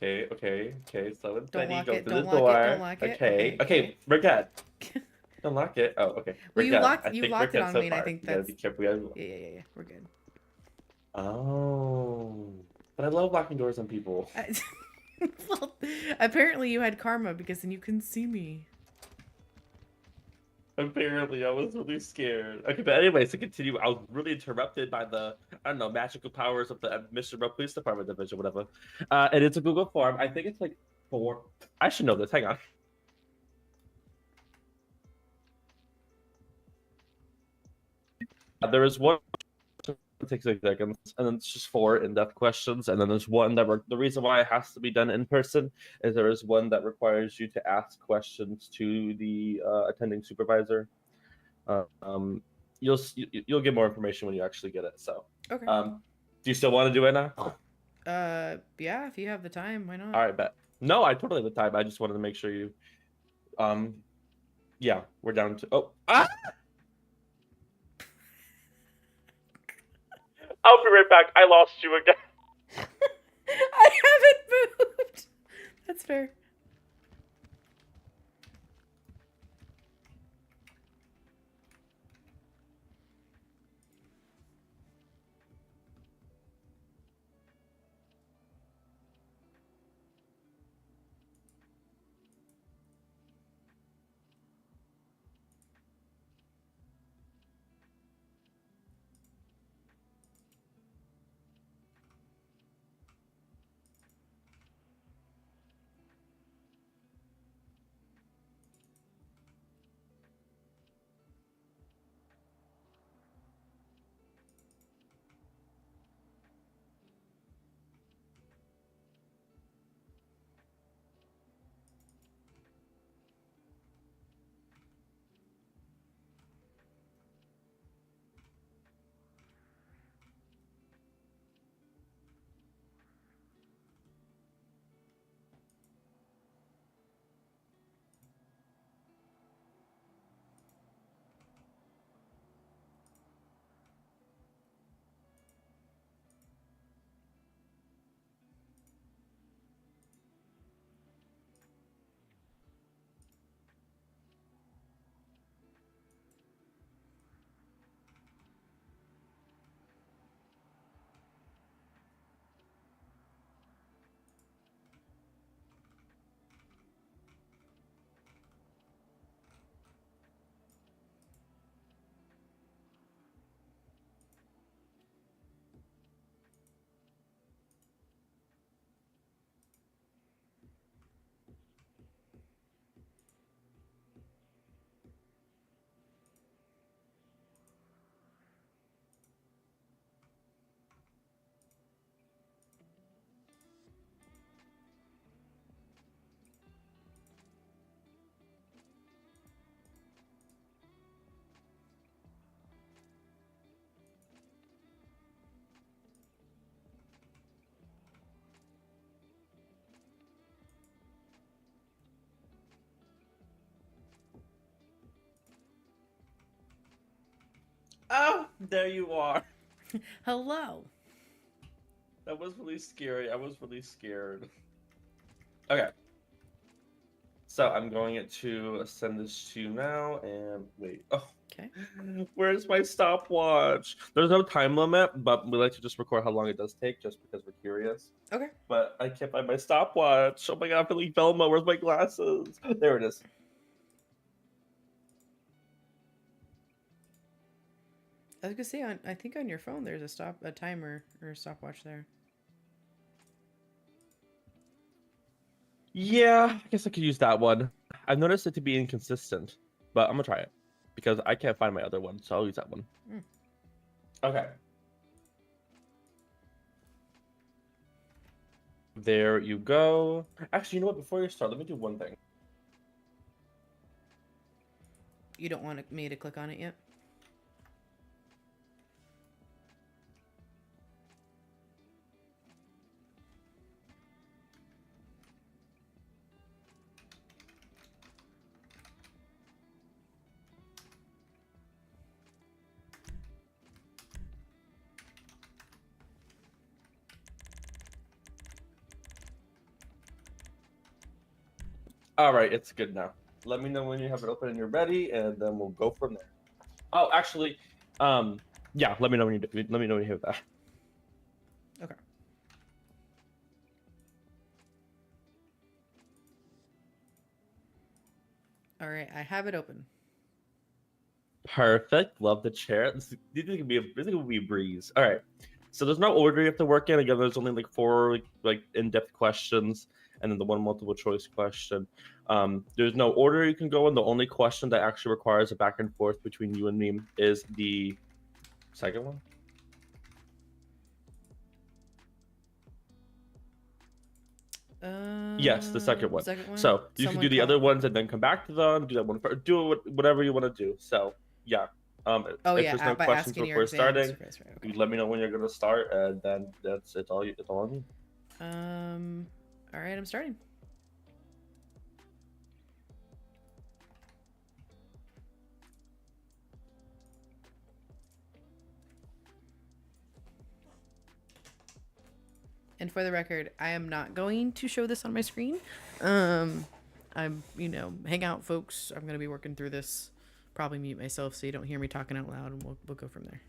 Okay. Slow and Don't steady. lock Go it, through don't the lock it, door. don't lock it. Okay. Okay. We're good. Don't lock it. Oh, okay. Well, We're you good. locked- I you think locked we're it good on so me, and I far. think You gotta that's- be careful. You gotta- Yeah, we're good. Oh. But I love locking doors on people. Well, apparently you had karma because then you couldn't see me. Apparently, I was really scared. Okay, but anyways, to continue, I was really interrupted by the, I don't know, magical powers of the Mission Row Police Department division, whatever. And it's a Google form. I think it's like 4. I should know this. Hang on. There is one. It takes 6 seconds, and then it's just 4 in-depth questions, and then there's one that the reason why it has to be done in person is there is one that requires you to ask questions to the attending supervisor. You'll get more information when you actually get it. So, Okay. do you still want to do it now? Yeah, if you have the time, why not? All right, bet. No, I totally have the time. I just wanted to make sure you. Yeah, we're down to. Oh, ah! I'll be right back. I lost you again. I haven't moved. That's fair. Oh, there you are. Hello. That was really scary. I was really scared. Okay. So I'm going to send this to you now and wait. Oh, Okay. where's my stopwatch? There's no time limit, but we like to just record how long it does take just because we're curious. Okay. But I can't find my stopwatch. Oh my god, I feel like Velma. Where's my glasses? There it is. I was gonna say I think on your phone there's a timer or a stopwatch there. Yeah, I guess I could use that one. I've noticed it to be inconsistent, but I'm gonna try it because I can't find my other one, so I'll use that one. Mm. Okay. There you go. Actually, you know what? Before you start, let me do one thing. You don't want me to click on it yet? All right, it's good now. Let me know when you have it open and you're ready, and then we'll go from there. Oh, actually, yeah. Let me know when you have that. Okay. All right, I have it open. Perfect. Love the chair. This could be a breeze. All right. So there's no order you have to work in. Again, there's only like 4 like in-depth questions, and then the one multiple choice question. There's no order you can go in. The only question that actually requires a back and forth between you and me is the second one. Yes, the second one. Second one. So you can do the other ones and then come back to them. Do that one first. Do whatever you want to do. So yeah. Oh if yeah, there's no by questions asking your before exams starting, first, right, okay. you let me know when you're gonna start, and then it's all on you. All right, I'm starting. And for the record, I am not going to show this on my screen. I'm, hang out, folks. I'm gonna be working through this. Probably mute myself so you don't hear me talking out loud, and we'll go from there.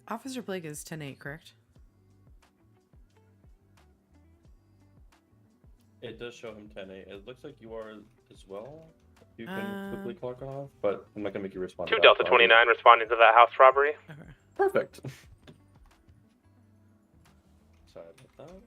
Officer Blake is 10-8, correct? It does show him 10-8. It looks like you are as well. You can quickly clock off, but I'm not gonna make you respond. 2 Delta 29 responding to that house robbery. Okay. Perfect. Sorry about that.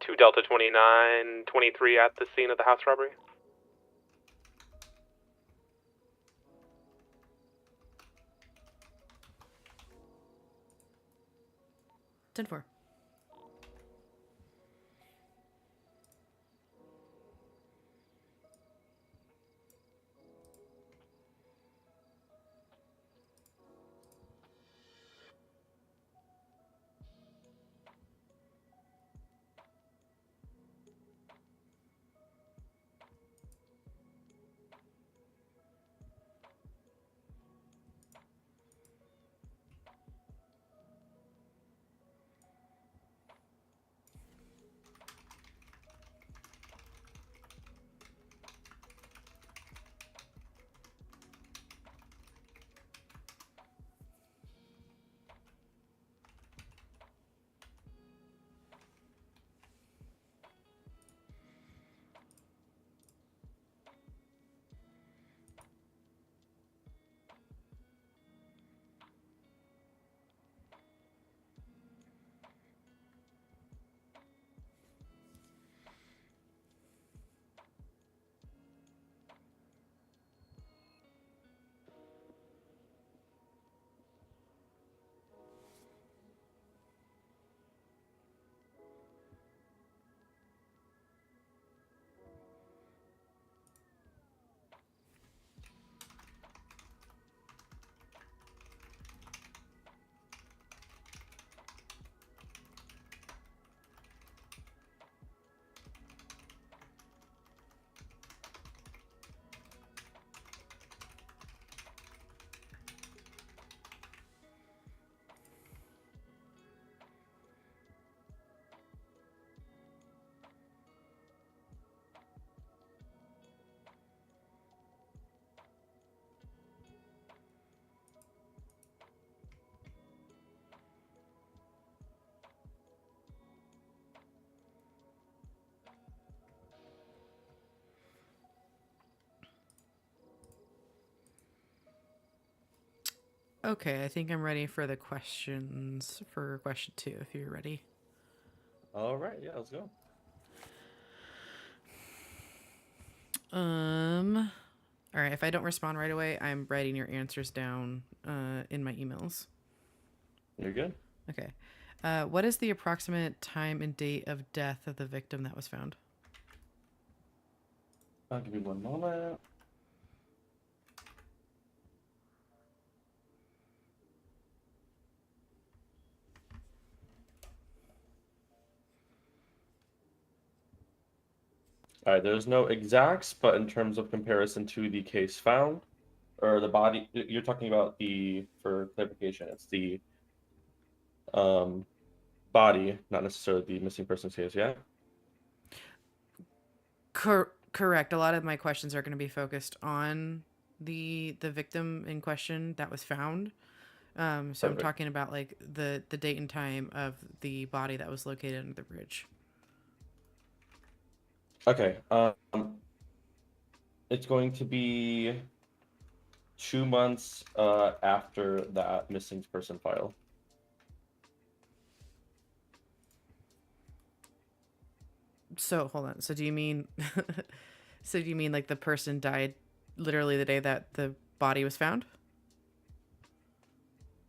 Two Delta 29, 23 at the scene of the house robbery. Ten four. Okay, I think I'm ready for the questions for question 2, if you're ready. All right, yeah, let's go. All right, if I don't respond right away, I'm writing your answers down in my emails. You're good. Okay. What is the approximate time and date of death of the victim that was found? I'll give you one moment. All right, there's no exacts, but in terms of comparison to the case found, or the body, you're talking about for clarification, it's the body, not necessarily the missing persons case, yeah? Correct. A lot of my questions are going to be focused on the victim in question that was found. So I'm Perfect. talking about like the date and time of the body that was located under the bridge. Okay. It's going to be 2 months after that missing person file. So hold on. So do you mean like the person died literally the day that the body was found?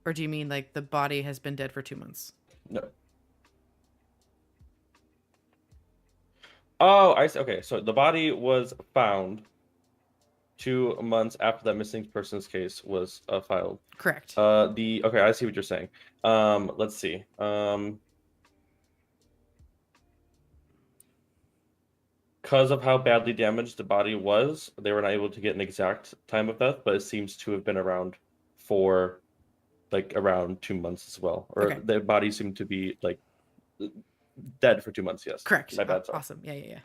Or do you mean like the body has been dead for 2 months? No. Oh, I see. Okay, so the body was found 2 months after that missing persons case was filed. Correct. Okay, I see what you're saying. Let's see. Because of how badly damaged the body was, they were not able to get an exact time of death, but it seems to have been around around 2 months as well. Or Okay. the body seemed to be like dead for 2 months. Yes. Correct. My bad. Sorry. Awesome. Yeah.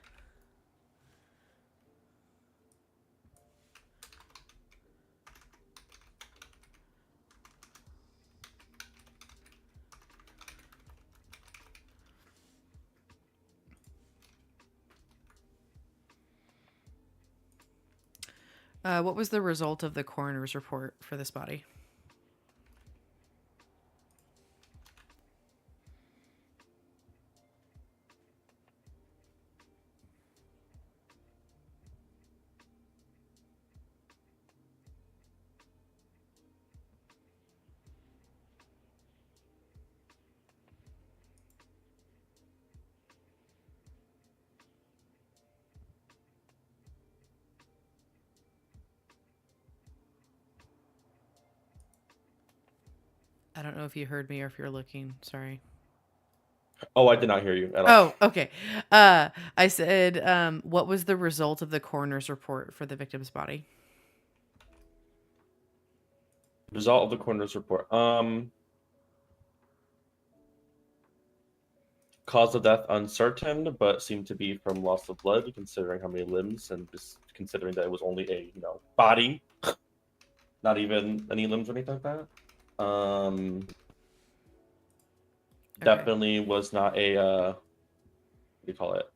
What was the result of the coroner's report for this body? I don't know if you heard me or if you're looking. Sorry. Oh, I did not hear you at all. Oh, okay. I said, what was the result of the coroner's report for the victim's body? Result of the coroner's report. Cause of death uncertain, but seemed to be from loss of blood, considering how many limbs and just considering that it was only a body, not even any limbs or anything like that. Okay. Definitely was not a what do you call it?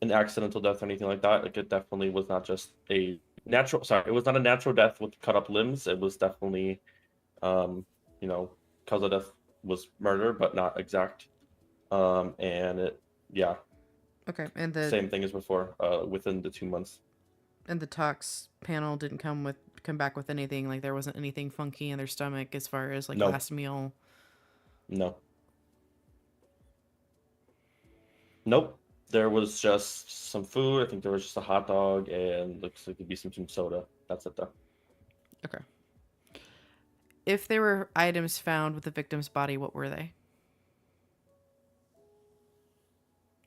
An accidental death or anything like that. Like it definitely was not just a natural. Sorry, it was not a natural death with cut up limbs. It was definitely, cause of death was murder, but not exact. And it, yeah. Okay, and the same thing as before. Within the 2 months. And the tox panel didn't come back with anything, like there wasn't anything funky in their stomach as far as like No. last meal. No. Nope. There was just some food. I think there was just a hot dog and looks like there'd be some soda. That's it though. Okay. If there were items found with the victim's body, what were they?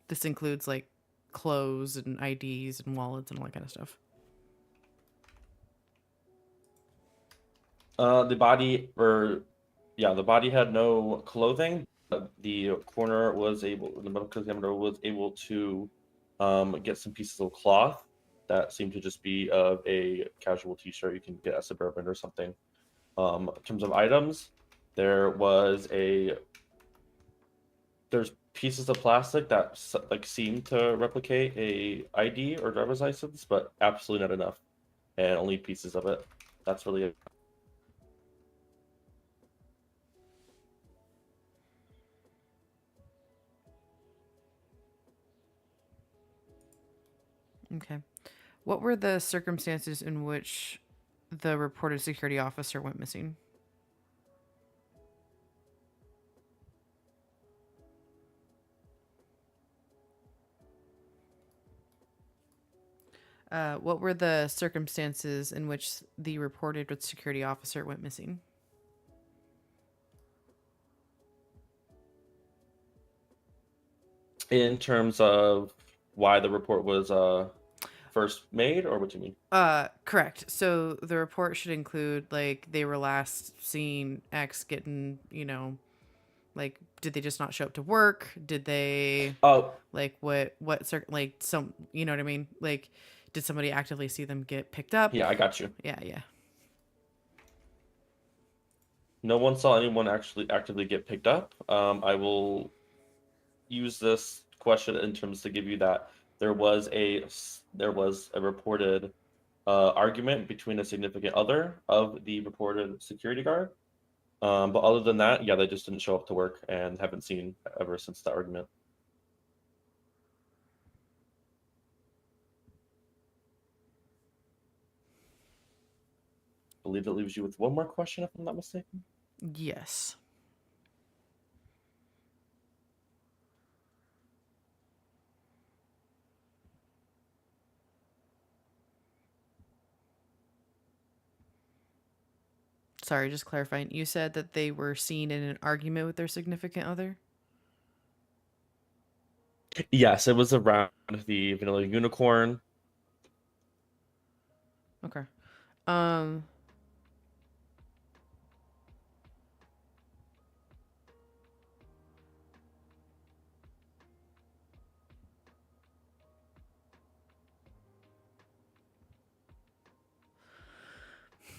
This includes like clothes and IDs and wallets and all that kind of stuff. The body had no clothing. The coroner was able, the medical examiner was able to get some pieces of cloth that seemed to just be of a casual t-shirt you can get at Suburban or something. In terms of items, there's pieces of plastic that like seem to replicate a ID or driver's license, but absolutely not enough, and only pieces of it. That's really it. Okay. What were the circumstances in which the reported security officer went missing? What were the circumstances in which the reported security officer went missing? In terms of why the report was first made, or what do you mean? Correct. So the report should include like they were last seen X getting, like did they just not show up to work? Did they Oh, like like some, you know what I mean? Like did somebody actively see them get picked up? yeah, I got you. Yeah. No one saw anyone actually actively get picked up. I will use this question in terms to give you that there was a reported argument between a significant other of the reported security guard. But other than that, yeah, they just didn't show up to work and haven't seen ever since the argument. I believe that leaves you with one more question, if I'm not mistaken. Yes. Sorry, just clarifying. You said that they were seen in an argument with their significant other? Yes, it was around the vanilla unicorn. Okay. Um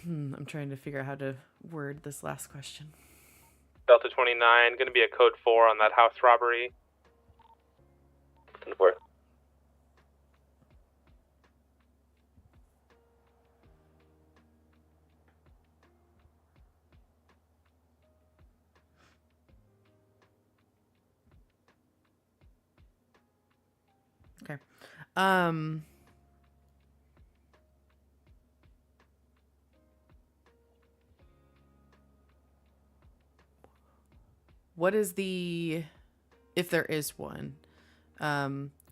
I'm trying to figure out how to word this last question. Delta 29, going to be a code 4 on that house robbery. 4. Okay. What is the, if there is one,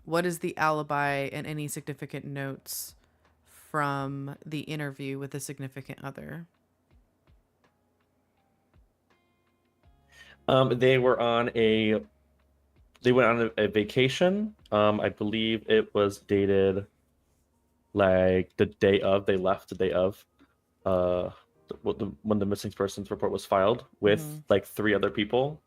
what is the alibi and any significant notes from the interview with the significant other? They went on a vacation. I believe it was dated like the day of. They left the day of. When the missing persons report was filed with like 3 other people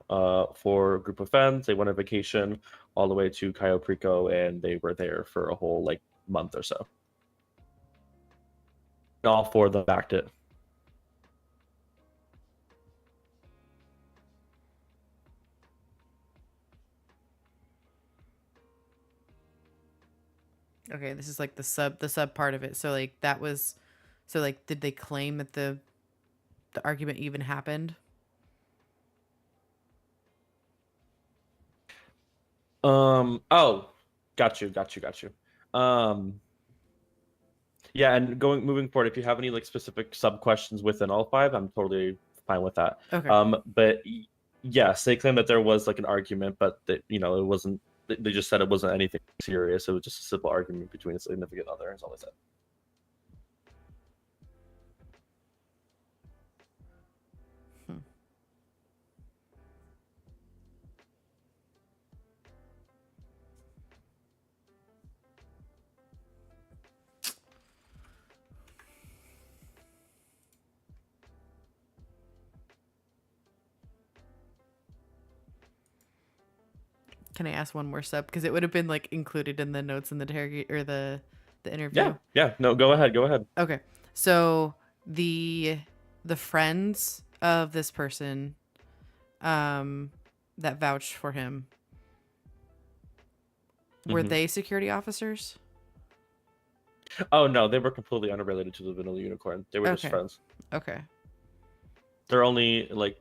for a group of friends. They went on vacation all the way to Cayo Perico, and they were there for a whole like month or so. All 4 of them backed it. Okay, this is like the sub part of it. So like that was, so like did they claim that the argument even happened? Oh, got you. Yeah, and moving forward, if you have any like specific sub questions within all 5, I'm totally fine with that. Okay. But yes, they claim that there was like an argument, but that it wasn't. They just said it wasn't anything serious. It was just a simple argument between a significant other. That's all they said. Can I ask one more sub? Because it would have been like included in the notes in the the interview. Yeah. No, go ahead. Okay. So the friends of this person that vouched for him, were they security officers? Oh no, they were completely unrelated to the vanilla unicorn. They were just friends. Okay. They're only like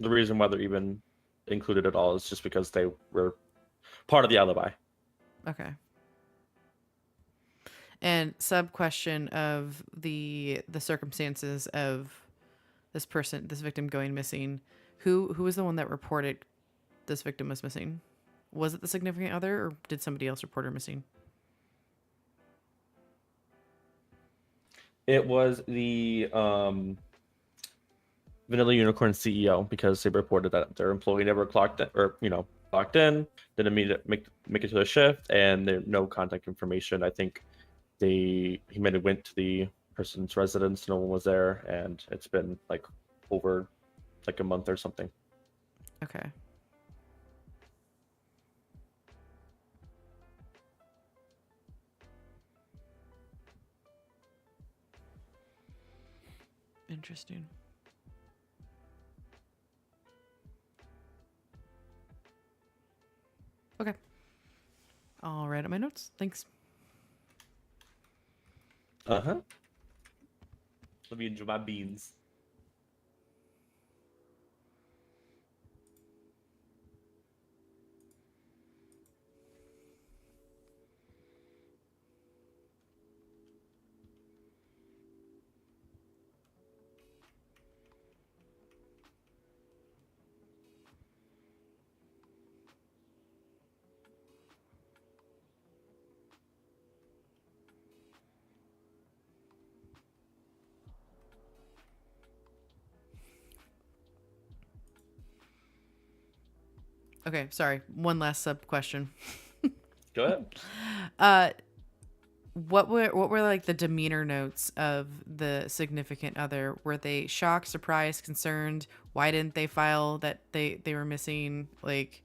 the reason why they're even included at all is just because they were part of the alibi. Okay. And sub question of the circumstances of this victim going missing. Who was the one that reported this victim was missing? Was it the significant other, or did somebody else report her missing? It was the Vanilla Unicorn CEO, because they reported that their employee never clocked in, or clocked in, didn't make it to the shift, and there no contact information. I think he might have went to the person's residence, no one was there, and it's been like over like a month or something. Okay. Interesting. Okay. I'll write up my notes. Thanks. Let me enjoy my beans. Okay, sorry. One last sub question. Go ahead. What were like the demeanor notes of the significant other? Were they shocked, surprised, concerned? Why didn't they file that they were missing? Like,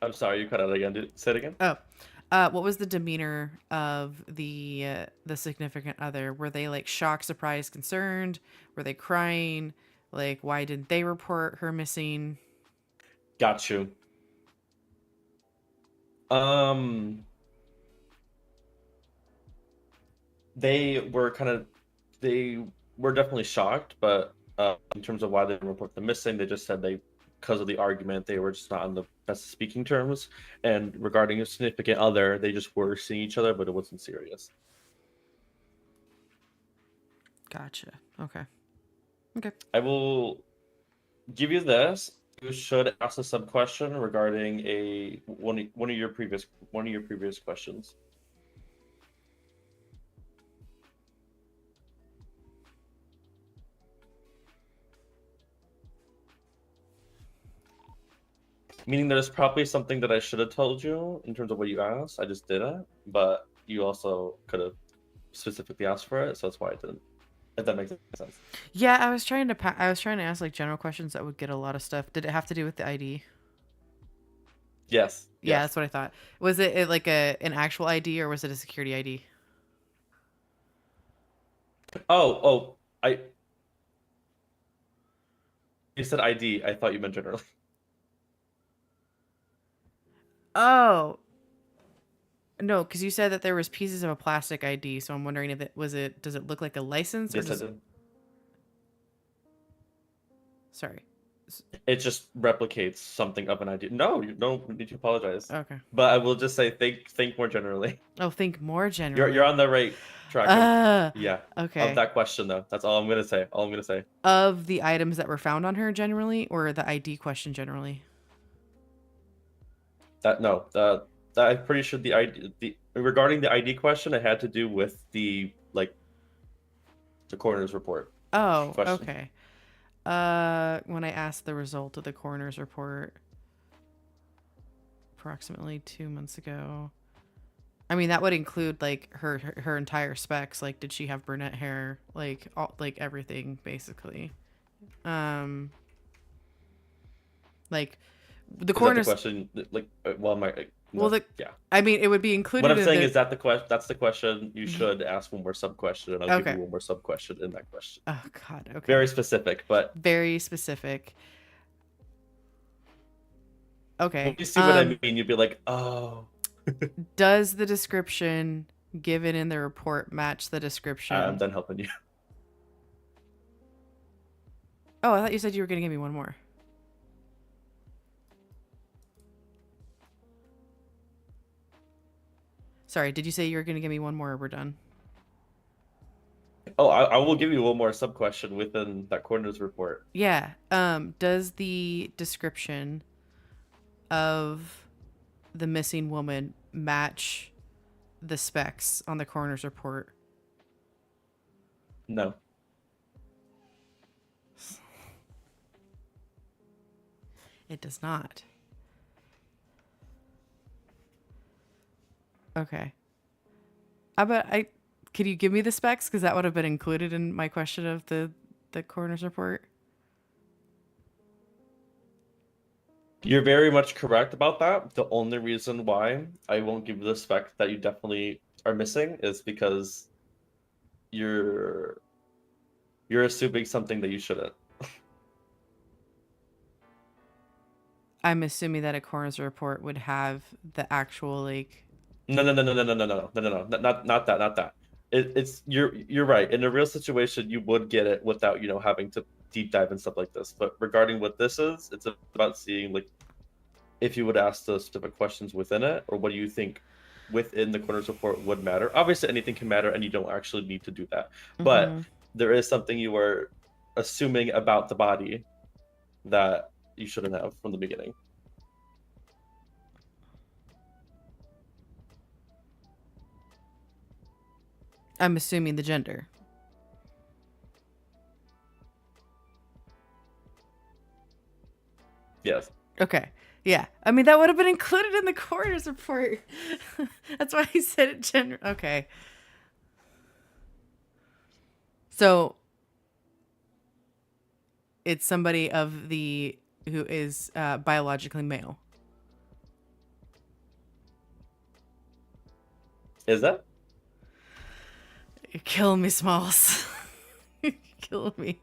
I'm sorry, you cut out again. Say it again. what was the demeanor of the significant other? Were they like shocked, surprised, concerned? Were they crying? Like, why didn't they report her missing? Got you. They were definitely shocked, but in terms of why they didn't report them missing, they just said because of the argument, they were just not on the best speaking terms. And regarding a significant other, they just were seeing each other, but it wasn't serious. Gotcha. Okay. I will give you this. You should ask a sub question regarding one of your previous questions. Meaning there's probably something that I should have told you in terms of what you asked. I just didn't, but you also could have specifically asked for it, so that's why I didn't. If that makes sense. Yeah, I was trying to ask like general questions that would get a lot of stuff. Did it have to do with the ID? Yes. Yeah, that's what I thought. Was it like an actual ID, or was it a security ID? Oh, you said ID. I thought you meant generally. Oh. No, because you said that there was pieces of a plastic ID, so I'm wondering if does it look like a license? Yes, or I did. Sorry. It just replicates something of an ID. No, you don't need to apologize. Okay. But I will just say think more generally. Oh, think more generally. You're on the right track. Yeah. Okay. Of that question though. That's all I'm gonna say. Of the items that were found on her generally, or the ID question generally? I'm pretty sure regarding the ID question, it had to do with the coroner's report. Oh, question. Okay. When I asked the result of the coroner's report approximately 2 months ago, I mean, that would include like her entire specs. Like, did she have brunette hair? Like, like everything basically. Like the coroner's question. Yeah. I mean, it would be included. What I'm saying is that that's the question you should ask one more sub question, and I'll give Okay. you one more sub question in that question. Oh God. Okay. Very specific, but Very specific. Okay. when you see what I mean, you'd be like, oh. Does the description given in the report match the description? I'm done helping you. Oh, I thought you said you were going to give me one more. Sorry, did you say you were going to give me one more or we're done? Oh, I will give you one more sub question within that coroner's report. Yeah. Does the description of the missing woman match the specs on the coroner's report? No. It does not. Okay. Could you give me the specs? Because that would have been included in my question of the coroner's report. You're very much correct about that. The only reason why I won't give you the spec that you definitely are missing is because you're assuming something that you shouldn't. I'm assuming that a coroner's report would have the actual like. No, not that. It's you're right. In a real situation, you would get it without having to deep dive and stuff like this. But regarding what this is, it's about seeing like if you would ask the specific questions within it, or what do you think within the coroner's report would matter. Obviously, anything can matter, and you don't actually need to do that. But there is something you are assuming about the body that you shouldn't have from the beginning. I'm assuming the gender. Yes. Okay. Yeah. I mean, that would have been included in the coroner's report. That's why he said it gender. Okay. So it's somebody who is biologically male. Is that? You're killing me, Smalls. You're killing me.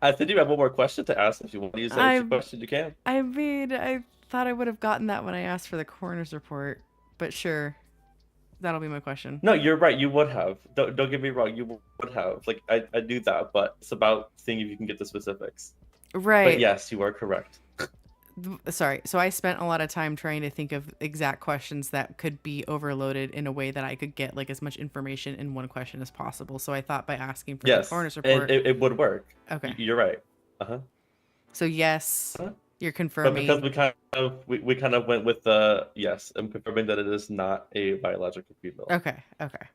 I think you have one more question to ask. If you want to use that question, you can. I mean, I thought I would have gotten that when I asked for the coroner's report, but sure. That'll be my question. No, you're right. You would have. Don't get me wrong. You would have. Like, I knew that, but it's about seeing if you can get the specifics. Right. But yes, you are correct. Sorry. So I spent a lot of time trying to think of exact questions that could be overloaded in a way that I could get like as much information in one question as possible. So I thought by asking for the coroner's report, it would work. Okay. You're right. So yes, you're But confirming. because we kind of went with the yes, I'm confirming that it is not a biological female. Okay. Okay.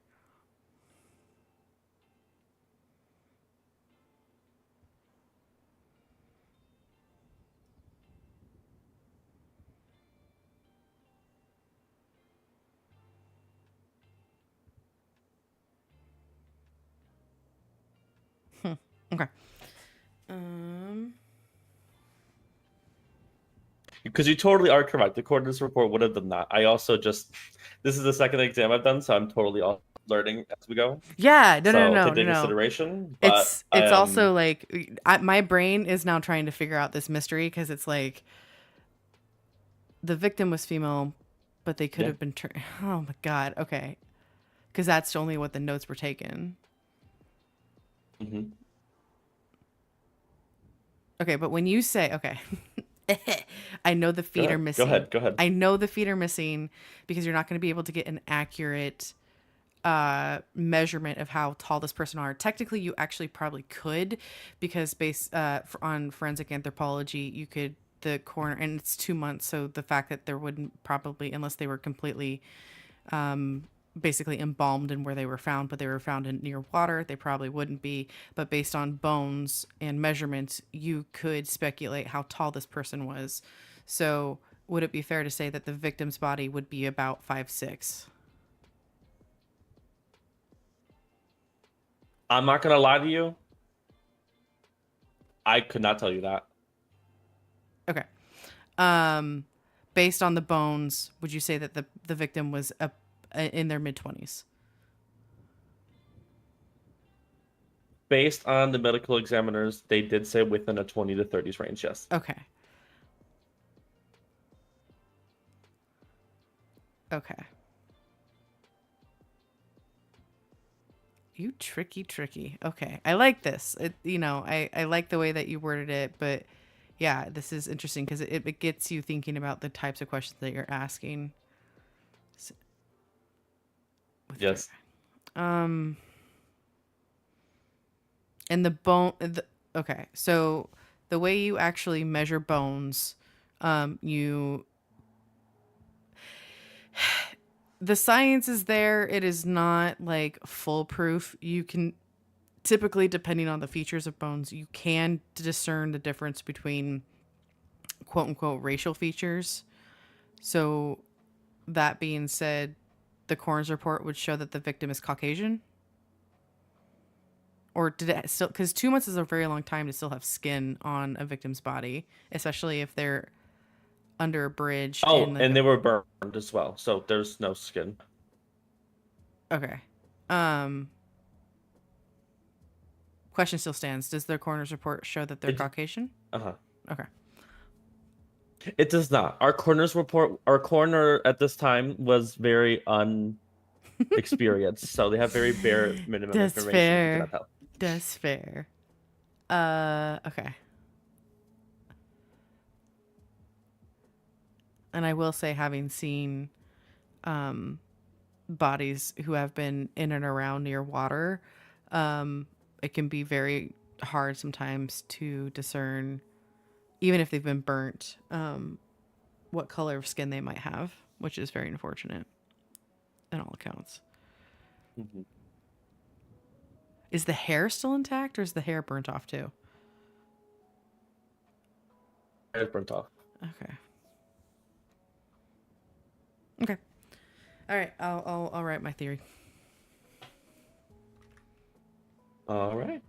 Because you totally are correct. The coroner's report would have done that. I also this is the second exam I've done, so I'm totally all learning as we go. Yeah, no. Take into consideration. But it's also like my brain is now trying to figure out this mystery because it's like the victim was female, but they could have been. Oh my god. Okay, because that's only what the notes were taken. Okay, but when you say I know the feet are missing. Go ahead. I know the feet are missing because you're not going to be able to get an accurate measurement of how tall this person are. Technically, you actually probably could because based on forensic anthropology, the coroner, and it's 2 months, so the fact that there wouldn't probably, unless they were completely basically embalmed in where they were found, but they were found near water, they probably wouldn't be. But based on bones and measurements, you could speculate how tall this person was. So would it be fair to say that the victim's body would be about 5'6"? I'm not gonna lie to you. I could not tell you that. Okay. Based on the bones, would you say that the victim was in their mid-20s? Based on the medical examiners, they did say within a 20 to 30s range, yes. Okay. You tricky. Okay. I like this. I like the way that you worded it, but Yeah, this is interesting because it gets you thinking about the types of questions that you're asking. Yes. And the bone. Okay, so the way you actually measure bones, you. The science is there. It is not like foolproof. You can typically, depending on the features of bones, you can discern the difference between quote unquote racial features. So, that being said, the coroner's report would show that the victim is Caucasian. Or did it still? Because 2 months is a very long time to still have skin on a victim's body, especially if they're under a bridge. Oh, in, like, and they were burned as well, so there's no skin. Okay. Question still stands. Does the coroner's report show that they're Caucasian? Uh-huh. Okay. It does not. Our coroner at this time was very unexperienced, so they have very bare minimum That's information. fair. Cannot help. That's fair. Okay. And I will say, having seen bodies who have been in and around near water, it can be very hard sometimes to discern, even if they've been burnt, what color of skin they might have, which is very unfortunate in all accounts. Mm-hmm. Is the hair still intact, or is the hair burnt off too? It's burnt off. Okay. Okay. All right. I'll write my theory. All right.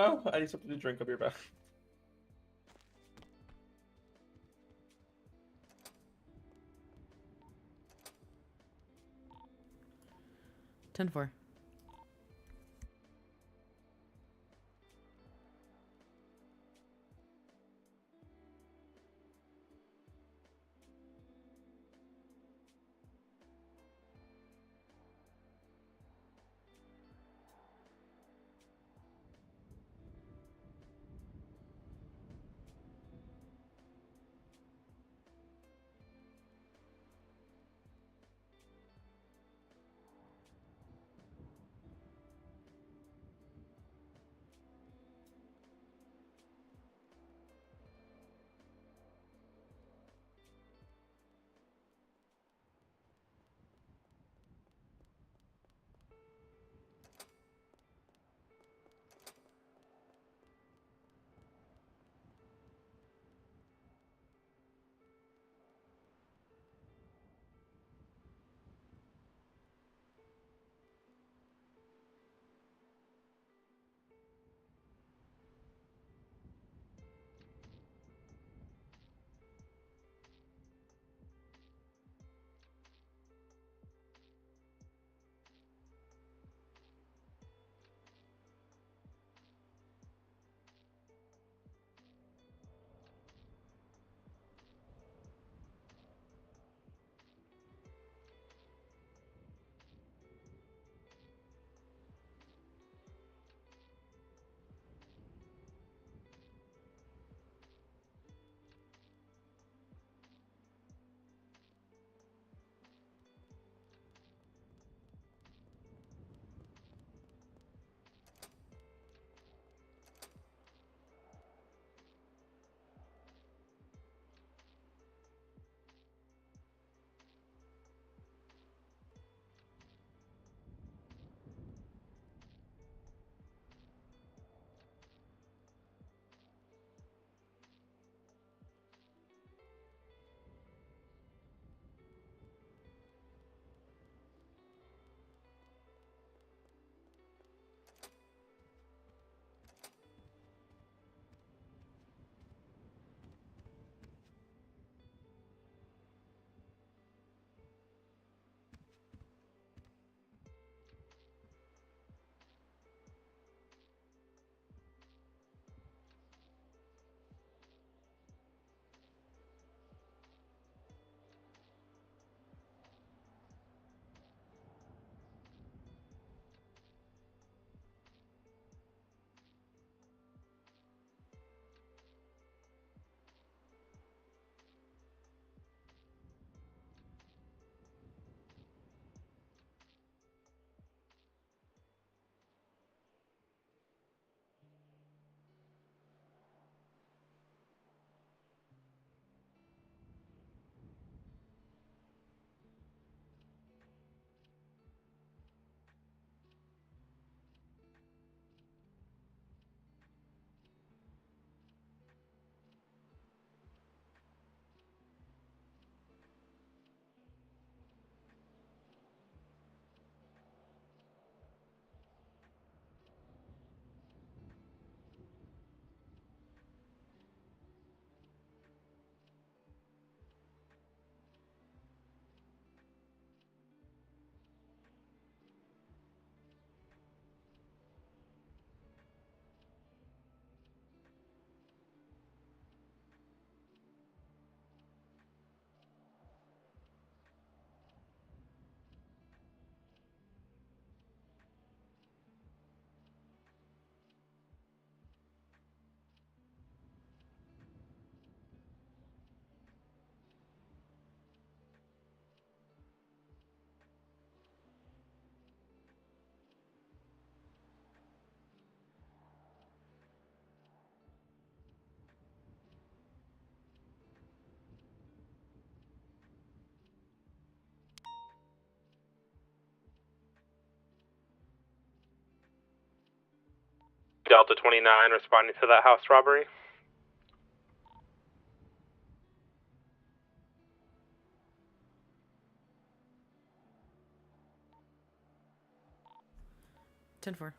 Oh, I need something to drink. I'll be right back. Ten four. Delta 29 responding to that house robbery. Ten four.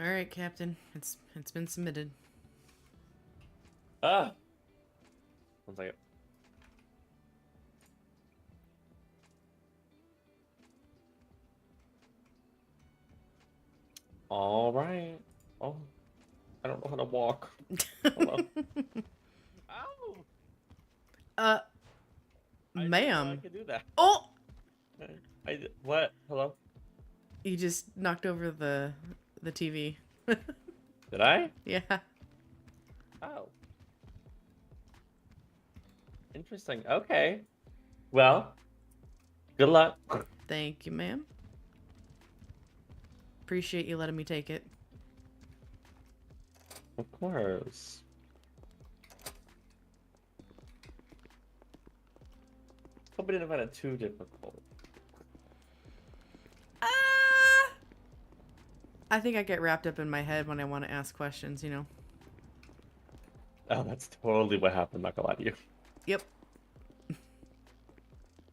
All right, Captain. It's been submitted. Ah. 1 second. All right. Oh, I don't know how to walk. Hello. Ow! I didn't know I Ma'am. could do that. Oh, What? Hello? you just knocked over the TV. Did I? Yeah. Oh. Interesting. Okay. Well, good luck. Thank you, ma'am. Appreciate you letting me take it. Of course. Hope I didn't find it too difficult. I think I get wrapped up in my head when I want to ask questions, you know? Oh, that's totally what happened, not gonna lie to you. Yep.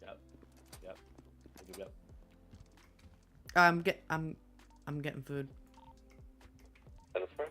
Yep. Yep. I'm getting food. That is fine.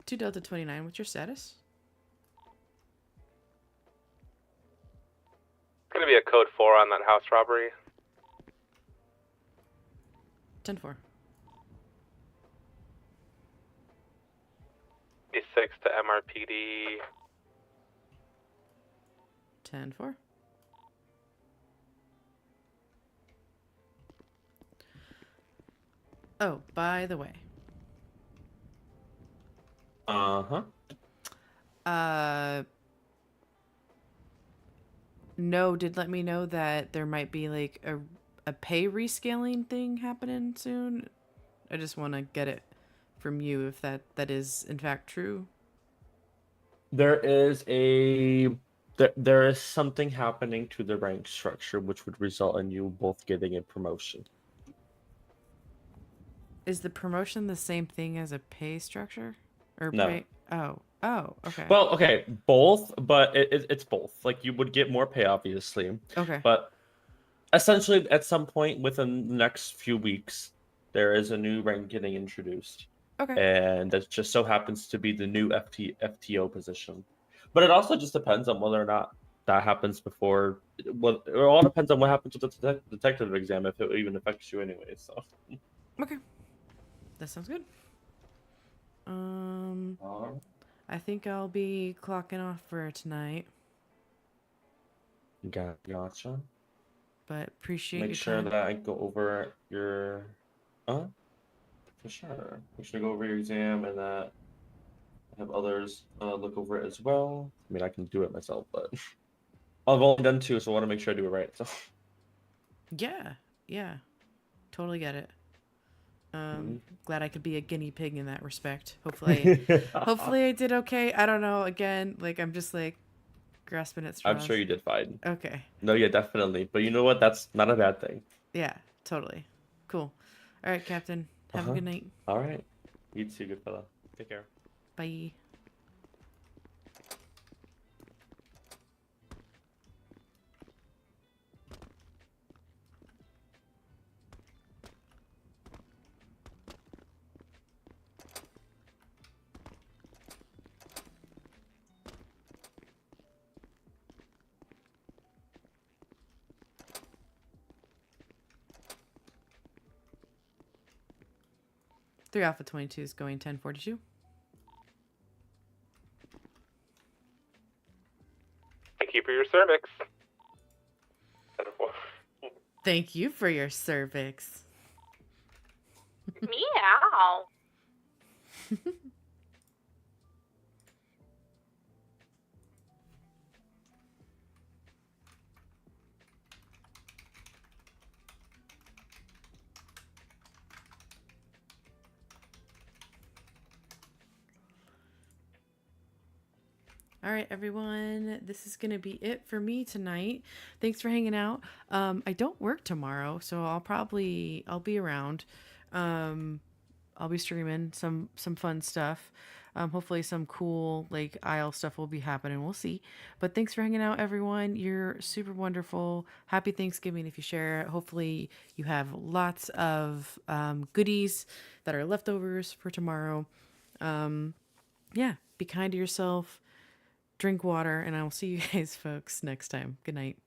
Two Delta 29. What's your status? It's gonna be a code 4 on that house robbery. 10-4. D6 to MRPD. 10-4. Oh, by the way. Uh-huh. No did let me know that there might be like a pay rescaling thing happening soon. I just want to get it from you if that is in fact true. There is something happening to the rank structure which would result in you both getting a promotion. Is the promotion the same thing as a pay structure? Or No. pay? Oh, okay. Well, okay, both, but it's both. Like, you would get more pay, obviously. Okay. But essentially, at some point within the next few weeks, there is a new rank getting introduced. Okay. And that just so happens to be the new FTO position. But it also just depends on whether or not that happens before. Well, it all depends on what happens with the detective exam, if it even affects you anyway. So. Okay. That sounds good. I think I'll be clocking off for tonight. Gotcha. But appreciate Make your sure time. that I go over your. For sure. Make sure to go over your exam and that I have others look over it as well. I mean, I can do it myself, but I've only done 2, so I want to make sure I do it right. So. Yeah. Totally get it. Glad I could be a guinea pig in that respect. Hopefully I did okay. I don't know. Again, like I'm just like grasping at straws. I'm sure you did fine. Okay. No, yeah, definitely. But you know what? That's not a bad thing. Yeah, totally. Cool. All right, Captain. Have a good night. All right. You too, Goodfellow. Take care. Bye. Three Alpha 22 is going 1042. Thank you for your cervix. Thank you for your cervix. Meow. All right, everyone. This is going to be it for me tonight. Thanks for hanging out. I don't work tomorrow, so I'll be around. I'll be streaming some fun stuff. Hopefully some cool like Isle stuff will be happening. We'll see. But thanks for hanging out, everyone. You're super wonderful. Happy Thanksgiving if you share it. Hopefully you have lots of goodies that are leftovers for tomorrow. Yeah, be kind to yourself. Drink water, and I will see you guys, folks, next time. Good night.